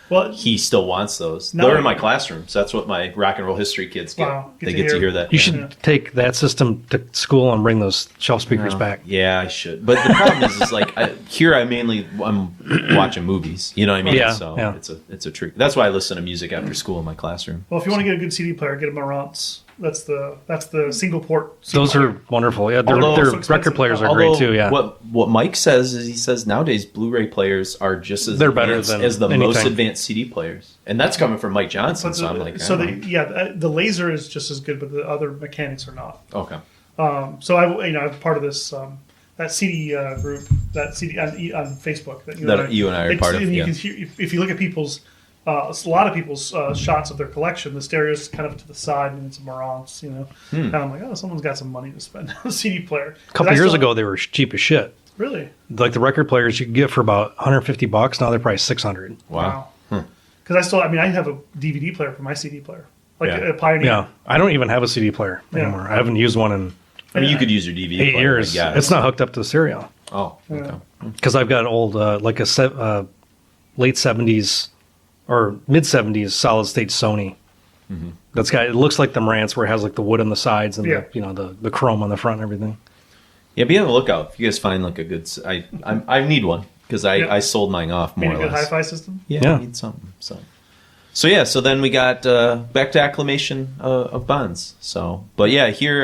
Well, he still wants those. No. They're in my classroom, so that's what my rock and roll history kids get. Wow. They get to hear that. You should take that system to school and bring those shelf speakers back. Yeah, I should. But the problem is like I'm watching movies. You know what I mean? Yeah, So yeah. it's a trick. That's why I listen to music after school in my classroom. Well, if you want to get a good CD player, get a Marantz. That's the single port. CD Those player. are wonderful. Yeah, their Although- so record expensive. players are Although great too. Yeah. What Mike says is he says nowadays Blu-ray players are just as They're better advanced than as the anything. most advanced CD players, and that's coming from Mike Johnson. But So I'm like, the laser is just as good, but the other mechanics are not. okay. So I'm part of this that CD group, that CD on Facebook that You and I are part of. And you Yeah. can hear, if you look at people's a lot of people's shots of their collection, the stereo's kind of to the side and it's a Marantz, And I'm like, oh, someone's got some money to spend on a CD player. A couple years ago, they were cheap as shit. Really? Like the record players you could get for about $150. Now they're probably $600. Wow. Because I have a DVD player for my CD player, like Yeah. a Pioneer. Yeah, I don't even have a CD player anymore. I haven't used one in I mean, you could use your DVD 8 player, years. I guess. It's not hooked up to the stereo Oh, okay. because I've got old late '70s or mid '70s solid state Sony. Mm-hmm. That's got it looks like the Marantz where it has like the wood on the sides and Yeah. the chrome on the front and everything. Yeah, be on the lookout if you guys find like a good. I need one because I sold mine off more Maybe a or good less. hi-fi system. Yeah, I need something. So yeah, so then we got back to Acclamation of Bonds. So, but yeah, here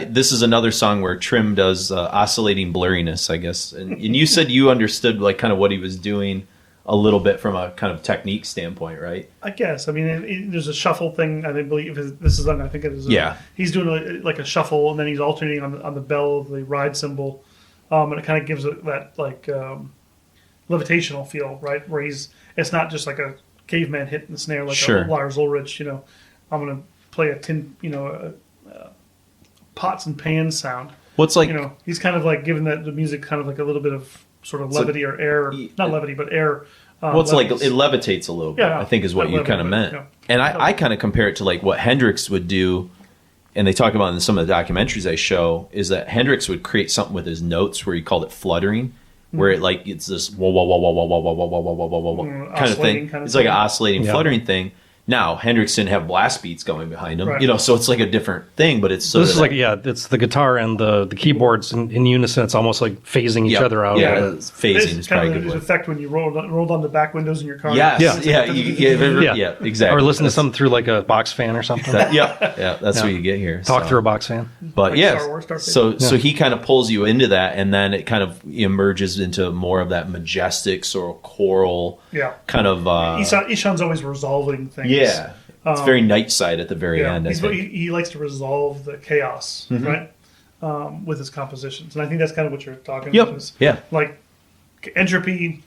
this is another song where Trim does oscillating blurriness, I guess. And you said you understood like kind of what he was doing a little bit from a kind of technique standpoint, right? I guess. I mean, there's a shuffle thing. I believe this is. I think it is. Yeah. He's doing like a shuffle, and then he's alternating on the bell of the ride cymbal, and it kind of gives it that like levitational feel, right? Where it's not just like a caveman hitting the snare like Sure. a Lars Ulrich. I'm going to play a pots and pans sound. What's like He's kind of like giving the music kind of like a little bit of sort of levity or air, not levity, but air. It's like it levitates a little bit, Yeah, I think is what you kind of meant. yeah. And I kind of compare it to like what Hendrix would do, and they talk about in some of the documentaries I show, is that Hendrix would create something with his notes where he called it fluttering, where it's this wah wah wah wah wah wah wah wah wah wah wah wah kind of thing. It's like an oscillating, fluttering thing. Now Hendrix didn't have blast beats going behind him, Right. so it's like a different thing. But it's This is like it's the guitar and the keyboards in unison. It's almost like phasing each other out. Yeah, phasing It's is kind probably a of good his word. effect when you rolled on the back windows in your car. Yes, Yeah. yeah, exactly. Or listen to something through like a box fan or something. That's what you get here. Talk so. through a box fan. But Like yeah, Star Wars, Darth so he kind of pulls you into that, and then it kind of emerges into more of that majestic sort of choral kind of. Ishan's always resolving things. Yeah, it's very Nightside at the very end. I think. He likes to resolve the chaos, right, with his compositions, and I think that's kind of what you're talking about. Is Yeah. like entropy,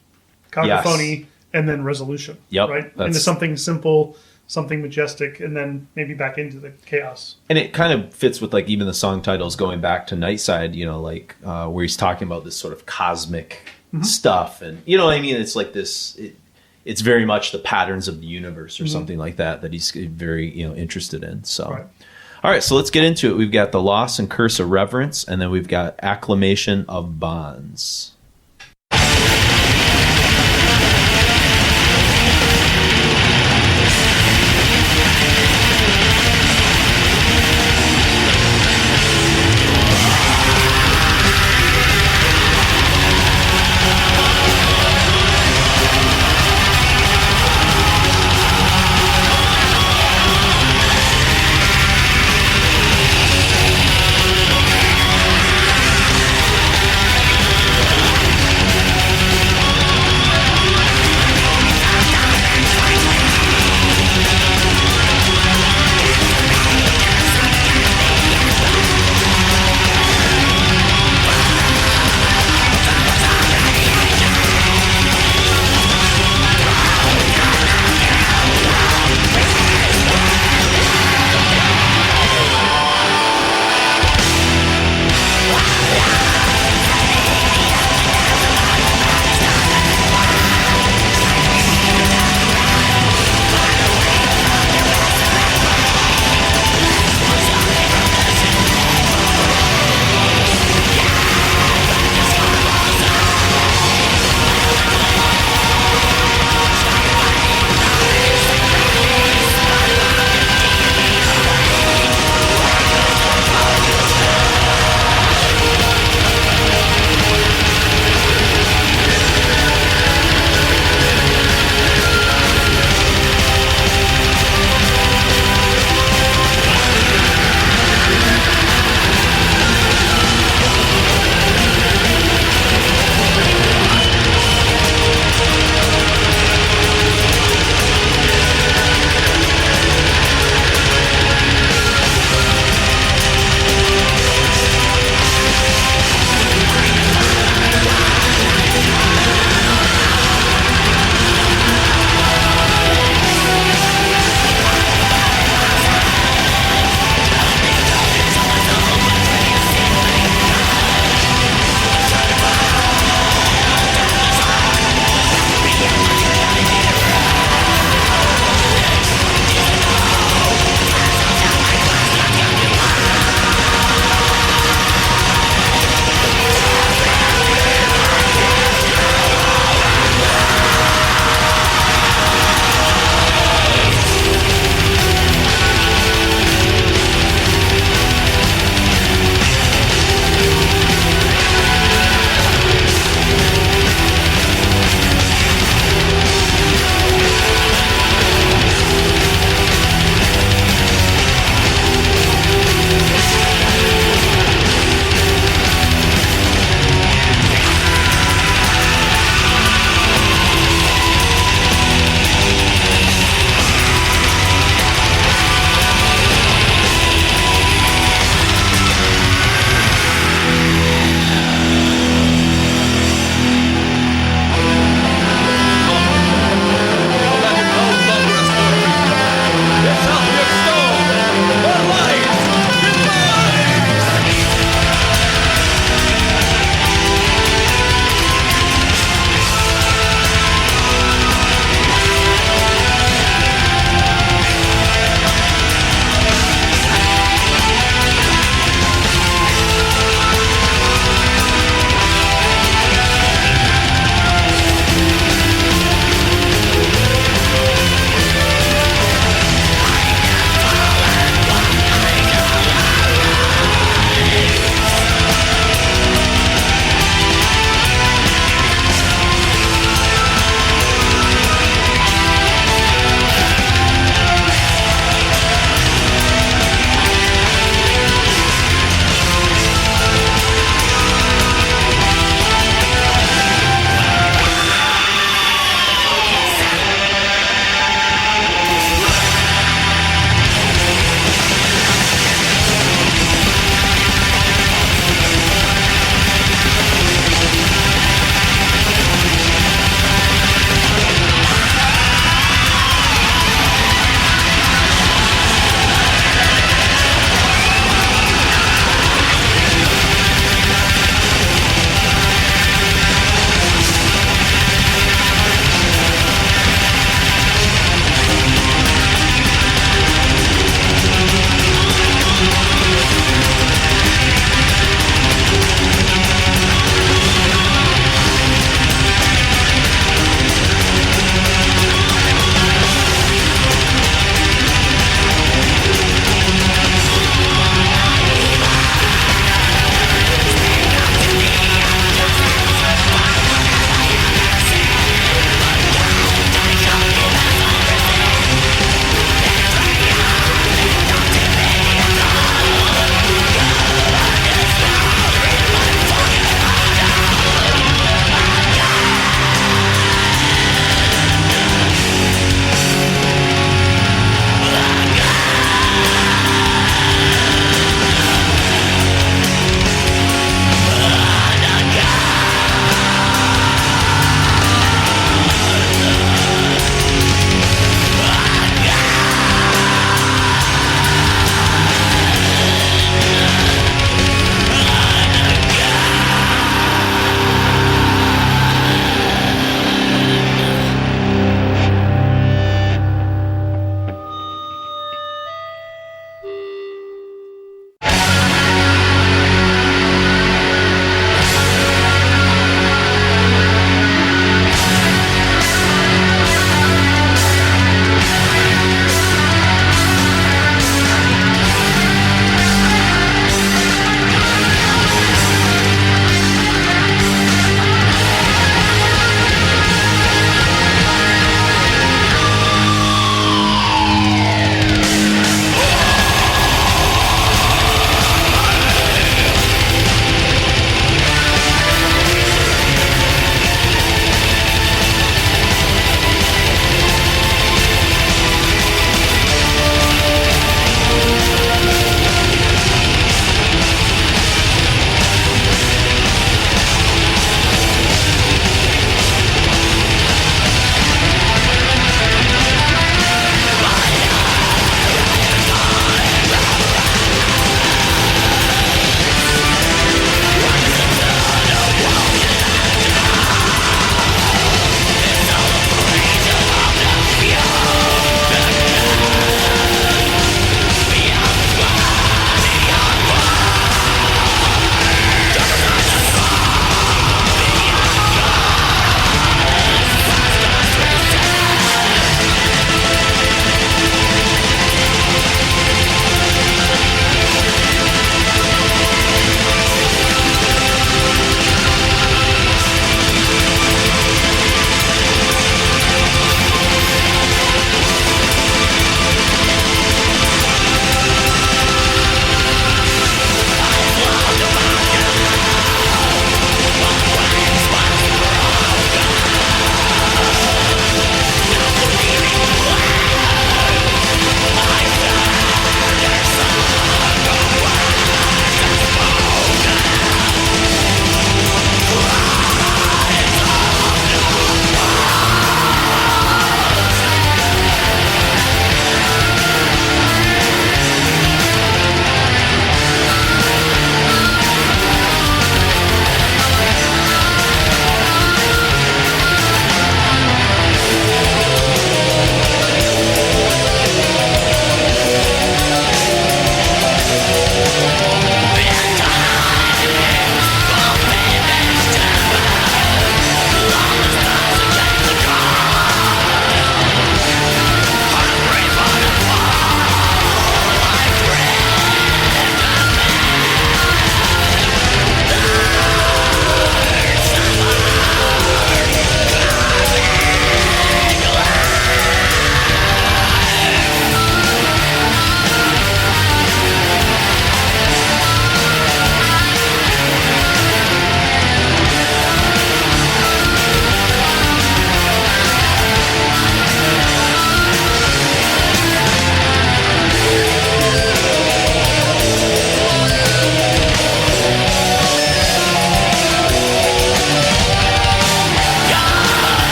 cacophony, and then resolution. Yep, Right, that's- into something simple, something majestic, and then maybe back into the chaos. And it kind of fits with like even the song titles going back to Nightside, like where he's talking about this sort of cosmic stuff, and what I mean. It's like this. It's very much the patterns of the universe or something like that he's very interested in. So, Right. All right, so let's get into it. We've got the Loss and Curse of Reverence, and then we've got Acclamation of Bonds.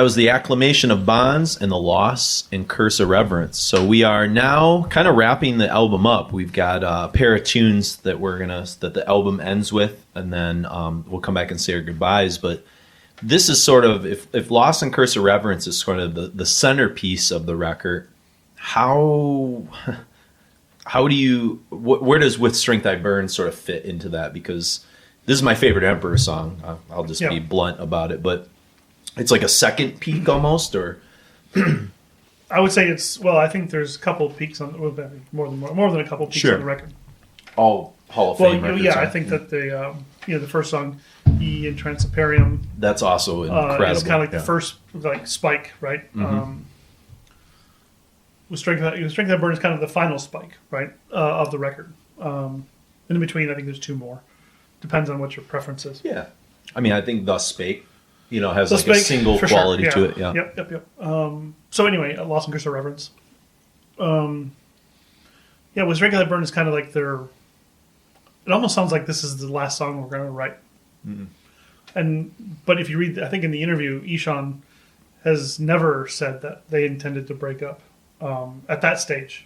that was the Acclamation of Bonds and the Loss and Curse of Reverence. So we are now kind of wrapping the album up. We've got a pair of tunes that that the album ends with, and then we'll come back and say our goodbyes. But this is sort of, if Loss and Curse of Reverence is sort of the centerpiece of the record, how do you, where does With Strength I Burn sort of fit into that? Because this is my favorite Emperor song. I'll just be blunt about it, but it's like a second peak almost, or I would say it's, well, I think there's a couple of peaks on, more than a couple of peaks on the record. All Hall of Fame records. Yeah, I think that the first song, E Entrancemperium, that's also incredible. It's kind of like the first like Spike, right? With Strength I Burn is kind of the final Spike, right, of the record. In between, I think there's two more. Depends on what your preference is. Yeah, I mean, I think Thus Spake, has like a single quality to it. Yeah. Yep. So anyway, Lost and Curse of Reverence. With Strength I Burn is kind of like their. It almost sounds like this is the last song we're going to write. But if you read, I think in the interview, Ishan has never said that they intended to break up at that stage.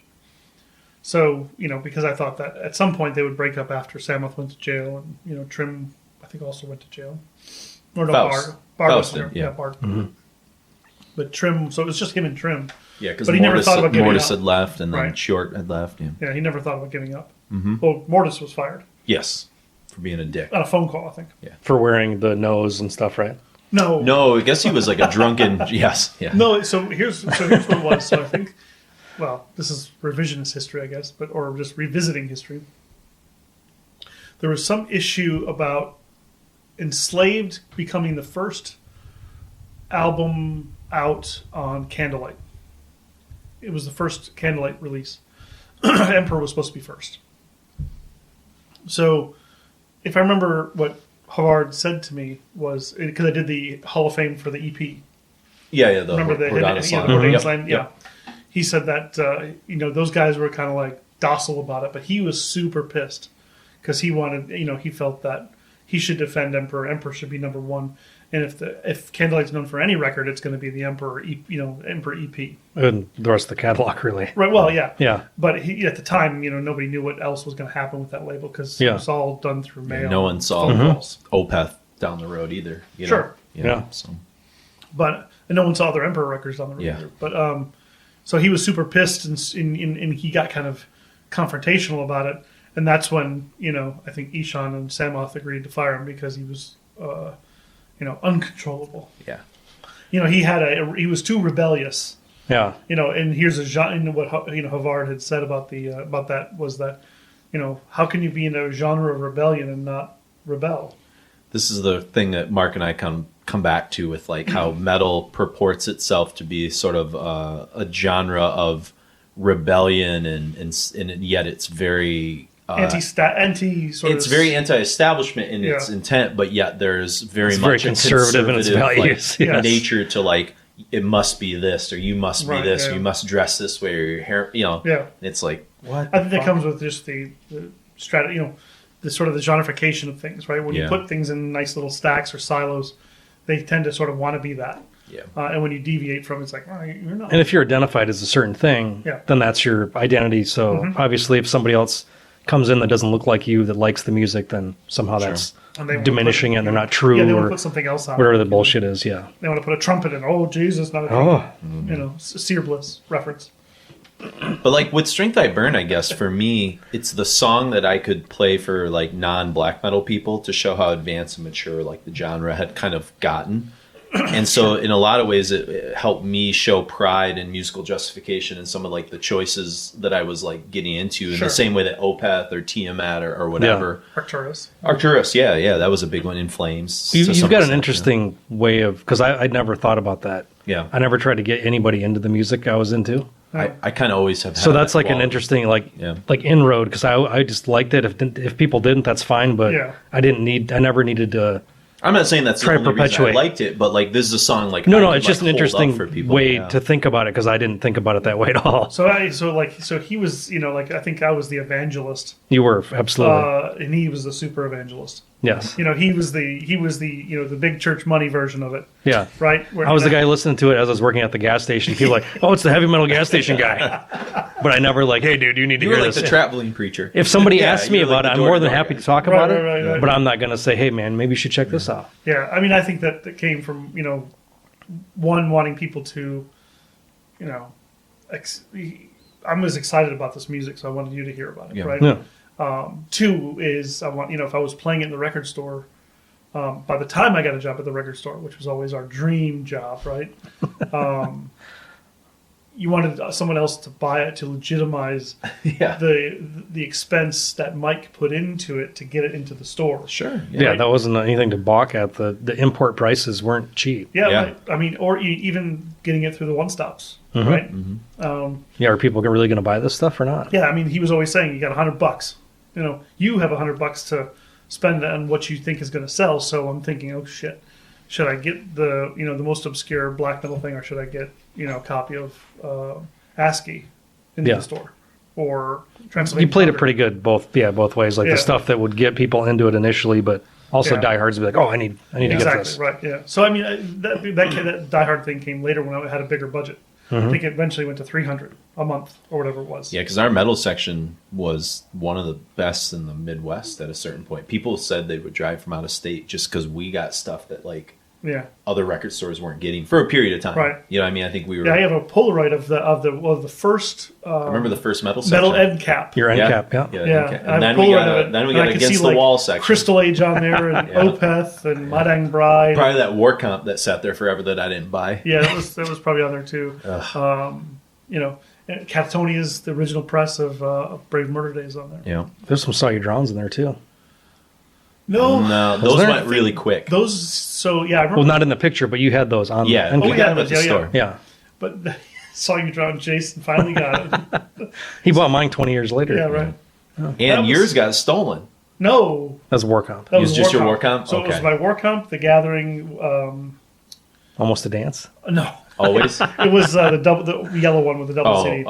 So, because I thought that at some point they would break up after Samoth went to jail, and, Trim, I think, also went to jail. Or no, Faust. Bard Faust was there. did, yeah. Bard. But Trim, so it was just him and Trim. Yeah, because Mortis had left, and then Short had left. Yeah, he never thought about giving up. Well, Mortis was fired. Yes, for being a dick. On a phone call, I think. Yeah. For wearing the nose and stuff, right? No, I guess he was like a drunken. Yes, yeah. No, so here's what it was. So I think, well, this is revisionist history, I guess, or just revisiting history. There was some issue about Enslaved becoming the first album out on Candlelight. It was the first Candlelight release. Emperor was supposed to be first. So, if I remember what Havard said to me was, because I did the Hall of Fame for the EP. Yeah. Remember the Hordane Slam? Yeah. He said that, those guys were kind of like docile about it, but he was super pissed because he wanted, he felt that he should defend Emperor. Emperor should be number one. And if Candlelight's known for any record, it's going to be the Emperor, Emperor EP. And the rest of the catalog, really. Right. Well, yeah. Yeah. But at the time, nobody knew what else was going to happen with that label because it was all done through mail. No one saw Opeth down the road either. Sure. So. But and no one saw other Emperor records down the road either. But so he was super pissed and he got kind of confrontational about it. And that's when I think Ishan and Samoth agreed to fire him because he was. Uncontrollable. Yeah. He was too rebellious. Yeah. And here's a genre. What Havard had said about that was that, how can you be in a genre of rebellion and not rebel? This is the thing that Mark and I come back to with like how metal purports itself to be sort of a genre of rebellion and yet it's very. It's very anti-establishment in its intent, but yet there's very much conservative in its values. Like, nature to like it must be this or you must be this or you must dress this way or your hair. It's like what? I think that comes with just the strategy. The sort of the genreification of things, right? When you put things in nice little stacks or silos, they tend to sort of want to be that. Yeah. And when you deviate from it, it's like, oh, you're not. And if you're identified as a certain thing, then that's your identity. So obviously, if somebody else comes in that doesn't look like you, that likes the music, then somehow that's diminishing it and they're not true. They want to put something else on. Whatever the bullshit is, They want to put a trumpet in. Oh, Jesus, not a Seer Bliss reference. But like with Strength I Burn, I guess for me, it's the song that I could play for like non-black metal people to show how advanced and mature like the genre had kind of gotten. And so in a lot of ways it helped me show pride and musical justification in some of like the choices that I was like getting into in the same way that Opeth or Tiamat or whatever. Arcturus, yeah, that was a big one. In Flames. You've got an interesting way of, because I'd never thought about that. Yeah. I never tried to get anybody into the music I was into. I kind of always have had so that's like an interesting like inroad because I just liked it. If people didn't, that's fine, but I never needed to. I'm not saying that's the only reason I liked it, but like this is a song like no, it's just an interesting way to think about it because I didn't think about it that way at all. So he was I think I was the evangelist. You were absolutely, and he was the super evangelist. Yes. He was the the big church money version of it. Yeah. Right. I was the guy listening to it as I was working at the gas station. People were like, oh, it's the heavy metal gas station guy. But I never hey, dude, you need to You hear were like this. the traveling preacher. If somebody asks me you're about like it, the I'm more than door-to-door happy guy. to talk about it. Right. But I'm not going to say, hey, man, maybe you should check this out. Yeah. I mean, I think that came from one wanting people to, I'm as excited about this music, so I wanted you to hear about it, right? Yeah. Two is I want if I was playing it in the record store, by the time I got a job at the record store, which was always our dream job, right? You wanted someone else to buy it to legitimize the expense that Mike put into it to get it into the store. Sure. Yeah, Right? that wasn't anything to balk at. The import prices weren't cheap. Yeah, Yeah. right. I mean, or even getting it through the one stops, Mm-hmm. right? Yeah, are people really going to buy this stuff or not? Yeah, I mean, he was always saying you got $100. You have $100 to spend on what you think is going to sell. So I'm thinking, oh shit, should I get the the most obscure black metal thing, or should I get a copy of ASCII into the store, or Transylvania? You played it Thunder? pretty good both ways. Like the stuff that would get people into it initially, but also diehards would be like, oh, I need to get this. Right, yeah. So I mean, that Die Hard thing came later when I had a bigger budget. I think it eventually went to $300 a month or whatever it was. Yeah, because our metal section was one of the best in the Midwest at a certain point. People said they would drive from out of state just because we got stuff that other record stores weren't getting for a period of time. Right. You know what I mean? I think we were. Yeah, I have a Polaroid of the first. I remember the first metal section. Metal end cap. Your end Yeah. cap, yeah. Okay. I have And then a we Polaroid got of it, and I could against see, the wall section. Crystal Age on there, and Opeth, and Madang Bride. Probably that war comp that sat there forever that I didn't buy. Yeah, that was probably on there too. And Catonia's the original press of Brave Murder Days on there. Yeah. There's some Saw Your Drowns in there too. No, those there? went really quick. Those, so yeah, I remember. Well, not in the picture, but you had those on. Yeah. the end We cap. got them at the store. Yeah. But Saw You Drown, Jason finally got it. He bought mine 20 years later. Yeah, right. And yours got stolen. No, That's War Comp. that It was just your War Comp? So it was Okay. my War Comp, The Gathering. Almost a Dance. No, Always. it was the yellow one with the double CD.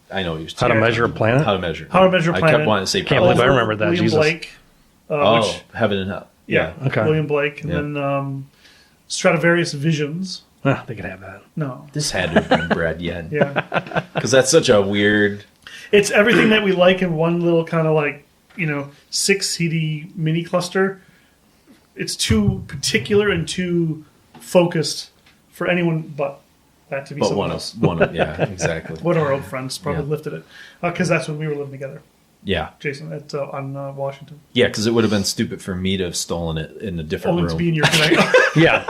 I know you're How to Measure a Planet. How to Measure. How to Measure a I Planet. kept wanting to say Can't believe I Planet. remember that. William Jesus. Blake. Which, Heaven and Hell. yeah. Okay. William Blake, and Yeah. then Stradivarius Visions. They could have that. No, This had to have been Brad Yen. yeah. Because that's such a weird. It's everything that we like in one little kind of 6 CD mini cluster. It's too particular and too focused for anyone but that to be But someone else. yeah, exactly. One of our old friends probably Yeah. lifted it because that's when we were living together, Yeah. Jason, on Washington. Yeah, because it would have been stupid for me to have stolen it in a different Only to room. be in your connect. Yeah.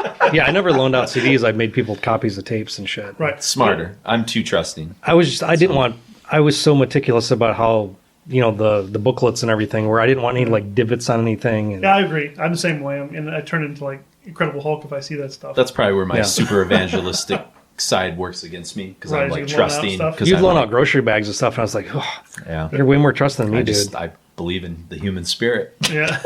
I never loaned out CDs. I made people copies of tapes and shit. Right. Smarter. I'm too trusting. I was so meticulous about how, the booklets and everything, where I didn't want any divots on anything. And Yeah, I agree. I'm the same way. And I turn into Incredible Hulk if I see that stuff. That's probably where my Yeah. super evangelistic side works against me because Right, I'm so you loan out trusting. stuff? Cause you'd I'm loan like- out grocery bags and stuff, and I was like, oh, Yeah. you're way more trusting than me, dude. I believe in the human spirit. Yeah.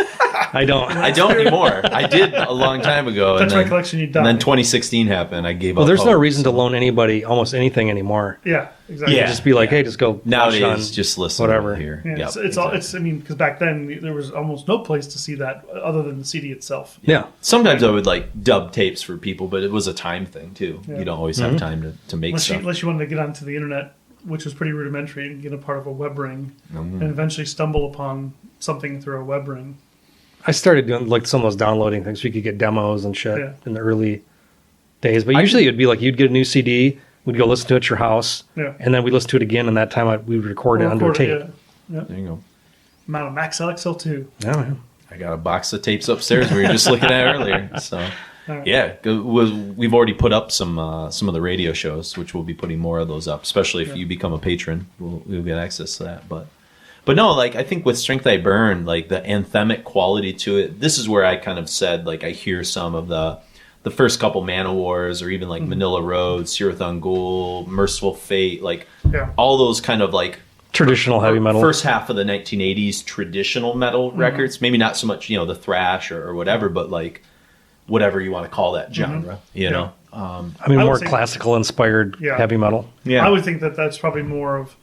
I don't. I don't anymore. I did a long time ago. That's and my then, collection. You and die. then 2016 happened. I gave Well, up. there's no hope. reason to loan anybody almost anything anymore. Yeah, exactly. Yeah. Just be like, hey, just go. Nowadays, watch on just listen. whatever. Here. Yeah, Yep, it's all. It's. I mean, because back then there was almost no place to see that other than the CD itself. Yeah. Sometimes I would dub tapes for people, but it was a time thing too. Yeah. You don't always have time to make stuff. Unless you wanted to get onto the internet, which was pretty rudimentary, and get a part of a web ring, Mm-hmm. and eventually stumble upon something through a web ring. I started doing some of those downloading things. We could get demos and shit Yeah. in the early days. But usually it'd be you'd get a new CD, we'd go listen to it at your house, Yeah. and then we'd listen to it again, and that time we would record it under tape. Yeah. There you go. I'm out of Max LXL2. Yeah. I got a box of tapes upstairs we were just looking at earlier. So, yeah, we've already put up some of the radio shows, which we'll be putting more of those up. Especially if you become a patron, we'll get access to that. But no, I think with Strength I Burn, the anthemic quality to it. This is where I kind of said I hear some of the first couple Mana Wars, or even Manila Road, Sirath Ungul, Merciful Fate, all those kind of Traditional heavy metal. first half of the 1980s traditional metal records. Maybe not so much the thrash or whatever, but whatever you want to call that genre. You know, I mean, I would more say- classical inspired heavy metal. yeah. I would think that that's probably more of,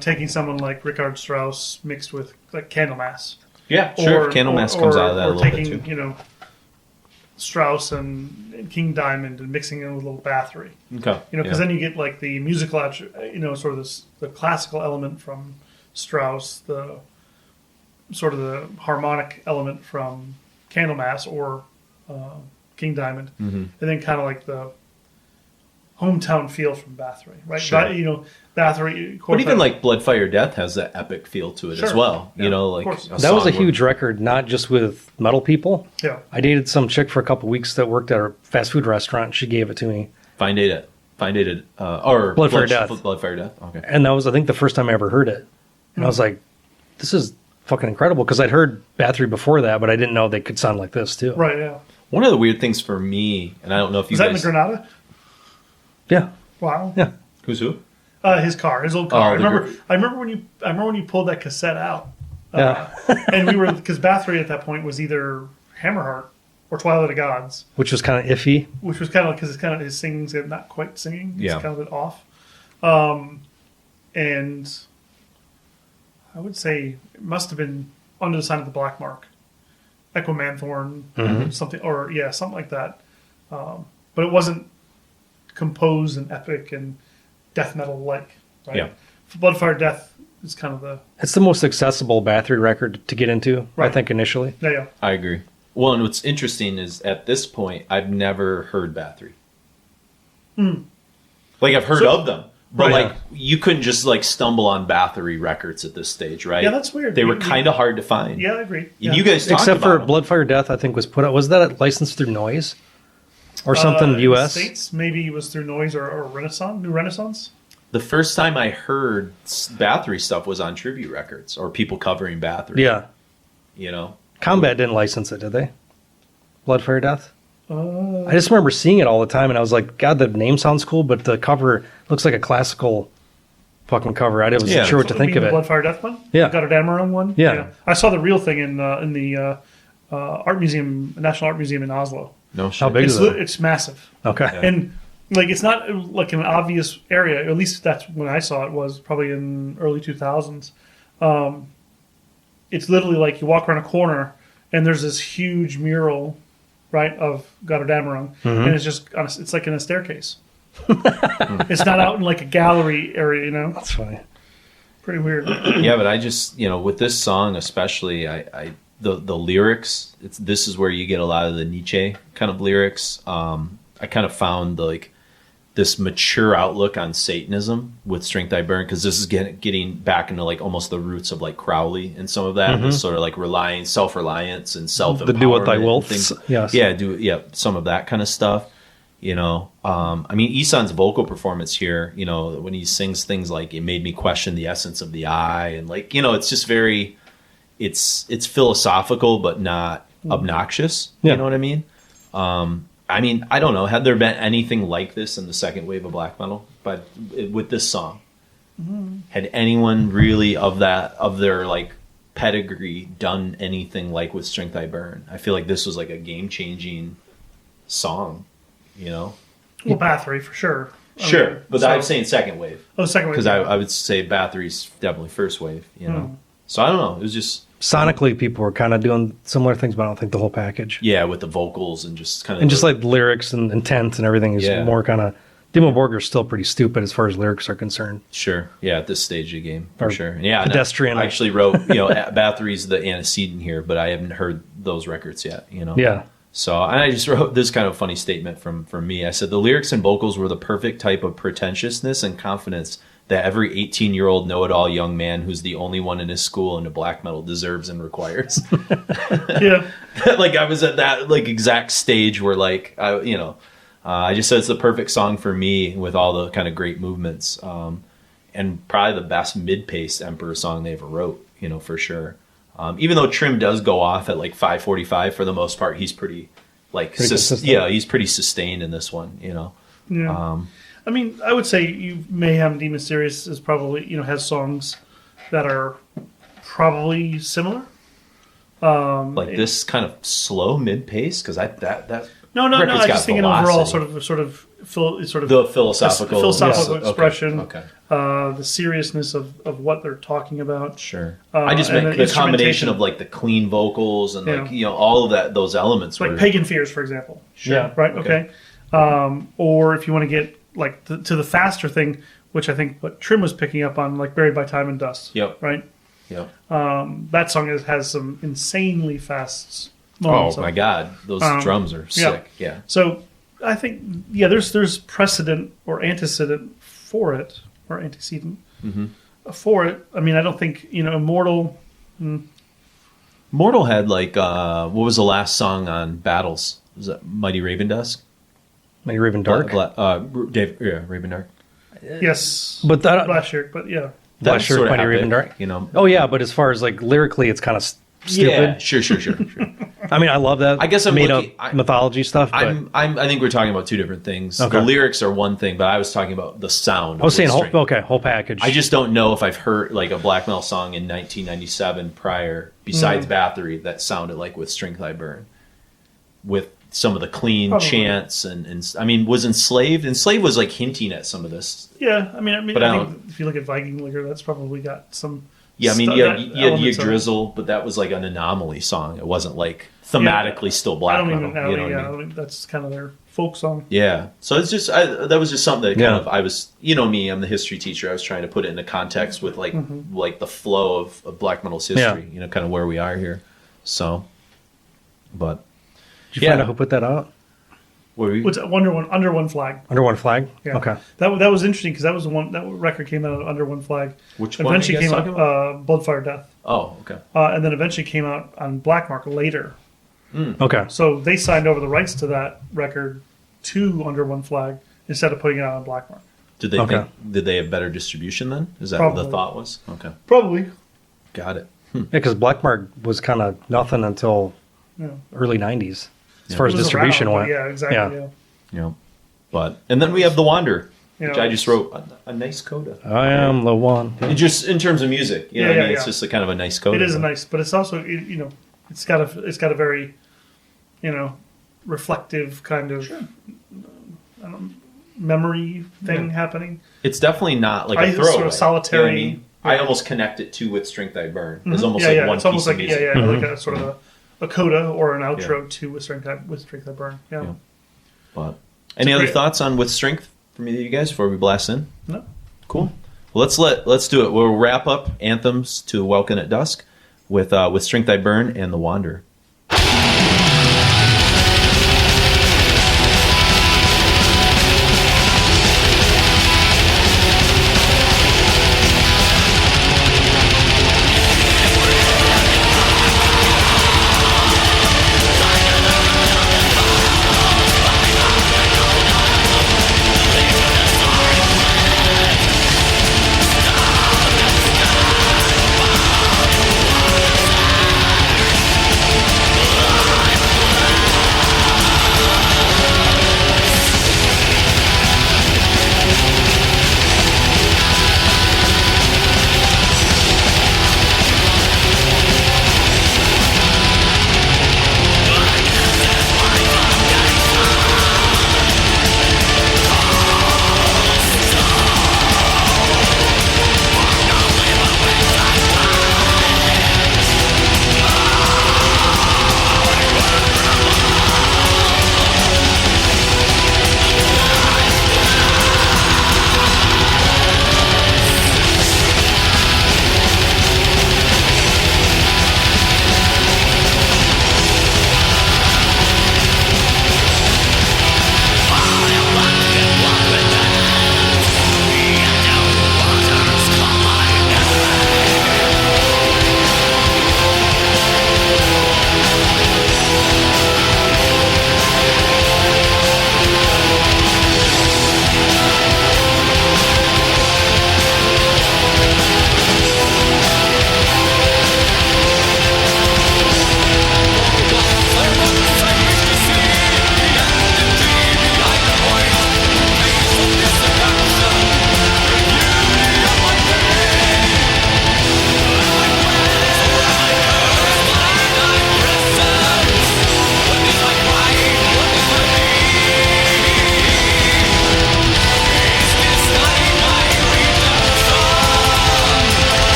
taking someone like Richard Strauss mixed with Candlemass. Yeah, sure. Candlemass comes out of that a little taking, bit too. You know, Strauss and King Diamond and mixing in with a little Bathory. Okay. You know, because then you get like the musical, you know, sort of the classical element from Strauss, the sort of the harmonic element from Candlemass or King Diamond, and then kind of like the hometown feel from Bathory, right? Sure. You know, Bathory. But even like Blood, Fire, Death has that epic feel to it as well. Yeah, you know, like that was a huge record, not just with metal people. Yeah. I dated some chick for a couple weeks that worked at a fast food restaurant. She gave it to me. Find it, or Blood, Fire, Death. Blood, Fire, Death. Okay. And that was, I think, the first time I ever heard it. And I was like, this is fucking incredible, because I'd heard Bathory before that, but I didn't know they could sound like this too. Right. Yeah. One of the weird things for me, and I don't know if you Was guys... that in the Granada? Yeah. Wow. Yeah. Who's who? His car, his old car. Oh, I remember when you pulled that cassette out. Yeah. And we were, because Bathory at that point was either Hammerheart or Twilight of Gods, Which was kind of iffy. which was kind of because it's kind of his singing's not quite singing. It's Yeah. kind of a bit off. And I would say it must have been Under the Sign of the Black Mark, Echo Manthorn, something, or something like that. But it wasn't composed and epic and death metal like. Right? Yeah. Blood, Fire, Death is kind of the It's the most accessible Bathory record to get into, I Right. think, initially. yeah. I agree. Well, and what's interesting is at this point, I've never heard Bathory. Like, I've heard of them. But, Right. like, you couldn't just, like, stumble on Bathory records at this stage, right? Yeah, that's weird. They were kind of hard to find. Yeah, I agree. And Yeah. you guys talked Except for about them. Blood, Fire, Death, I think was put out. Was that licensed through Noise? Or something In the U.S.? States, maybe it was through Noise or Renaissance, New Renaissance. The first time I heard Bathory stuff was on Tribute Records, or people covering Bathory. Yeah. You know? Combat didn't license it, did they? Blood, Fire, Death? I just remember seeing it all the time, and I was like, God, the name sounds cool, but the cover looks like a classical fucking cover. I wasn't sure what to think of The it. Blood, Fire, Death one? Yeah. Gotterdammerung one? Yeah. I saw the real thing in the art museum, National Art Museum in Oslo. No shit. How big It's, is it? it's massive. Okay. Yeah. And like it's not like an obvious area. At least that's when I saw it, was probably in early 2000s. It's literally like you walk around a corner and there's this huge mural, right, of Gotterdammerung, and it's just it's like in a staircase. It's not out in like a gallery area, you know. That's funny. Pretty weird. Yeah, but I just, you know, with this song especially, the lyrics, this is where you get a lot of the Nietzsche kind of lyrics. I kind of found like this mature outlook on Satanism with Strength I Burn, because this is getting back into like almost the roots of like Crowley and some of that, this sort of like self-reliance and self-empowerment. The do what thy and wilt. things. Yes. Yeah, some of that kind of stuff. You know, I mean, Isan's vocal performance here, you know, when he sings things like "It made me question the essence of the eye," and like, you know, it's just very, it's philosophical but not obnoxious. Yeah. You know what I mean? I mean, I don't know. Had there been anything like this in the second wave of black metal, but with this song, had anyone really of their like pedigree done anything like with Strength I Burn? I feel like this was like a game changing song. You know, Well, Bathory for sure. sure, but I'm saying second wave, second wave, because I would say Bathory's definitely first wave. You know, so I don't know. It was just Sonically, people were kind of doing similar things, but I don't think the whole package. with the vocals and just kind of And just like lyrics and intent and everything is more kind of... Dimmu Borgir's still pretty stupid as far as lyrics are concerned. Sure, yeah, at this stage of the game for Or sure. Yeah, pedestrian. I actually wrote Bathory's the antecedent here, but I haven't heard those records yet. You know, Yeah. So I just wrote this kind of funny statement from me. I said, the lyrics and vocals were the perfect type of pretentiousness and confidence that every 18-year-old know-it-all young man who's the only one in his school into black metal deserves and requires. yeah. Like I was at that like exact stage where like, I just said it's the perfect song for me with all the kind of great movements. And probably the best mid-paced Emperor song they ever wrote, you know, for sure. Even though Trim does go off at like 5:45 for the most part, he's pretty like he's pretty sustained in this one, you know. Yeah. I mean, I would say you Mayhem Demon Series is probably, you know, has songs that are probably similar. Like this kind of slow mid pace, because that No. record's I got just thinking velocity. overall, sort of sort of the philosophical expression, Okay. The seriousness of what they're talking about. Sure. I just meant the combination of like the clean vocals and like all of that, those elements. Like Pagan Fears, for example. Sure. Yeah. Right. Okay. Or if you want to get like to the faster thing, which I think what Trim was picking up on, like Buried by Time and Dust. Yep. Right. Yep. That song has some insanely fast moments. Oh my God, those drums are sick. Yeah. So I think there's precedent or antecedent for it, or antecedent for it. I mean, I don't think Immortal. Mortal had like what was the last song on Battles? Was that Mighty Raven Dusk? Mighty Raven Dark. Raven Dark. Yes, But that last year, but yeah. That's sure, sort of Mighty epic, Raven Dark. Oh yeah, but as far as like lyrically, it's kind of stupid. Yeah, sure. I mean, I love that. I guess I'm made looking, up mythology stuff. But I think we're talking about two different things. Okay. The lyrics are one thing, but I was talking about the sound. I was saying Withstring. whole package. I just don't know if I've heard like a black metal song in 1997 prior, besides Bathory, that sounded like With Strength I Burn, with some of the clean chants and I mean, was Enslaved was like hinting at some of this. Yeah, I mean, but I think if you look at Viking Liquor, that's probably got some. Yeah, I mean, you had Drizzle, but that was like an anomaly song. It wasn't like thematically still black metal. I mean, that's kind of their folk song. Yeah, so it's just that was just something that kind of I was, me, I'm the history teacher. I was trying to put it into context with like like the flow of black metal's history. Kind of where we are here. So, but did you find out who put that out? What's Under One Flag? Under One Flag. Yeah. Okay. That was interesting because that was the one that record came out Under One Flag. Which one? Eventually came out Bloodfire Death. Oh, okay. And then eventually came out on Black Mark later. Okay. So they signed over the rights to that record to Under One Flag instead of putting it out on Black Mark. Did they did they have better distribution then? Is that what the thought was? Okay. Probably. Got it. Yeah, because Black Mark was kind of nothing until early '90s as far as distribution went. Yeah, exactly. Yeah. But and then we have The Wanderer, which know, I just wrote a nice coda. I am the one. Just in terms of music, you know what I mean? It's just a kind of a nice coda. It is a nice, but it's also it's got a very reflective kind of memory thing happening. It's definitely not like a throwaway. Sort of solitary. You know what I mean? I almost connect it to With Strength I Burn. It's almost like one it's piece almost of like music. like a sort of a coda or an outro to With Strength I Burn. Yeah. But any other thoughts on With Strength from either of you guys before we blast in? No. Cool. Well, let's do it. We'll wrap up Anthems to Welkin at Dusk with Strength I Burn and The Wanderer.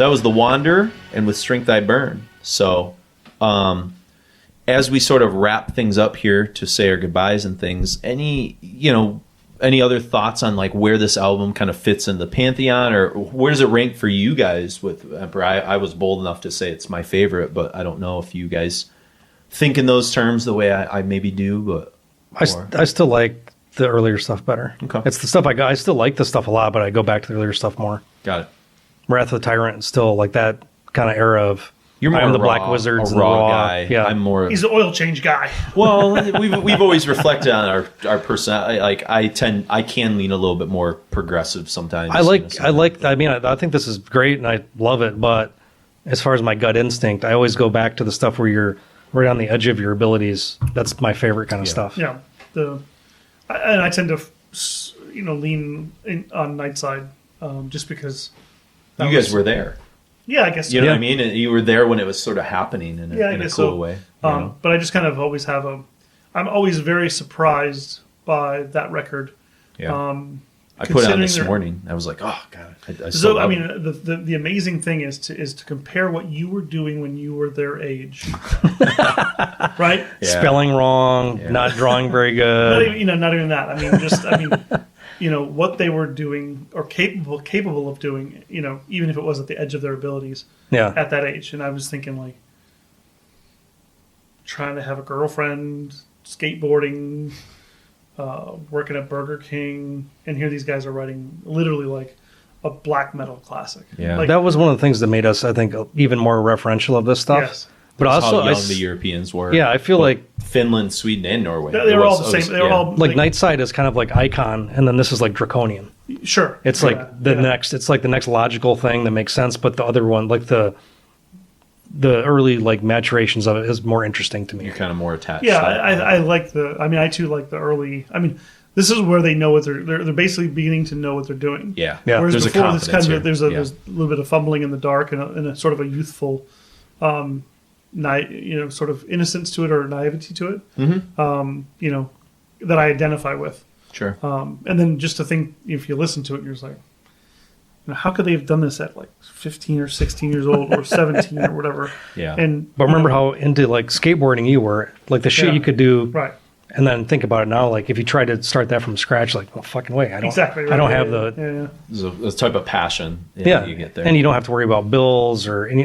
that was The Wander, and With Strength I Burn. So, as we sort of wrap things up here to say our goodbyes and things, any other thoughts on like where this album kind of fits in the pantheon, or where does it rank for you guys with Emperor? I was bold enough to say it's my favorite, but I don't know if you guys think in those terms the way I maybe do. But I still like the earlier stuff better. Okay. It's the stuff I still like the stuff a lot, but I go back to the earlier stuff more. Got it. Wrath of the Tyrant is still like that kind of era of You're more I am the raw, Black Wizards a and the raw raw guy. Yeah, I'm more. He's the oil change guy. Well, we've always reflected on our person. Like I can lean a little bit more progressive sometimes. I think this is great and I love it, but as far as my gut instinct, I always go back to the stuff where you're right on the edge of your abilities. That's my favorite kind of stuff. Yeah, I tend to lean on Nightside just because you guys were there. Yeah, I guess so. You know what I mean? You were there when it was sort of happening in a cool way. But I just kind of always I'm always very surprised by that record. Yeah. I put it on this morning. I was like, oh god. The amazing thing is to compare what you were doing when you were their age, right? Yeah. Spelling wrong, not drawing very good. Not even that. What they were doing or capable of doing, even if it was at the edge of their abilities at that age. And I was thinking like trying to have a girlfriend, skateboarding, working at Burger King, and here these guys are writing literally like a black metal classic. Yeah. Like, that was one of the things that made us, I think, even more referential of this stuff. Yes. But that's also, how young the Europeans were. Yeah, I feel like Finland, Sweden, and Norway. They were all the same. They were all like Nightside is kind of like Icon, and then this is like Draconian. Sure, it's like the next. It's like the next logical thing that makes sense. But the other one, like the early like maturations of it, is more interesting to me. You're kind of more attached. Yeah, I like the. I too like the early. This is where they know what they're basically beginning to know what they're doing. Yeah. Whereas there's before, a this kind of there's a there's little bit of fumbling in the dark and a sort of a youthful, sort of innocence to it or naivety to it. Mm-hmm. That I identify with. Sure. And then just to think, if you listen to it, you're just like, how could they have done this at like 15 or 16 years old or 17 or whatever? Yeah. But remember how into like skateboarding you were, like the shit you could do. Right. And then think about it now, like if you tried to start that from scratch, like, well, fucking way. I don't have the There's a type of passion you get there. And you don't have to worry about bills or any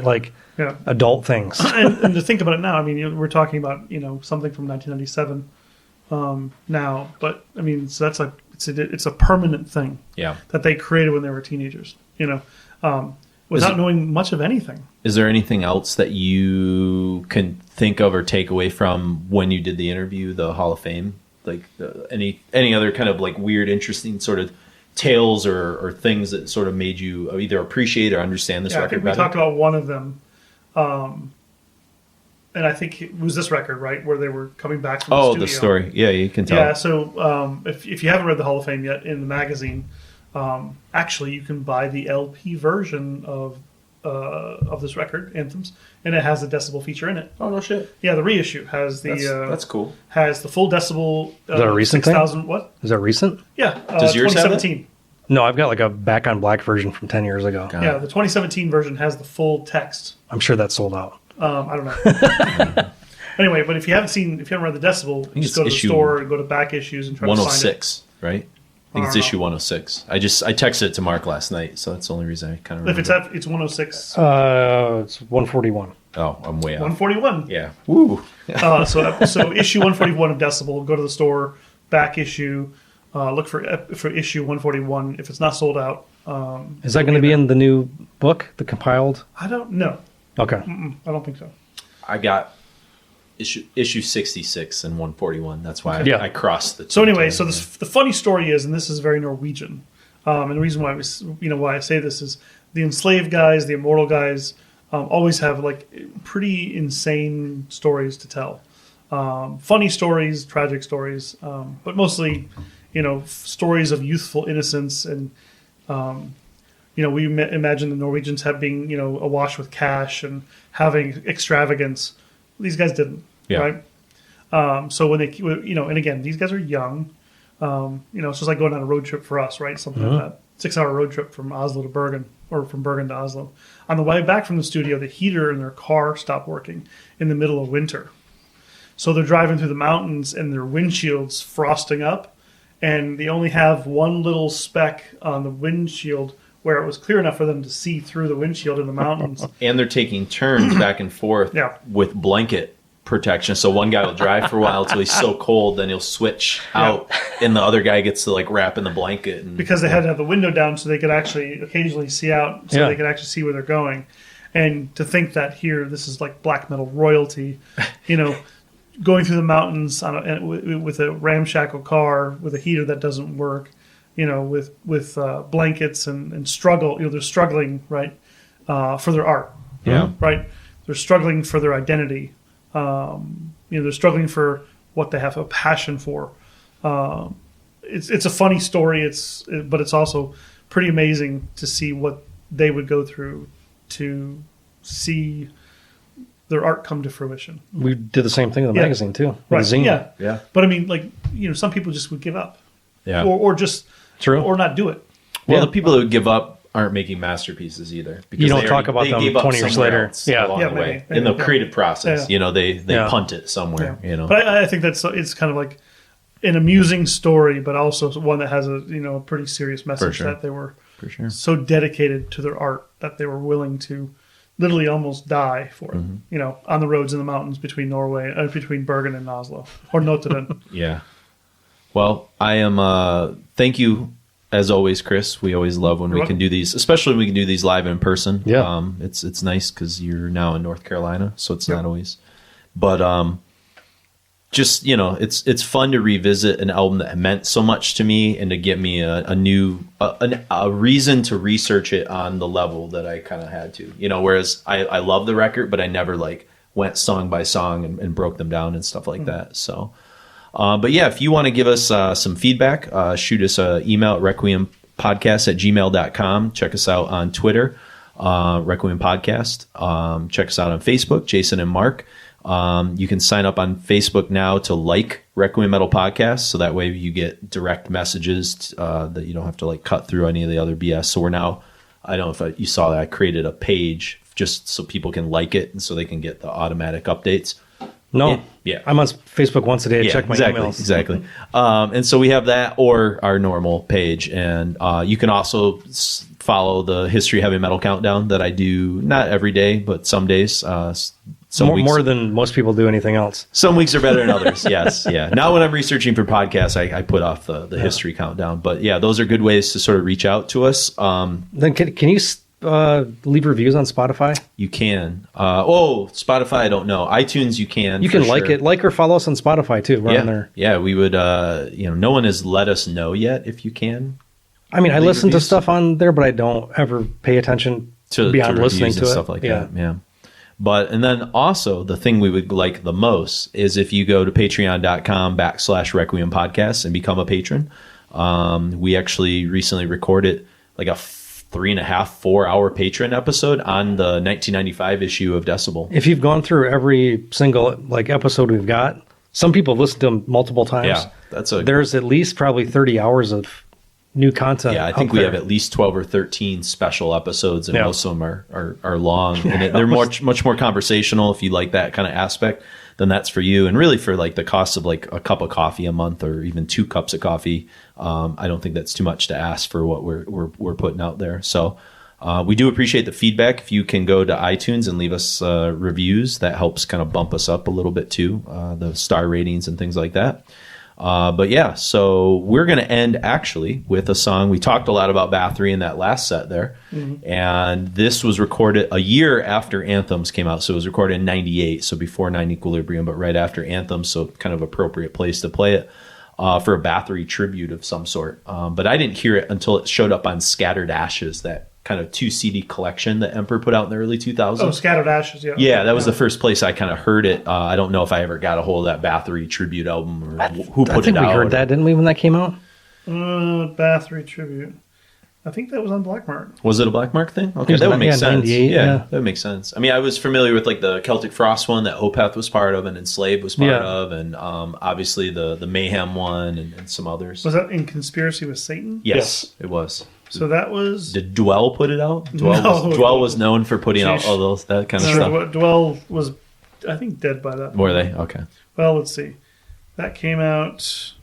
adult things. and to think about it now, we're talking about, something from 1997 now, but so that's like, it's a permanent thing that they created when they were teenagers, without knowing much of anything. Is there anything else that you can think of or take away from when you did the interview, the Hall of Fame? Like any other kind of like weird, interesting sort of tales or things that sort of made you either appreciate or understand this record I think better? We talked about one of them. And I think it was this record, right, where they were coming back from the studio. The story. Yeah, you can tell. Yeah, so if you haven't read the Hall of Fame yet in the magazine, actually you can buy the LP version of this record, Anthems, and it has a decibel feature in it. Oh, no shit. Yeah, the reissue has the... That's cool. Has the full decibel... Is that a recent 6,000, thing? What? Is that recent? Yeah. Does yours have 2017. No, I've got like a back on black version from 10 years ago. Yeah, the 2017 version has the full text. I'm sure that's sold out. I don't know. Anyway, but if you haven't read the decibel, just go to the store and go to back issues and try to find it. 106, right? I think it's issue 106. I texted it to Mark last night, so that's the only reason I kind of remember. If it's 106. It's 141. Oh, I'm way off. 141. Yeah. Woo. So issue 141 of Decibel, go to the store, back issue, look for issue 141. If it's not sold out. Is that going to be in the new book, the compiled? I don't know. Okay. I don't think so. I got issue 66 and 141. That's why I crossed the two. So anyway, the funny story is, and this is very Norwegian, and the reason why I say this is the enslaved guys, the immortal guys, always have like pretty insane stories to tell. Funny stories, tragic stories, but mostly, stories of youthful innocence and. We imagine the Norwegians being, awash with cash and having extravagance. These guys didn't, right? So when they, and again, these guys are young. It's just like going on a road trip for us, right? Something like 6-hour road trip from Oslo to Bergen, or from Bergen to Oslo. On the way back from the studio, the heater in their car stopped working in the middle of winter. So they're driving through the mountains and their windshield's frosting up, and they only have one little speck on the windshield where it was clear enough for them to see through the windshield in the mountains. And they're taking turns back and forth with blanket protection. So one guy will drive for a while until he's so cold, then he'll switch out, and the other guy gets to like wrap in the blanket. And, because they had to have the window down so they could actually occasionally see out, so they could actually see where they're going. And to think that here, this is like black metal royalty, going through the mountains with a ramshackle car with a heater that doesn't work, with blankets and struggle. They're struggling, right, for their art. Right. They're struggling for their identity. They're struggling for what they have a passion for. It's a funny story. But it's also pretty amazing to see what they would go through to see their art come to fruition. We did the same thing in the magazine too. Right. The zine. Yeah. But I mean, some people just would give up. Yeah. Or just or not do it. Well, the people that would give up aren't making masterpieces either. Because you don't talk about them 20 years later. Along the way. In the creative process, they punt it somewhere. But I think it's kind of like an amusing story, but also one that has a pretty serious message that they were so dedicated to their art that they were willing to literally almost die for it. On the roads in the mountains between between Bergen and Oslo or Notodden. Yeah. Well, I am. Thank you. As always, Chris, we always love when we can do these, especially when we can do these live in person. Yeah. It's nice because you're now in North Carolina, so it's not always. But just it's fun to revisit an album that meant so much to me and to get me a new reason to research it on the level that I kind of had to. Whereas I love the record, but I never went song by song and broke them down and stuff like that. So. But yeah, if you want to give us some feedback, shoot us an email at requiempodcast@gmail.com. Check us out on Twitter, Requiem Podcast. Check us out on Facebook, Jason and Mark. You can sign up on Facebook now to like Requiem Metal Podcast, so that way you get direct messages that you don't have to cut through any of the other BS. So we're now, I don't know if you saw that, I created a page just so people can like it and so they can get the automatic updates. No. Yeah. I'm on Facebook once a day to check my emails. Exactly. And so we have that or our normal page. And you can also follow the History Heavy Metal Countdown that I do, not every day, but some days. More than most people do anything else. Some weeks are better than others. Yes. Yeah. Now when I'm researching for podcasts, I put off the History Countdown. But yeah, those are good ways to sort of reach out to us. Then can you leave reviews on Spotify? You can. Spotify, I don't know. iTunes, you can. You can like or follow us on Spotify too. We're on there. Yeah, we would. No one has let us know yet if you can. I mean, I listen to stuff on there, but I don't ever pay attention beyond listening to it. Stuff like that. Yeah. But and then also the thing we would like the most is if you go to patreon.com/Requiem Podcast and become a patron. We actually recently recorded a 3.5-4 hour patron episode on the 1995 issue of Decibel. If you've gone through every single episode we've got, some people have listened to them multiple times. Yeah, there's at least probably 30 hours of new content. Yeah, I think we have at least 12 or 13 special episodes, and most of them are long. And they're much more conversational. If you like that kind of aspect, then that's for you. And really for the cost of a cup of coffee a month or even 2 cups of coffee, I don't think that's too much to ask for what we're putting out there. So we do appreciate the feedback. If you can go to iTunes and leave us reviews, that helps kind of bump us up a little bit too, the star ratings and things like that. But yeah, so we're going to end actually with a song. We talked a lot about Bathory in that last set there. Mm-hmm. And this was recorded a year after Anthems came out. So it was recorded in 98, so before 9 Equilibrium, but right after Anthems, so kind of appropriate place to play it for a Bathory tribute of some sort. But I didn't hear it until it showed up on Scattered Ashes, that kind of 2 CD collection that Emperor put out in the early 2000s. Oh, Scattered Ashes, yeah. Yeah, that was the first place I kind of heard it. I don't know if I ever got a hold of that Bathory tribute album or who put it out. I think we heard that, didn't we, when that came out? Bathory tribute. I think that was on Black Mark. Was it a Black Mark thing? Okay, that would make sense. 98, yeah, that would make sense. I mean, I was familiar with the Celtic Frost one that Opeth was part of and Enslaved was part of, and obviously the Mayhem one and some others. Was that in Conspiracy with Satan? Yes, it was. So that was... Did Dwell put it out? Dwell was known for putting out all those that kind of stuff. Dwell was, I think, dead by that point. Were they? Okay. Well, let's see. That came out...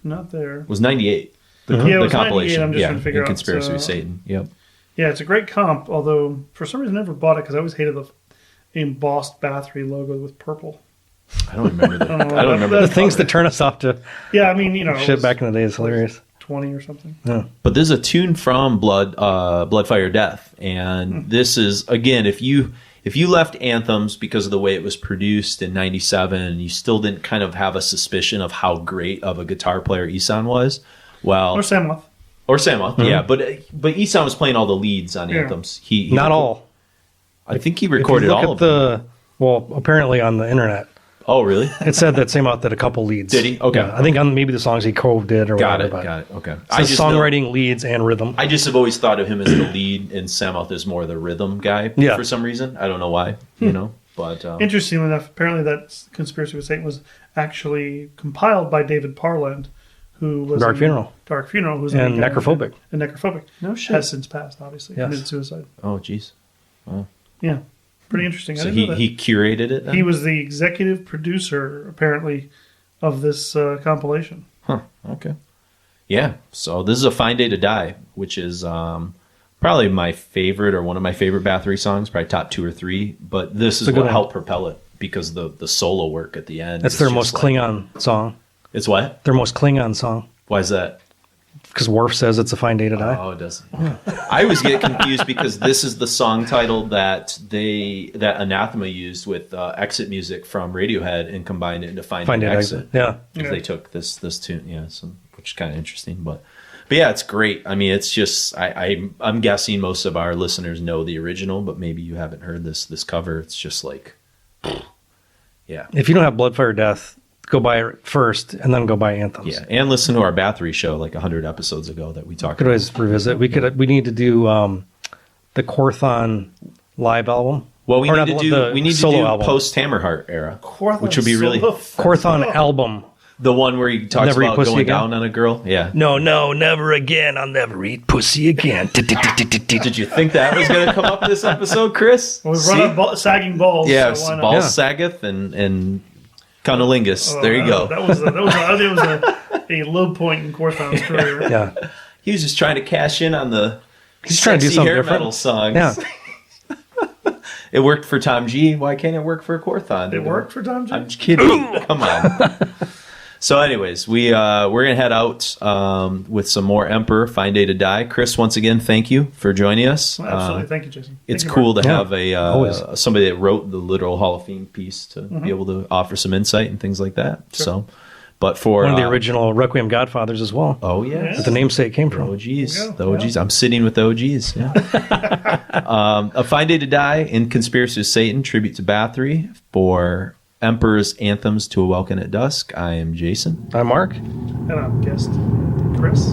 Not there. It was 98. Yeah, it The was compilation. 98. I'm just trying to figure out. Conspiracy with Satan. Yep. Yeah, it's a great comp, although for some reason I never bought it because I always hated the embossed Bathory logo with purple. I don't remember that. I don't remember the things that turn us off to shit back in the day is hilarious. 20 or something. Yeah. But this is a tune from Blood, Fire, Death, and this is, again, if you left Anthems because of the way it was produced in '97, and you still didn't kind of have a suspicion of how great of a guitar player Ihsahn was, well, or Samoth. Yeah, but Ihsahn was playing all the leads on Anthems. He not all. I think he recorded all of them. Well, apparently on the internet. Oh, really? It said that Samoth did a couple leads. Did he? Okay. Yeah, I think on maybe the songs he did or got whatever. Got it. Okay. So songwriting, leads, and rhythm. I just have always thought of him as the lead, and Samoth is more the rhythm guy for some reason. I don't know why, But interestingly enough, apparently that Conspiracy with Satan was actually compiled by David Parland, who was Dark Funeral, who's and Necrophobic. And Necrophobic. No shit. Has since passed, obviously. Yes. Committed suicide. Oh, jeez. Wow. Yeah. Pretty interesting. So he curated it then? He was the executive producer, apparently, of this compilation. Huh. Okay. Yeah. So this is A Fine Day to Die, which is probably my favorite or one of my favorite Bathory songs, probably top 2 or 3. But this is what helped propel it because the solo work at the end. That's their most Klingon song. It's what? Their most Klingon song. Why is that? Because Worf says it's a fine day to die. Oh, it does. I always get confused because this is the song title that Anathema used with exit music from Radiohead and combined it into Fine Day to Exit. Yeah. Because they took this tune, which is kind of interesting. But yeah, it's great. I mean, it's just I'm guessing most of our listeners know the original, but maybe you haven't heard this cover. It's just like, yeah. If you don't have Blood, Fire, Death, go buy it first and then go buy Anthems. Yeah, and listen to our Bathory show like 100 episodes ago that we talked could about. Always revisit. We need to do the Korthon live album. Well, we need to do album. post Hammerheart era, Korthon which would be really Korthon album. The one where he talks Never about going again? down on a girl. Yeah. No, never again. I'll never eat pussy again. Did you think that was going to come up this episode, Chris? Well, we've run out sagging balls. Yeah, so balls saggeth and cunnilingus. There you go. That was a low point in Korthon's career. Yeah. He was just trying to cash in on the He's trying to do something hair different. metal songs. Yeah. It worked for Tom G. Why can't it work for Korthon? It worked for Tom G? I'm just kidding. Come on. So anyways, we're going to head out with some more Emperor, Fine Day to Die. Chris, once again, thank you for joining us. Absolutely. Thank you, Jason. It's cool to have somebody that wrote the literal Hall of Fame piece to be able to offer some insight and things like that. Sure. So, but for one of the original Requiem Godfathers as well. Oh, yeah. That the namesake came from. OGs. The OGs. I'm sitting with the OGs. Yeah. A Fine Day to Die in Conspiracy with Satan, tribute to Bathory for Emperor's Anthems to a Welkin at Dusk. I am Jason. I'm Mark. And I'm guest Chris.